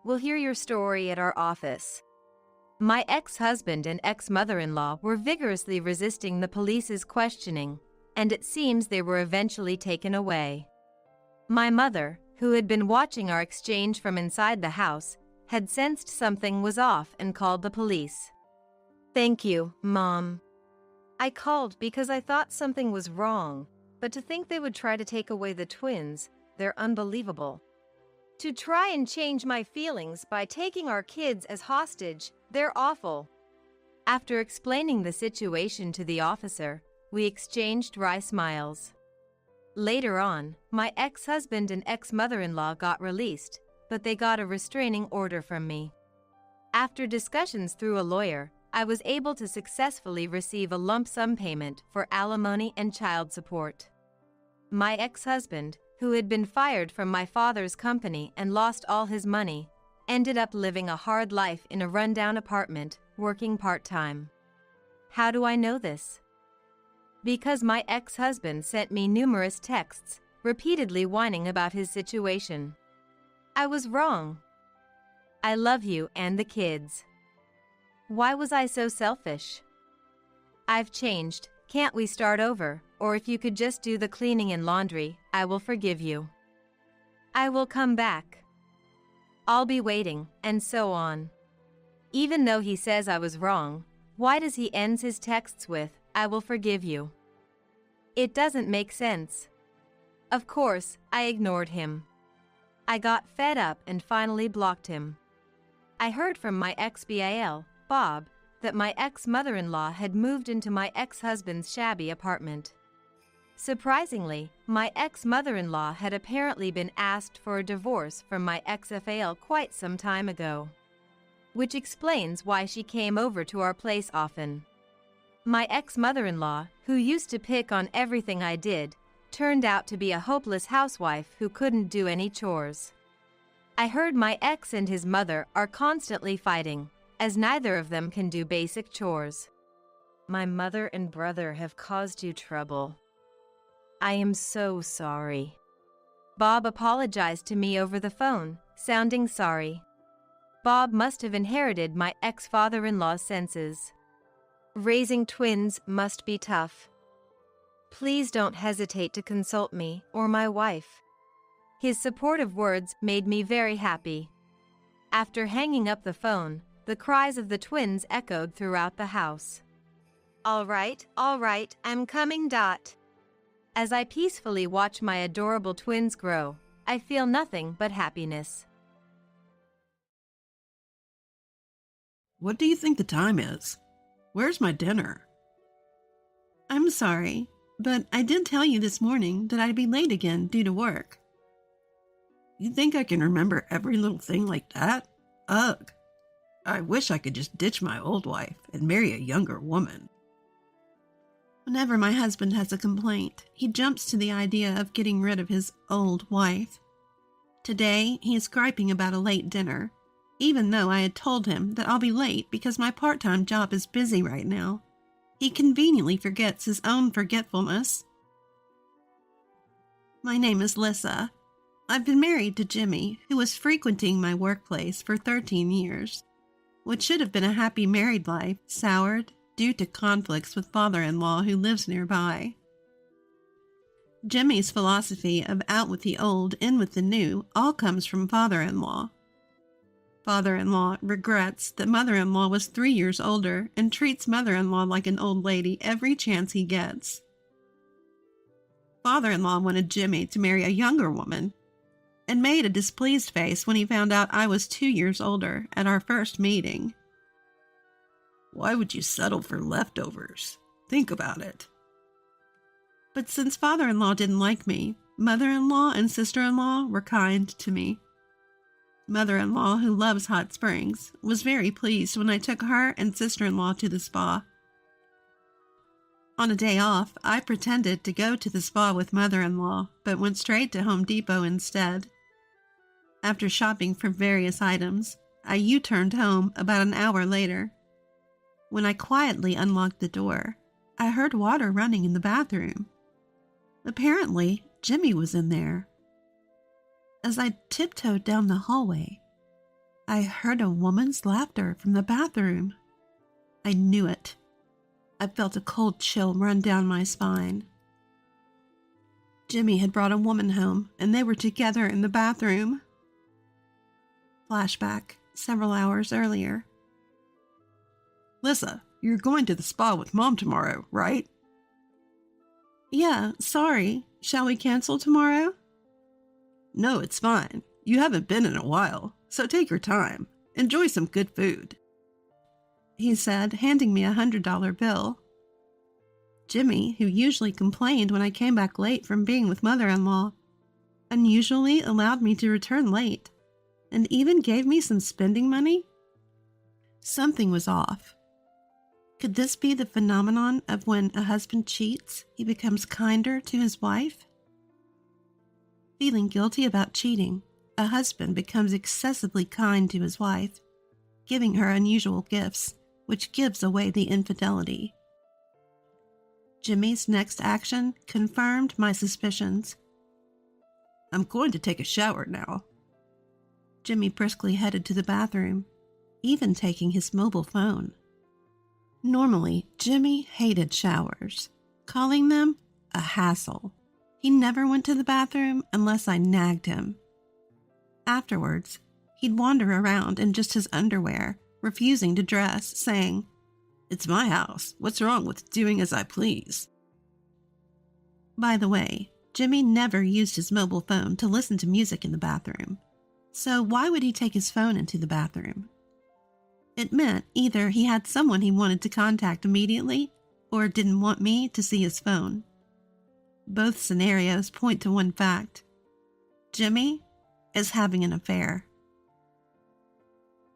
we'll hear your story at our office. My ex-husband and ex-mother-in-law were vigorously resisting the police's questioning, and it seems they were eventually taken away. My mother, who had been watching our exchange from inside the house, had sensed something was off and called the police. Thank you, Mom. I called because I thought something was wrong, but to think they would try to take away the twins, they're unbelievable. To try and change my feelings by taking our kids as hostage, they're awful. After explaining the situation to the officer, we exchanged wry smiles. Later on, my ex-husband and ex-mother-in-law got released, but they got a restraining order from me. After discussions through a lawyer, I was able to successfully receive a lump sum payment for alimony and child support. My ex-husband, who had been fired from my father's company and lost all his money, ended up living a hard life in a rundown apartment, working part-time. How do I know this? Because my ex-husband sent me numerous texts, repeatedly whining about his situation. I was wrong. I love you and the kids. Why was I so selfish? I've changed, can't we start over, or if you could just do the cleaning and laundry, I will forgive you. I will come back. I'll be waiting, and so on. Even though he says I was wrong, why does he end his texts with, "I will forgive you"? It doesn't make sense. Of course, I ignored him. I got fed up and finally blocked him. I heard from my ex-BAL, Bob, that my ex-mother-in-law had moved into my ex-husband's shabby apartment. Surprisingly, my ex-mother-in-law had apparently been asked for a divorce from my ex-FAL quite some time ago, which explains why she came over to our place often. My ex-mother-in-law, who used to pick on everything I did, turned out to be a hopeless housewife who couldn't do any chores. I heard my ex and his mother are constantly fighting, as neither of them can do basic chores. My mother and brother have caused you trouble. I am so sorry. Bob apologized to me over the phone, sounding sorry. Bob must have inherited my ex-father-in-law's senses. Raising twins must be tough. Please don't hesitate to consult me or my wife. His supportive words made me very happy. After hanging up the phone, the cries of the twins echoed throughout the house. All right, I'm coming. As I peacefully watch my adorable twins grow, I feel nothing but happiness. What do you think the time is? Where's my dinner? I'm sorry, but I did tell you this morning that I'd be late again due to work. You think I can remember every little thing like that? Ugh. I wish I could just ditch my old wife and marry a younger woman. Whenever my husband has a complaint, he jumps to the idea of getting rid of his old wife. Today, he is griping about a late dinner, even though I had told him that I'll be late because my part-time job is busy right now. He conveniently forgets his own forgetfulness. My name is Lissa. I've been married to Jimmy, who was frequenting my workplace for 13 years. What should have been a happy married life soured due to conflicts with father-in-law who lives nearby. Jimmy's philosophy of out with the old, in with the new all comes from father-in-law. Father-in-law regrets that mother-in-law was 3 years older and treats mother-in-law like an old lady every chance he gets. Father-in-law wanted Jimmy to marry a younger woman and made a displeased face when he found out I was 2 years older at our first meeting. Why would you settle for leftovers? Think about it. But since father-in-law didn't like me, mother-in-law and sister-in-law were kind to me. Mother-in-law, who loves hot springs, was very pleased when I took her and sister-in-law to the spa. On a day off, I pretended to go to the spa with mother-in-law, but went straight to Home Depot instead. After shopping for various items, I U-turned home about an hour later. When I quietly unlocked the door, I heard water running in the bathroom. Apparently, Jimmy was in there. As I tiptoed down the hallway, I heard a woman's laughter from the bathroom. I knew it. I felt a cold chill run down my spine. Jimmy had brought a woman home, and they were together in the bathroom. Flashback, several hours earlier. Lissa, you're going to the spa with Mom tomorrow, right? Yeah, sorry. Shall we cancel tomorrow? No, it's fine. You haven't been in a while, so take your time. Enjoy some good food, he said, handing me a $100 bill. Jimmy, who usually complained when I came back late from being with mother-in-law, unusually allowed me to return late, and even gave me some spending money? Something was off. Could this be the phenomenon of when a husband cheats, he becomes kinder to his wife? Feeling guilty about cheating, a husband becomes excessively kind to his wife, giving her unusual gifts, which gives away the infidelity. Jimmy's next action confirmed my suspicions. I'm going to take a shower now. Jimmy briskly headed to the bathroom, even taking his mobile phone. Normally, Jimmy hated showers, calling them a hassle. He never went to the bathroom unless I nagged him. Afterwards, He'd wander around in just his underwear, refusing to dress, saying, "It's my house. What's wrong with doing as I please?" By the way, Jimmy never used his mobile phone to listen to music in the bathroom. So why would he take his phone into the bathroom? It meant either he had someone he wanted to contact immediately or didn't want me to see his phone. Both scenarios point to one fact. Jimmy is having an affair.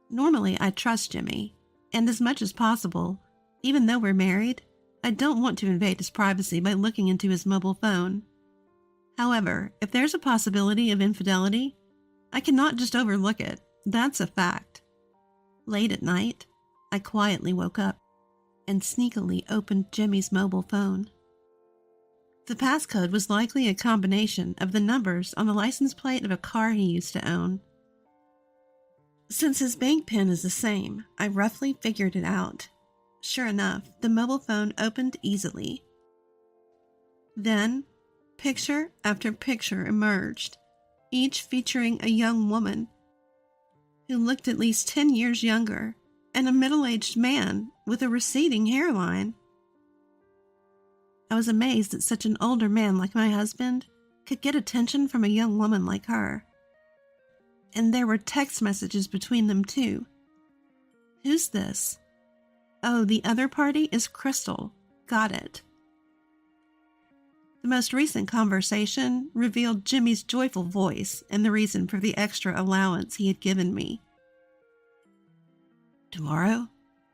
Normally, I trust Jimmy, and as much as possible, even though we're married, I don't want to invade his privacy by looking into his mobile phone. However, if there's a possibility of infidelity, I cannot just overlook it. That's a fact. Late at night, I quietly woke up and sneakily opened Jimmy's mobile phone. The passcode was likely a combination of the numbers on the license plate of a car he used to own. Since his bank PIN is the same, I roughly figured it out. Sure enough, the mobile phone opened easily. Then, picture after picture emerged, each featuring a young woman who looked at least 10 years younger and a middle-aged man with a receding hairline. I was amazed that such an older man like my husband could get attention from a young woman like her. And there were text messages between them too. Who's this? Oh, the other party is Crystal. Got it. The most recent conversation revealed Jimmy's joyful voice and the reason for the extra allowance he had given me. "Tomorrow,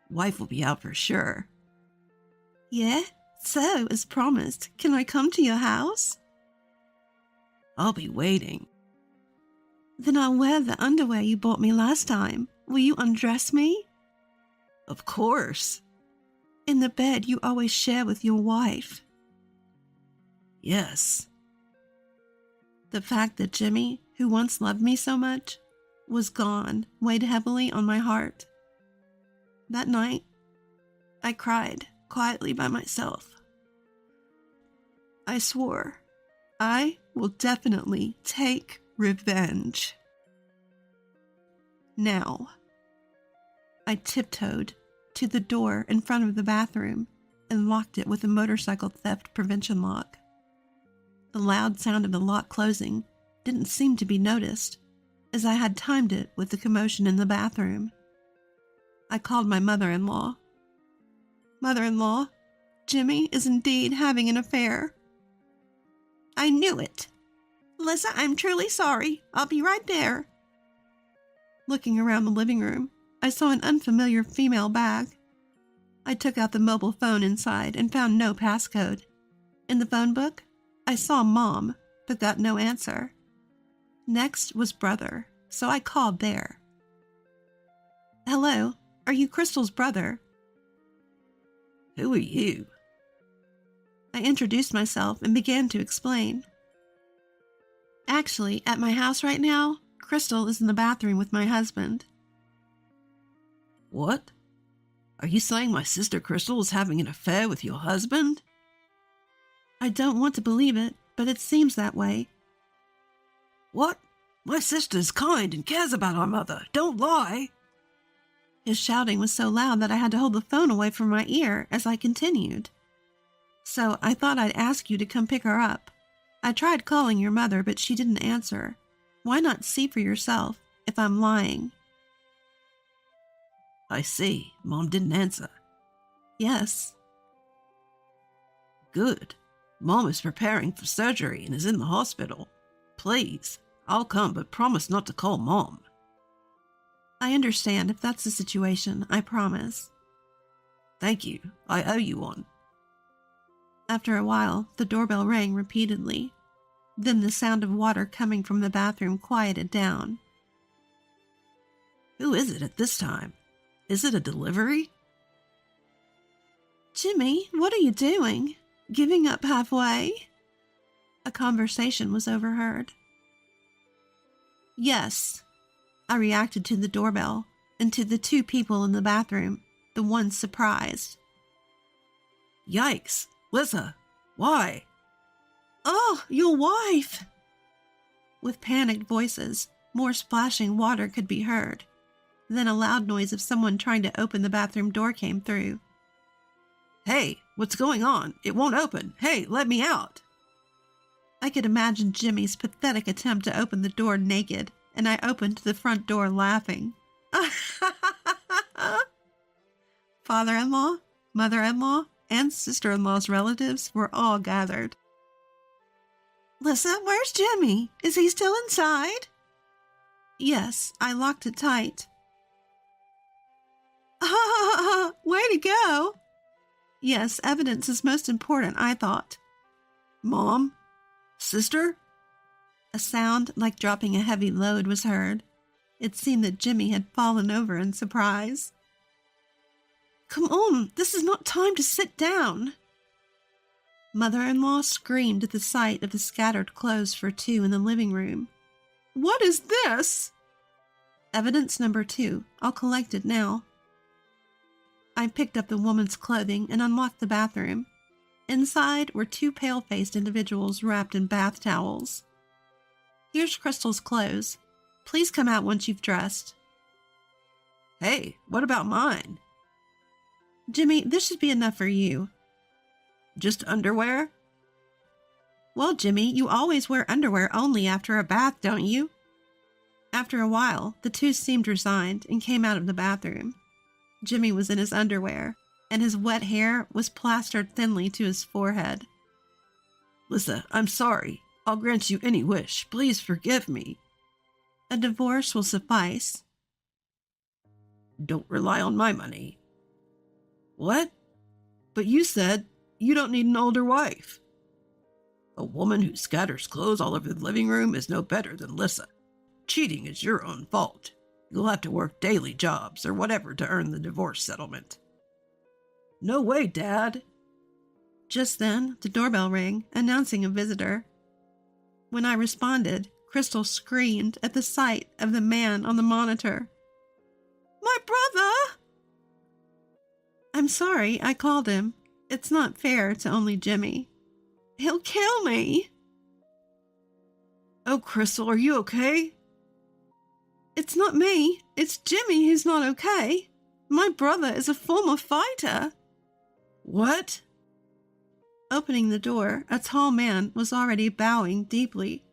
wife will be out for sure." Yeah? So, as promised, can I come to your house? "I'll be waiting." Then I'll wear the underwear you bought me last time. Will you undress me? "Of course." In the bed you always share with your wife. "Yes." The fact that Jimmy, who once loved me so much, was gone weighed heavily on my heart. That night, I cried quietly by myself. I swore I will definitely take revenge. Now, I tiptoed to the door in front of the bathroom and locked it with a motorcycle theft prevention lock. The loud sound of the lock closing didn't seem to be noticed, as I had timed it with the commotion in the bathroom. I called my mother-in-law. "Mother-in-law, Jimmy is indeed having an affair." "I knew it. Lisa, I'm truly sorry. I'll be right there." Looking around the living room, I saw an unfamiliar female bag. I took out the mobile phone inside and found no passcode. In the phone book, I saw Mom, but got no answer. Next was Brother, so I called there. "Hello, are you Crystal's brother?" "Who are you?" I introduced myself and began to explain. Actually, at my house right now, Crystal is in the bathroom with my husband. "What? Are you saying my sister Crystal is having an affair with your husband?" I don't want to believe it, but it seems that way. "What? My sister's kind and cares about our mother. Don't lie." His shouting was so loud that I had to hold the phone away from my ear as I continued. "So I thought I'd ask you to come pick her up. I tried calling your mother, but she didn't answer. Why not see for yourself if I'm lying?" "I see. Mom didn't answer." "Yes." "Good. Mom is preparing for surgery and is in the hospital. Please, I'll come, but promise not to call Mom." "I understand if that's the situation, I promise." "Thank you. I owe you one." After a while, the doorbell rang repeatedly. Then the sound of water coming from the bathroom quieted down. "Who is it at this time? Is it a delivery?" "Jimmy, what are you doing? Giving up halfway?" A conversation was overheard. "Yes." I reacted to the doorbell and to the two people in the bathroom, the one surprised. "Yikes! Lisa, why?" "Oh, your wife!" With panicked voices, More splashing water could be heard. Then a loud noise of someone trying to open the bathroom door came through. Hey, what's going on? It won't open. Hey, let me out. I could imagine Jimmy's pathetic attempt to open the door naked, and I opened the front door laughing. Father-in-law, mother-in-law, and sister-in-law's relatives were all gathered. Lissa, where's Jimmy? Is he still inside? Yes, I locked it tight. Way to go! Yes, evidence is most important, I thought. Mom? Sister? A sound like dropping a heavy load was heard. It seemed that Jimmy had fallen over in surprise. Come on, this is not time to sit down. Mother-in-law screamed at the sight of the scattered clothes for two in the living room. What is this? Evidence number 2. I'll collect it now. I picked up the woman's clothing and unlocked the bathroom. Inside were 2 pale-faced individuals wrapped in bath towels. Here's Crystal's clothes. Please come out once you've dressed. Hey, what about mine? Jimmy, this should be enough for you. Just underwear? Well, Jimmy, you always wear underwear only after a bath, don't you? After a while, the 2 seemed resigned and came out of the bathroom. Jimmy was in his underwear, and his wet hair was plastered thinly to his forehead. Lissa, I'm sorry. I'll grant you any wish. Please forgive me. A divorce will suffice. Don't rely on my money. What? But you said you don't need an older wife. A woman who scatters clothes all over the living room is no better than Lissa. Cheating is your own fault. You'll have to work daily jobs or whatever to earn the divorce settlement. No way, Dad. Just then, the doorbell rang, announcing a visitor. When I responded, Crystal screamed at the sight of the man on the monitor. My brother! I'm sorry, I called him. It's not fair to only Jimmy. He'll kill me. Oh, Crystal, are you okay? It's not me. It's Jimmy who's not okay. My brother is a former fighter. What? Opening the door, a tall man was already bowing deeply.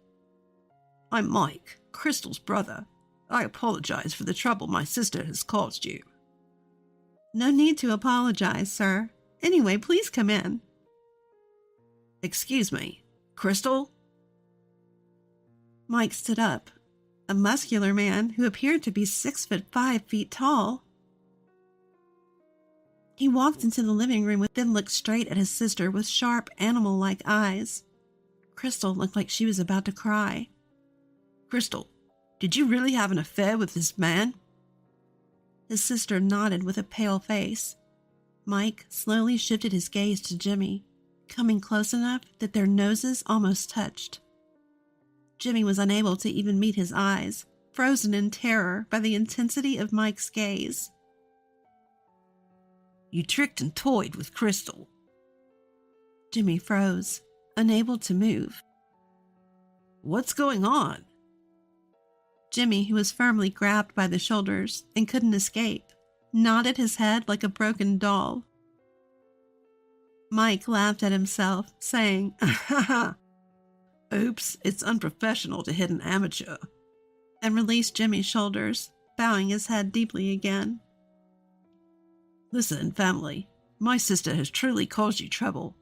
I'm Mike, Crystal's brother. I apologize for the trouble my sister has caused you. No need to apologize, sir. Anyway, please come in. Excuse me, Crystal? Mike stood up. A muscular man who appeared to be 6'5" tall. He walked into the living room, then looked straight at his sister with sharp, animal-like eyes. Crystal looked like she was about to cry. Crystal, did you really have an affair with this man? His sister nodded with a pale face. Mike slowly shifted his gaze to Jimmy, coming close enough that their noses almost touched. Jimmy was unable to even meet his eyes, frozen in terror by the intensity of Mike's gaze. You tricked and toyed with Crystal. Jimmy froze, unable to move. What's going on? Jimmy, who was firmly grabbed by the shoulders and couldn't escape, nodded his head like a broken doll. Mike laughed at himself, saying, Oops, it's unprofessional to hit an amateur. And released Jimmy's shoulders, bowing his head deeply again. Listen, family, my sister has truly caused you trouble,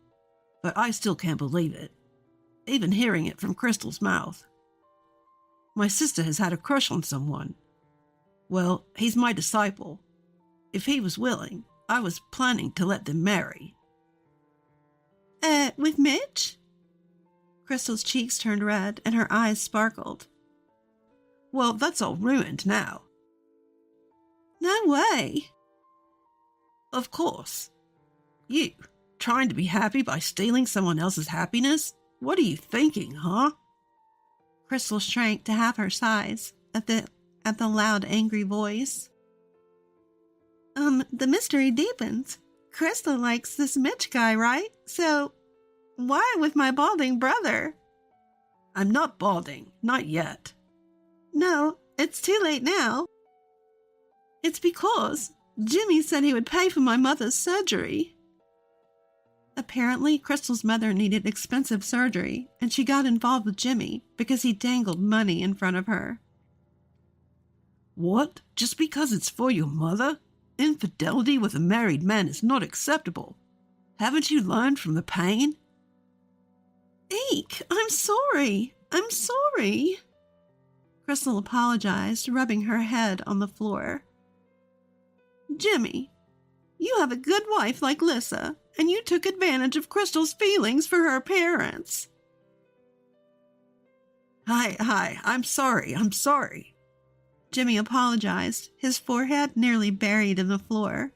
but I still can't believe it, even hearing it from Crystal's mouth. My sister has had a crush on someone. Well, he's my disciple. If he was willing, I was planning to let them marry. With Mitch? Crystal's cheeks turned red and her eyes sparkled. Well, that's all ruined now. No way. Of course. You, trying to be happy by stealing someone else's happiness? What are you thinking, huh? Crystal shrank to half her size at the loud, angry voice. The mystery deepens. Crystal likes this Mitch guy, right? So, why with my balding brother? I'm not balding, not yet. No, it's too late now. It's because Jimmy said he would pay for my mother's surgery. Apparently, Crystal's mother needed expensive surgery, and she got involved with Jimmy because he dangled money in front of her. What? Just because it's for your mother? Infidelity with a married man is not acceptable. Haven't you learned from the pain? Eek, I'm sorry. I'm sorry. Crystal apologized, rubbing her head on the floor. Jimmy, you have a good wife like Lissa, and you took advantage of Crystal's feelings for her parents. Hi, I'm sorry. Jimmy apologized, his forehead nearly buried in the floor.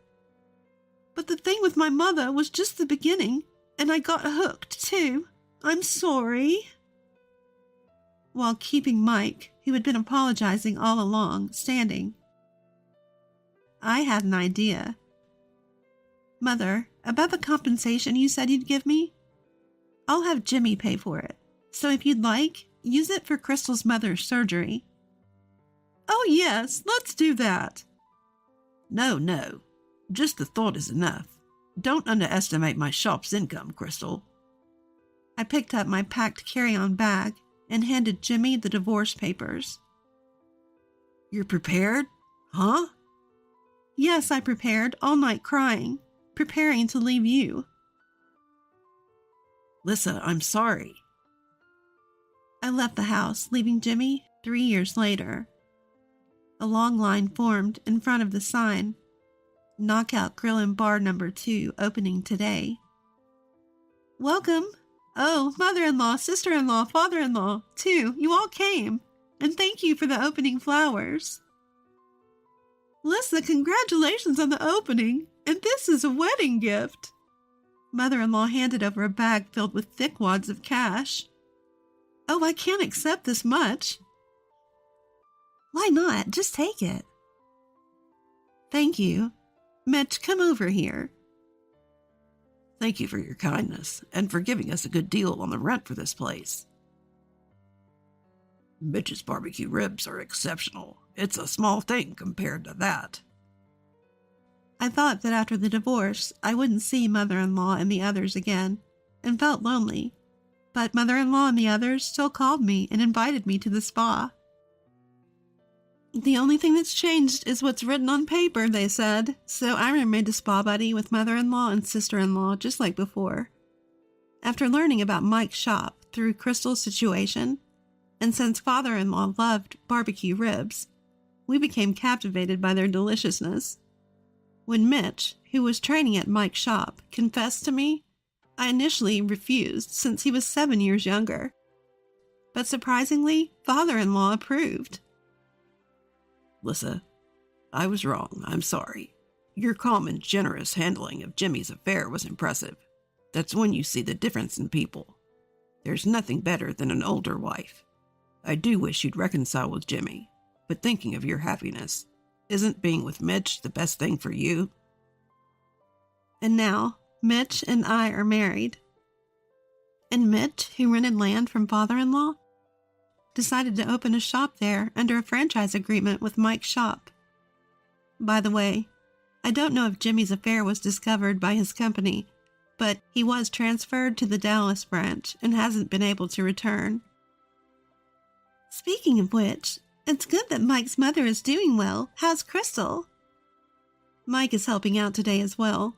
But the thing with my mother was just the beginning, and I got hooked too. I'm sorry. While keeping Mike, who had been apologizing all along, standing. I had an idea. Mother, about the compensation you said you'd give me? I'll have Jimmy pay for it, so if you'd like, use it for Crystal's mother's surgery. Oh yes, let's do that. No. Just the thought is enough. Don't underestimate my shop's income, Crystal. I picked up my packed carry-on bag and handed Jimmy the divorce papers. You're prepared? Huh? Yes, I prepared, all night crying, preparing to leave you. Lissa, I'm sorry. I left the house, leaving Jimmy 3 years later. A long line formed in front of the sign, Knockout Grill and Bar No. 2, opening today. Welcome. Oh, mother-in-law, sister-in-law, father-in-law, too, you all came. And thank you for the opening flowers. Lissa, congratulations on the opening, and this is a wedding gift. Mother-in-law handed over a bag filled with thick wads of cash. Oh, I can't accept this much. Why not? Just take it. Thank you. Mitch, come over here. Thank you for your kindness and for giving us a good deal on the rent for this place. Mitch's barbecue ribs are exceptional. It's a small thing compared to that. I thought that after the divorce, I wouldn't see mother-in-law and the others again, and felt lonely. But mother-in-law and the others still called me and invited me to the spa. The only thing that's changed is what's written on paper, they said, so I remained a spa buddy with mother-in-law and sister-in-law just like before. After learning about Mike's shop through Crystal's situation, and since father-in-law loved barbecue ribs, we became captivated by their deliciousness. When Mitch, who was training at Mike's shop, confessed to me, I initially refused since he was 7 years younger. But surprisingly, father-in-law approved. Lissa, I was wrong. I'm sorry. Your calm and generous handling of Jimmy's affair was impressive. That's when you see the difference in people. There's nothing better than an older wife. I do wish you'd reconcile with Jimmy, but thinking of your happiness, isn't being with Mitch the best thing for you? And now, Mitch and I are married. And Mitch, who rented land from father-in-law, decided to open a shop there under a franchise agreement with Mike's shop. By the way, I don't know if Jimmy's affair was discovered by his company, but he was transferred to the Dallas branch and hasn't been able to return. Speaking of which, it's good that Mike's mother is doing well. How's Crystal? Mike is helping out today as well.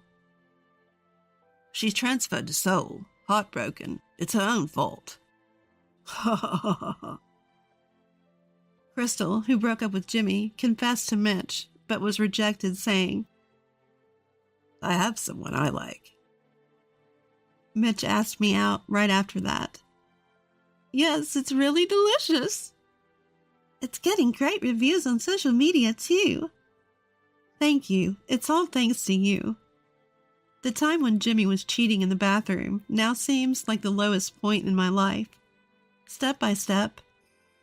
She's transferred to Seoul, heartbroken. It's her own fault. Ha ha ha ha ha. Crystal, who broke up with Jimmy, confessed to Mitch, but was rejected, saying, I have someone I like. Mitch asked me out right after that. Yes, it's really delicious. It's getting great reviews on social media, too. Thank you. It's all thanks to you. The time when Jimmy was cheating in the bathroom now seems like the lowest point in my life. Step by step,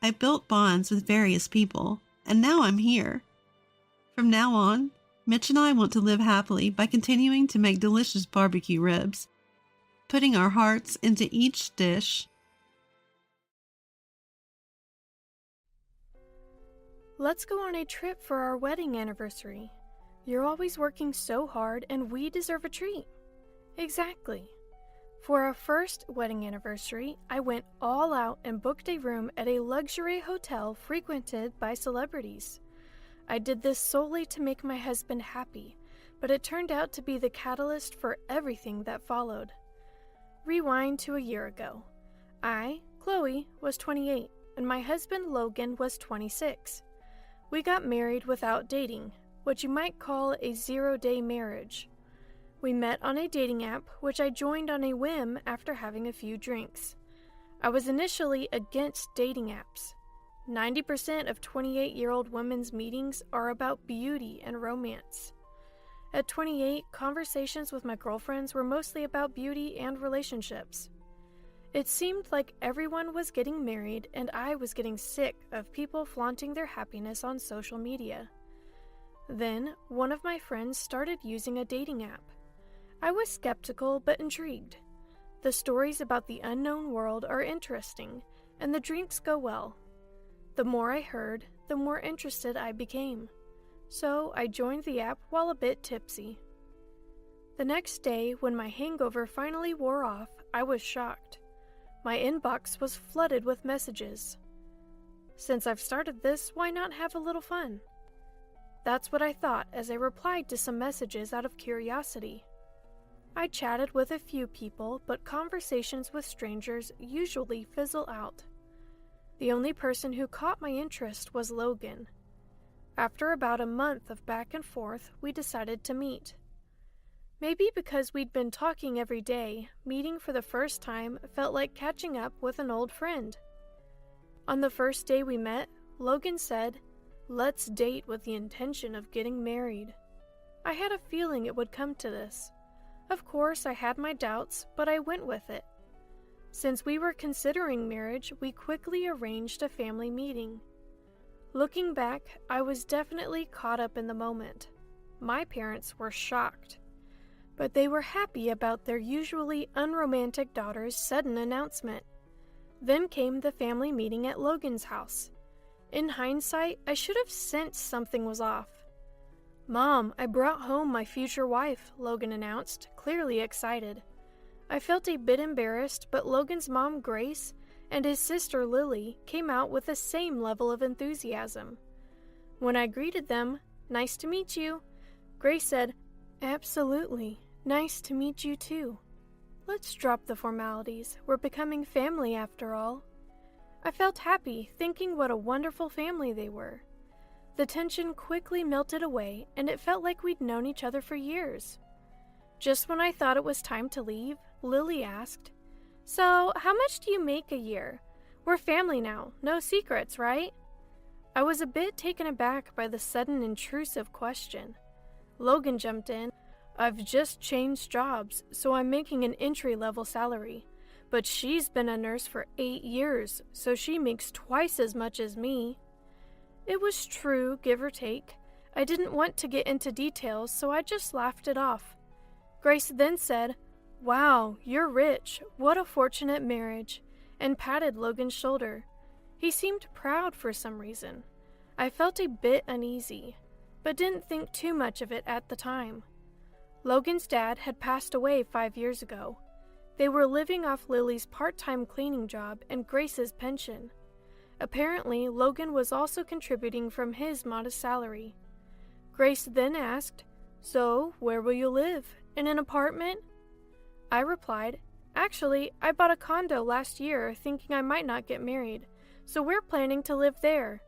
I built bonds with various people, and now I'm here. From now on, Mitch and I want to live happily by continuing to make delicious barbecue ribs, putting our hearts into each dish. Let's go on a trip for our wedding anniversary. You're always working so hard and we deserve a treat. Exactly. For our first wedding anniversary, I went all out and booked a room at a luxury hotel frequented by celebrities. I did this solely to make my husband happy, but it turned out to be the catalyst for everything that followed. Rewind to a year ago. I, Chloe, was 28, and my husband Logan was 26. We got married without dating, what you might call a 0-day marriage. We met on a dating app, which I joined on a whim after having a few drinks. I was initially against dating apps. 90% of 28-year-old women's meetings are about beauty and romance. At 28, conversations with my girlfriends were mostly about beauty and relationships. It seemed like everyone was getting married and I was getting sick of people flaunting their happiness on social media. Then, one of my friends started using a dating app. I was skeptical but intrigued. The stories about the unknown world are interesting, and the drinks go well. The more I heard, the more interested I became. So I joined the app while a bit tipsy. The next day, when my hangover finally wore off, I was shocked. My inbox was flooded with messages. Since I've started this, why not have a little fun? That's what I thought as I replied to some messages out of curiosity. I chatted with a few people, but conversations with strangers usually fizzle out. The only person who caught my interest was Logan. After about a month of back and forth, we decided to meet. Maybe because we'd been talking every day, meeting for the first time felt like catching up with an old friend. On the first day we met, Logan said, "Let's date with the intention of getting married." I had a feeling it would come to this. Of course, I had my doubts, but I went with it. Since we were considering marriage, we quickly arranged a family meeting. Looking back, I was definitely caught up in the moment. My parents were shocked, but they were happy about their usually unromantic daughter's sudden announcement. Then came the family meeting at Logan's house. In hindsight, I should have sensed something was off. "Mom, I brought home my future wife," Logan announced, clearly excited. I felt a bit embarrassed, but Logan's mom, Grace, and his sister, Lily, came out with the same level of enthusiasm. When I greeted them, "Nice to meet you," Grace said, "Absolutely, nice to meet you too. Let's drop the formalities. We're becoming family after all." I felt happy, thinking what a wonderful family they were. The tension quickly melted away, and it felt like we'd known each other for years. Just when I thought it was time to leave, Lily asked, "So, how much do you make a year? We're family now, no secrets, right?" I was a bit taken aback by the sudden intrusive question. Logan jumped in, "I've just changed jobs, so I'm making an entry-level salary. But she's been a nurse for 8 years, so she makes twice as much as me." It was true, give or take. I didn't want to get into details, so I just laughed it off. Grace then said, "Wow, you're rich. What a fortunate marriage," and patted Logan's shoulder. He seemed proud for some reason. I felt a bit uneasy, but didn't think too much of it at the time. Logan's dad had passed away 5 years ago. They were living off Lily's part-time cleaning job and Grace's pension. Apparently, Logan was also contributing from his modest salary. Grace then asked, "So, where will you live? In an apartment?" I replied, "Actually, I bought a condo last year thinking I might not get married, so we're planning to live there."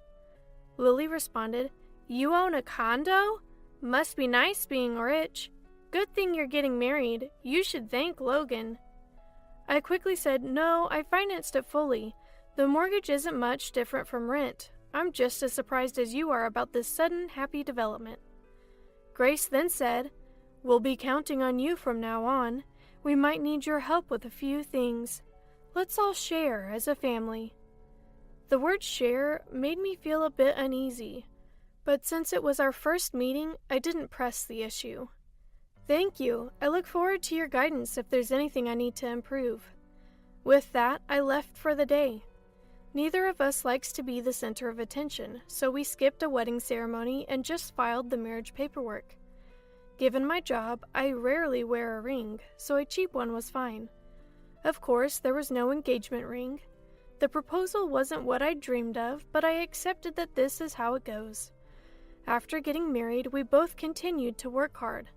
Lily responded, "You own a condo? Must be nice being rich. Good thing you're getting married. You should thank Logan." I quickly said, "No, I financed it fully. The mortgage isn't much different from rent. I'm just as surprised as you are about this sudden happy development." Grace then said, "We'll be counting on you from now on. We might need your help with a few things. Let's all share as a family." The word share made me feel a bit uneasy, but since it was our first meeting, I didn't press the issue. "Thank you. I look forward to your guidance if there's anything I need to improve." With that, I left for the day. Neither of us likes to be the center of attention, so we skipped a wedding ceremony and just filed the marriage paperwork. Given my job, I rarely wear a ring, so a cheap one was fine. Of course, there was no engagement ring. The proposal wasn't what I dreamed of, but I accepted that this is how it goes. After getting married, we both continued to work hard.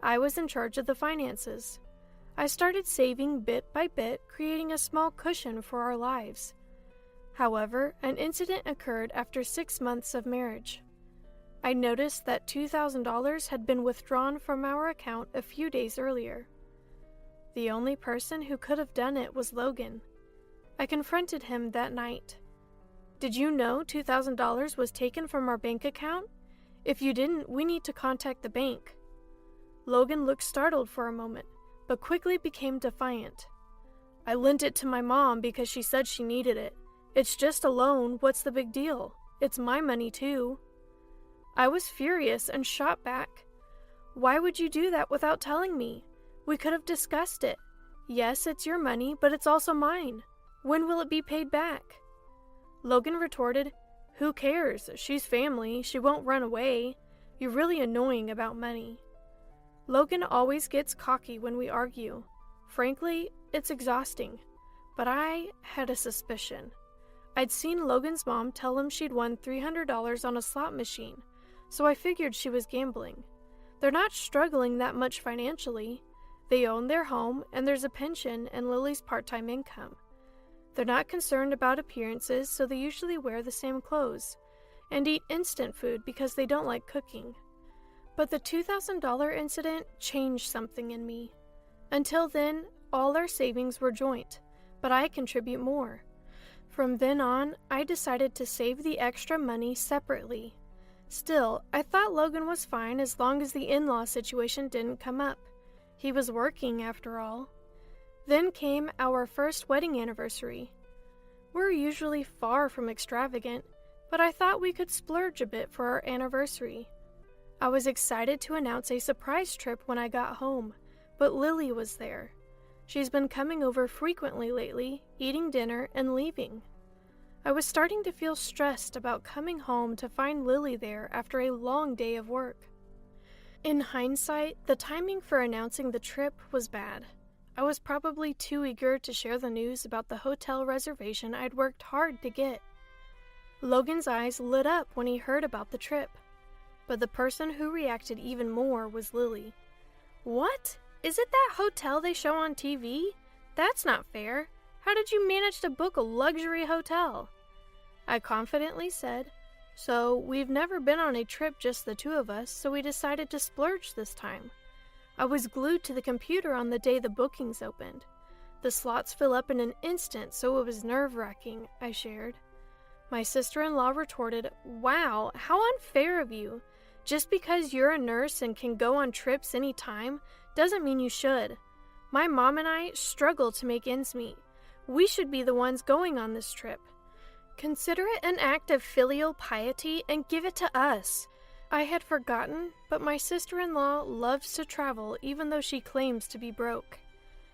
I was in charge of the finances. I started saving bit by bit, creating a small cushion for our lives. However, an incident occurred after 6 months of marriage. I noticed that $2,000 had been withdrawn from our account a few days earlier. The only person who could have done it was Logan. I confronted him that night. "Did you know $2,000 was taken from our bank account? If you didn't, we need to contact the bank." Logan looked startled for a moment, but quickly became defiant. "I lent it to my mom because she said she needed it. It's just a loan, what's the big deal? It's my money too." I was furious and shot back. "Why would you do that without telling me? We could have discussed it. Yes, it's your money, but it's also mine. When will it be paid back?" Logan retorted, "Who cares? She's family. She won't run away. You're really annoying about money." Logan always gets cocky when we argue. Frankly, it's exhausting. But I had a suspicion. I'd seen Logan's mom tell him she'd won $300 on a slot machine, so I figured she was gambling. They're not struggling that much financially. They own their home, and there's a pension and Lily's part-time income. They're not concerned about appearances, so they usually wear the same clothes and eat instant food because they don't like cooking. But the $2,000 incident changed something in me. Until then, all our savings were joint, but I contribute more. From then on, I decided to save the extra money separately. Still, I thought Logan was fine as long as the in-law situation didn't come up. He was working, after all. Then came our first wedding anniversary. We're usually far from extravagant, but I thought we could splurge a bit for our anniversary. I was excited to announce a surprise trip when I got home, but Lily was there. She's been coming over frequently lately, eating dinner and leaving. I was starting to feel stressed about coming home to find Lily there after a long day of work. In hindsight, the timing for announcing the trip was bad. I was probably too eager to share the news about the hotel reservation I'd worked hard to get. Logan's eyes lit up when he heard about the trip, but the person who reacted even more was Lily. "What? Is it that hotel they show on TV? That's not fair. How did you manage to book a luxury hotel?" I confidently said, "So, we've never been on a trip just the two of us, so we decided to splurge this time. I was glued to the computer on the day the bookings opened. The slots fill up in an instant, so it was nerve-wracking," I shared. My sister-in-law retorted, "Wow, how unfair of you. Just because you're a nurse and can go on trips any time doesn't mean you should. My mom and I struggle to make ends meet. We should be the ones going on this trip. Consider it an act of filial piety and give it to us." I had forgotten, but my sister-in-law loves to travel even though she claims to be broke.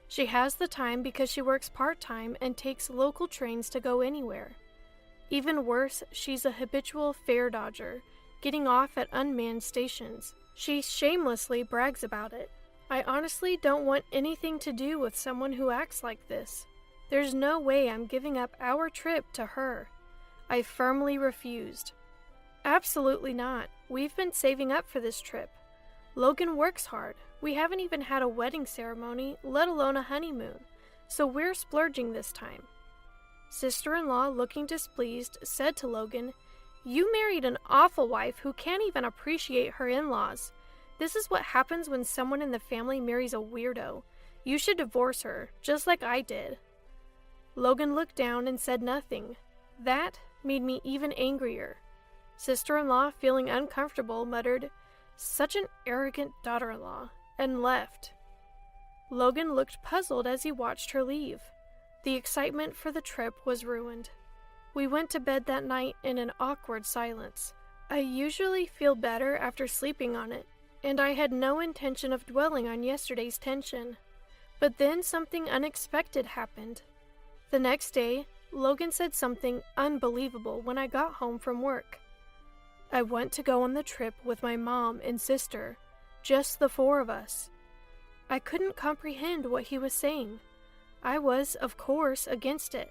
She has the time because she works part-time and takes local trains to go anywhere. Even worse, she's a habitual fare dodger, getting off at unmanned stations. She shamelessly brags about it. I honestly don't want anything to do with someone who acts like this. There's no way I'm giving up our trip to her. I firmly refused. "Absolutely not. We've been saving up for this trip. Logan works hard. We haven't even had a wedding ceremony, let alone a honeymoon, so we're splurging this time." Sister-in-law, looking displeased, said to Logan, "You married an awful wife who can't even appreciate her in-laws. This is what happens when someone in the family marries a weirdo. You should divorce her, just like I did." Logan looked down and said nothing. That made me even angrier. Sister-in-law, feeling uncomfortable, muttered, "Such an arrogant daughter-in-law," and left. Logan looked puzzled as he watched her leave. The excitement for the trip was ruined. We went to bed that night in an awkward silence. I usually feel better after sleeping on it, and I had no intention of dwelling on yesterday's tension. But then something unexpected happened. The next day, Logan said something unbelievable when I got home from work. I went to go on the trip with my mom and sister, just the 4 of us. I couldn't comprehend what he was saying. I was, of course, against it.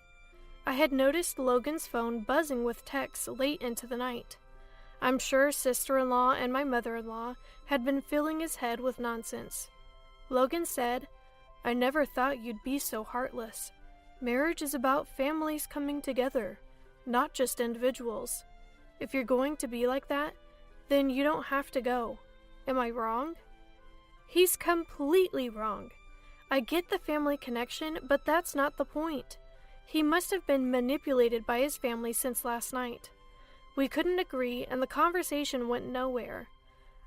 I had noticed Logan's phone buzzing with texts late into the night. I'm sure sister-in-law and my mother-in-law had been filling his head with nonsense. Logan said, "I never thought you'd be so heartless. Marriage is about families coming together, not just individuals. If you're going to be like that, then you don't have to go. Am I wrong?" He's completely wrong. I get the family connection, but that's not the point. He must have been manipulated by his family since last night. We couldn't agree, and the conversation went nowhere.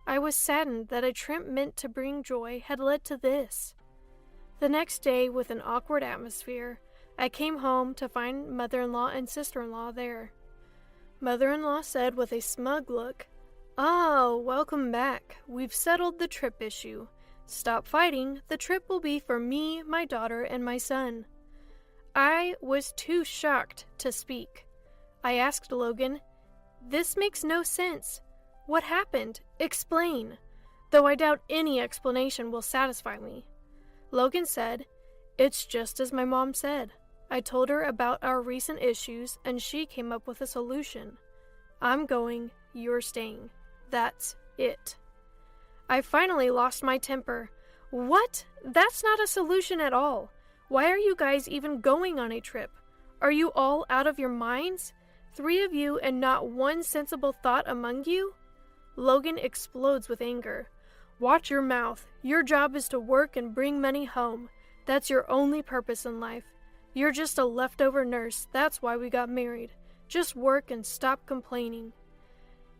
I was saddened that a trip meant to bring joy had led to this. The next day, with an awkward atmosphere, I came home to find mother-in-law and sister-in-law there. Mother-in-law said with a smug look, "Oh, welcome back. We've settled the trip issue. Stop fighting. The trip will be for me, my daughter, and my son." I was too shocked to speak. I asked Logan, "This makes no sense. What happened? Explain." Though I doubt any explanation will satisfy me. Logan said, "It's just as my mom said. I told her about our recent issues and she came up with a solution. I'm going, you're staying. That's it." I finally lost my temper. What? That's not a solution at all. Why are you guys even going on a trip? Are you all out of your minds? 3 of you and not one sensible thought among you? Logan explodes with anger. "Watch your mouth. Your job is to work and bring money home. That's your only purpose in life. You're just a leftover nurse. That's why we got married. Just work and stop complaining."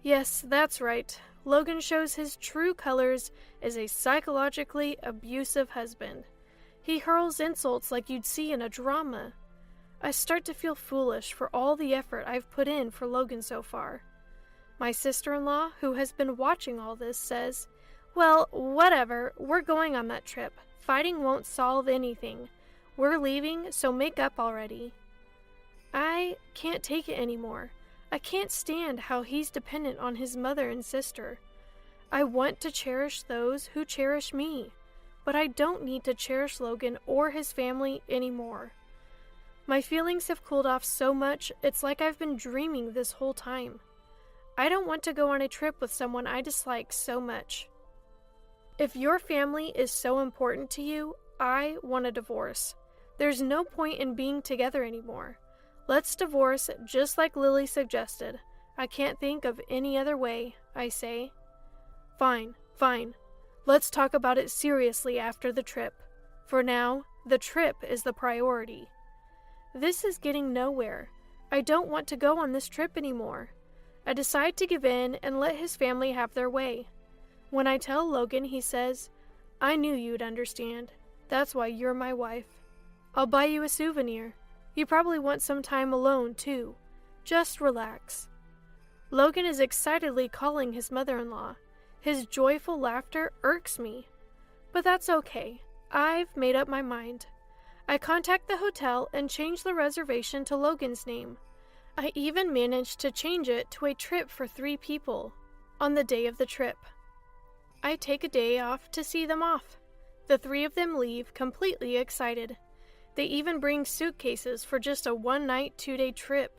Yes, that's right. Logan shows his true colors as a psychologically abusive husband. He hurls insults like you'd see in a drama. I start to feel foolish for all the effort I've put in for Logan so far. My sister-in-law, who has been watching all this, says, "Well, whatever, we're going on that trip. Fighting won't solve anything. We're leaving, so make up already." I can't take it anymore. I can't stand how he's dependent on his mother and sister. I want to cherish those who cherish me, but I don't need to cherish Logan or his family anymore. My feelings have cooled off so much, it's like I've been dreaming this whole time. I don't want to go on a trip with someone I dislike so much. If your family is so important to you, I want a divorce. There's no point in being together anymore. Let's divorce just like Lily suggested. I can't think of any other way, I say. Fine. Let's talk about it seriously after the trip. For now, the trip is the priority. This is getting nowhere. I don't want to go on this trip anymore. I decide to give in and let his family have their way. When I tell Logan, he says, "I knew you'd understand. That's why you're my wife. I'll buy you a souvenir. You probably want some time alone, too. Just relax." Logan is excitedly calling his mother-in-law. His joyful laughter irks me. But that's okay. I've made up my mind. I contact the hotel and change the reservation to Logan's name. I even managed to change it to a trip for 3 people on the day of the trip. I take a day off to see them off. The 3 of them leave completely excited. They even bring suitcases for just a 1-night, 2-day trip.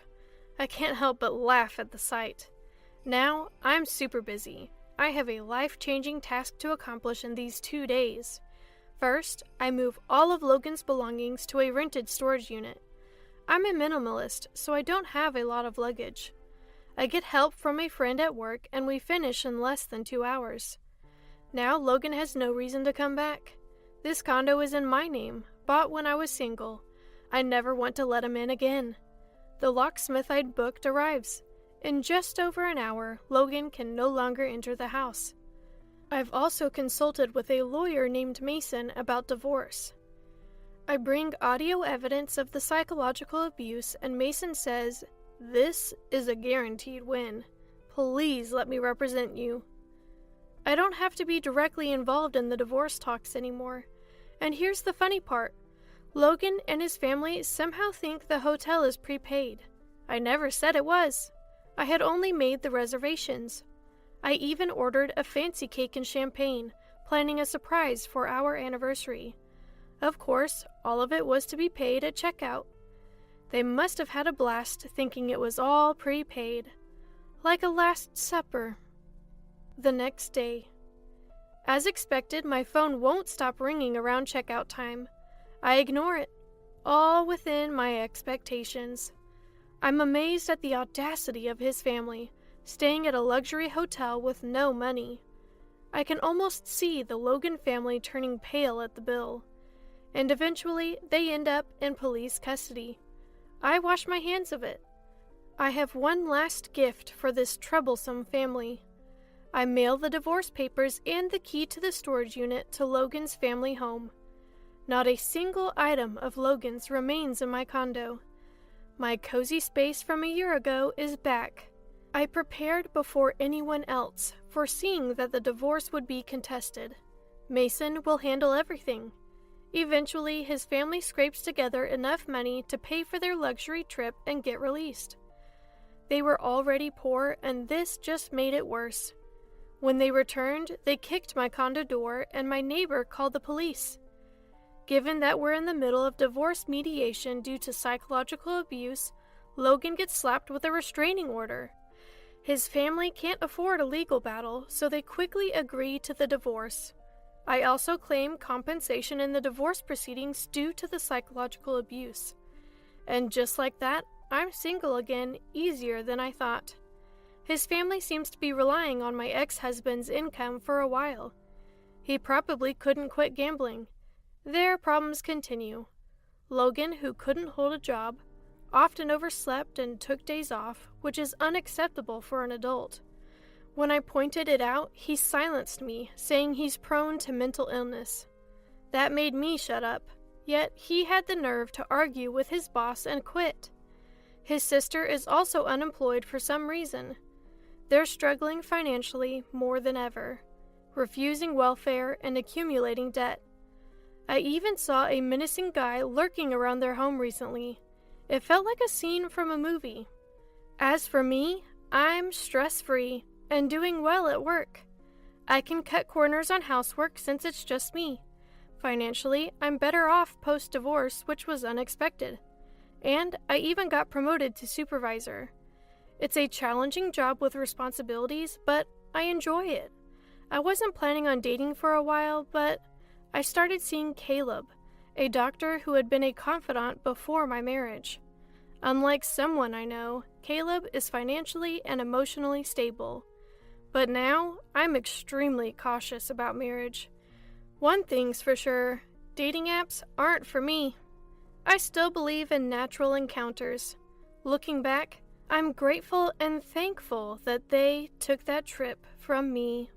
I can't help but laugh at the sight. Now, I'm super busy. I have a life-changing task to accomplish in these 2 days. First, I move all of Logan's belongings to a rented storage unit. I'm a minimalist, so I don't have a lot of luggage. I get help from a friend at work, and we finish in less than 2 hours. Now Logan has no reason to come back. This condo is in my name, bought when I was single. I never want to let him in again. The locksmith I'd booked arrives. In just over an hour, Logan can no longer enter the house. I've also consulted with a lawyer named Mason about divorce. I bring audio evidence of the psychological abuse, and Mason says, "This is a guaranteed win. Please let me represent you." I don't have to be directly involved in the divorce talks anymore. And here's the funny part. Logan and his family somehow think the hotel is prepaid. I never said it was. I had only made the reservations. I even ordered a fancy cake and champagne, planning a surprise for our anniversary. Of course, all of it was to be paid at checkout. They must have had a blast thinking it was all prepaid. Like a Last Supper. The next day. As expected, my phone won't stop ringing around checkout time. I ignore it, all within my expectations. I'm amazed at the audacity of his family, staying at a luxury hotel with no money. I can almost see the Logan family turning pale at the bill, and eventually they end up in police custody. I wash my hands of it. I have one last gift for this troublesome family. I mail the divorce papers and the key to the storage unit to Logan's family home. Not a single item of Logan's remains in my condo. My cozy space from a year ago is back. I prepared before anyone else, foreseeing that the divorce would be contested. Mason will handle everything. Eventually, his family scrapes together enough money to pay for their luxury trip and get released. They were already poor, and this just made it worse. When they returned, they kicked my condo door, and my neighbor called the police. Given that we're in the middle of divorce mediation due to psychological abuse, Logan gets slapped with a restraining order. His family can't afford a legal battle, so they quickly agree to the divorce. I also claim compensation in the divorce proceedings due to the psychological abuse. And just like that, I'm single again, easier than I thought. His family seems to be relying on my ex-husband's income for a while. He probably couldn't quit gambling. Their problems continue. Logan, who couldn't hold a job, often overslept and took days off, which is unacceptable for an adult. When I pointed it out, he silenced me, saying he's prone to mental illness. That made me shut up, yet he had the nerve to argue with his boss and quit. His sister is also unemployed for some reason. They're struggling financially more than ever, refusing welfare and accumulating debt. I even saw a menacing guy lurking around their home recently. It felt like a scene from a movie. As for me, I'm stress-free and doing well at work. I can cut corners on housework since it's just me. Financially, I'm better off post-divorce, which was unexpected. And I even got promoted to supervisor. It's a challenging job with responsibilities, but I enjoy it. I wasn't planning on dating for a while, but I started seeing Caleb, a doctor who had been a confidant before my marriage. Unlike someone I know, Caleb is financially and emotionally stable. But now, I'm extremely cautious about marriage. One thing's for sure, dating apps aren't for me. I still believe in natural encounters. Looking back, I'm grateful and thankful that they took that trip from me.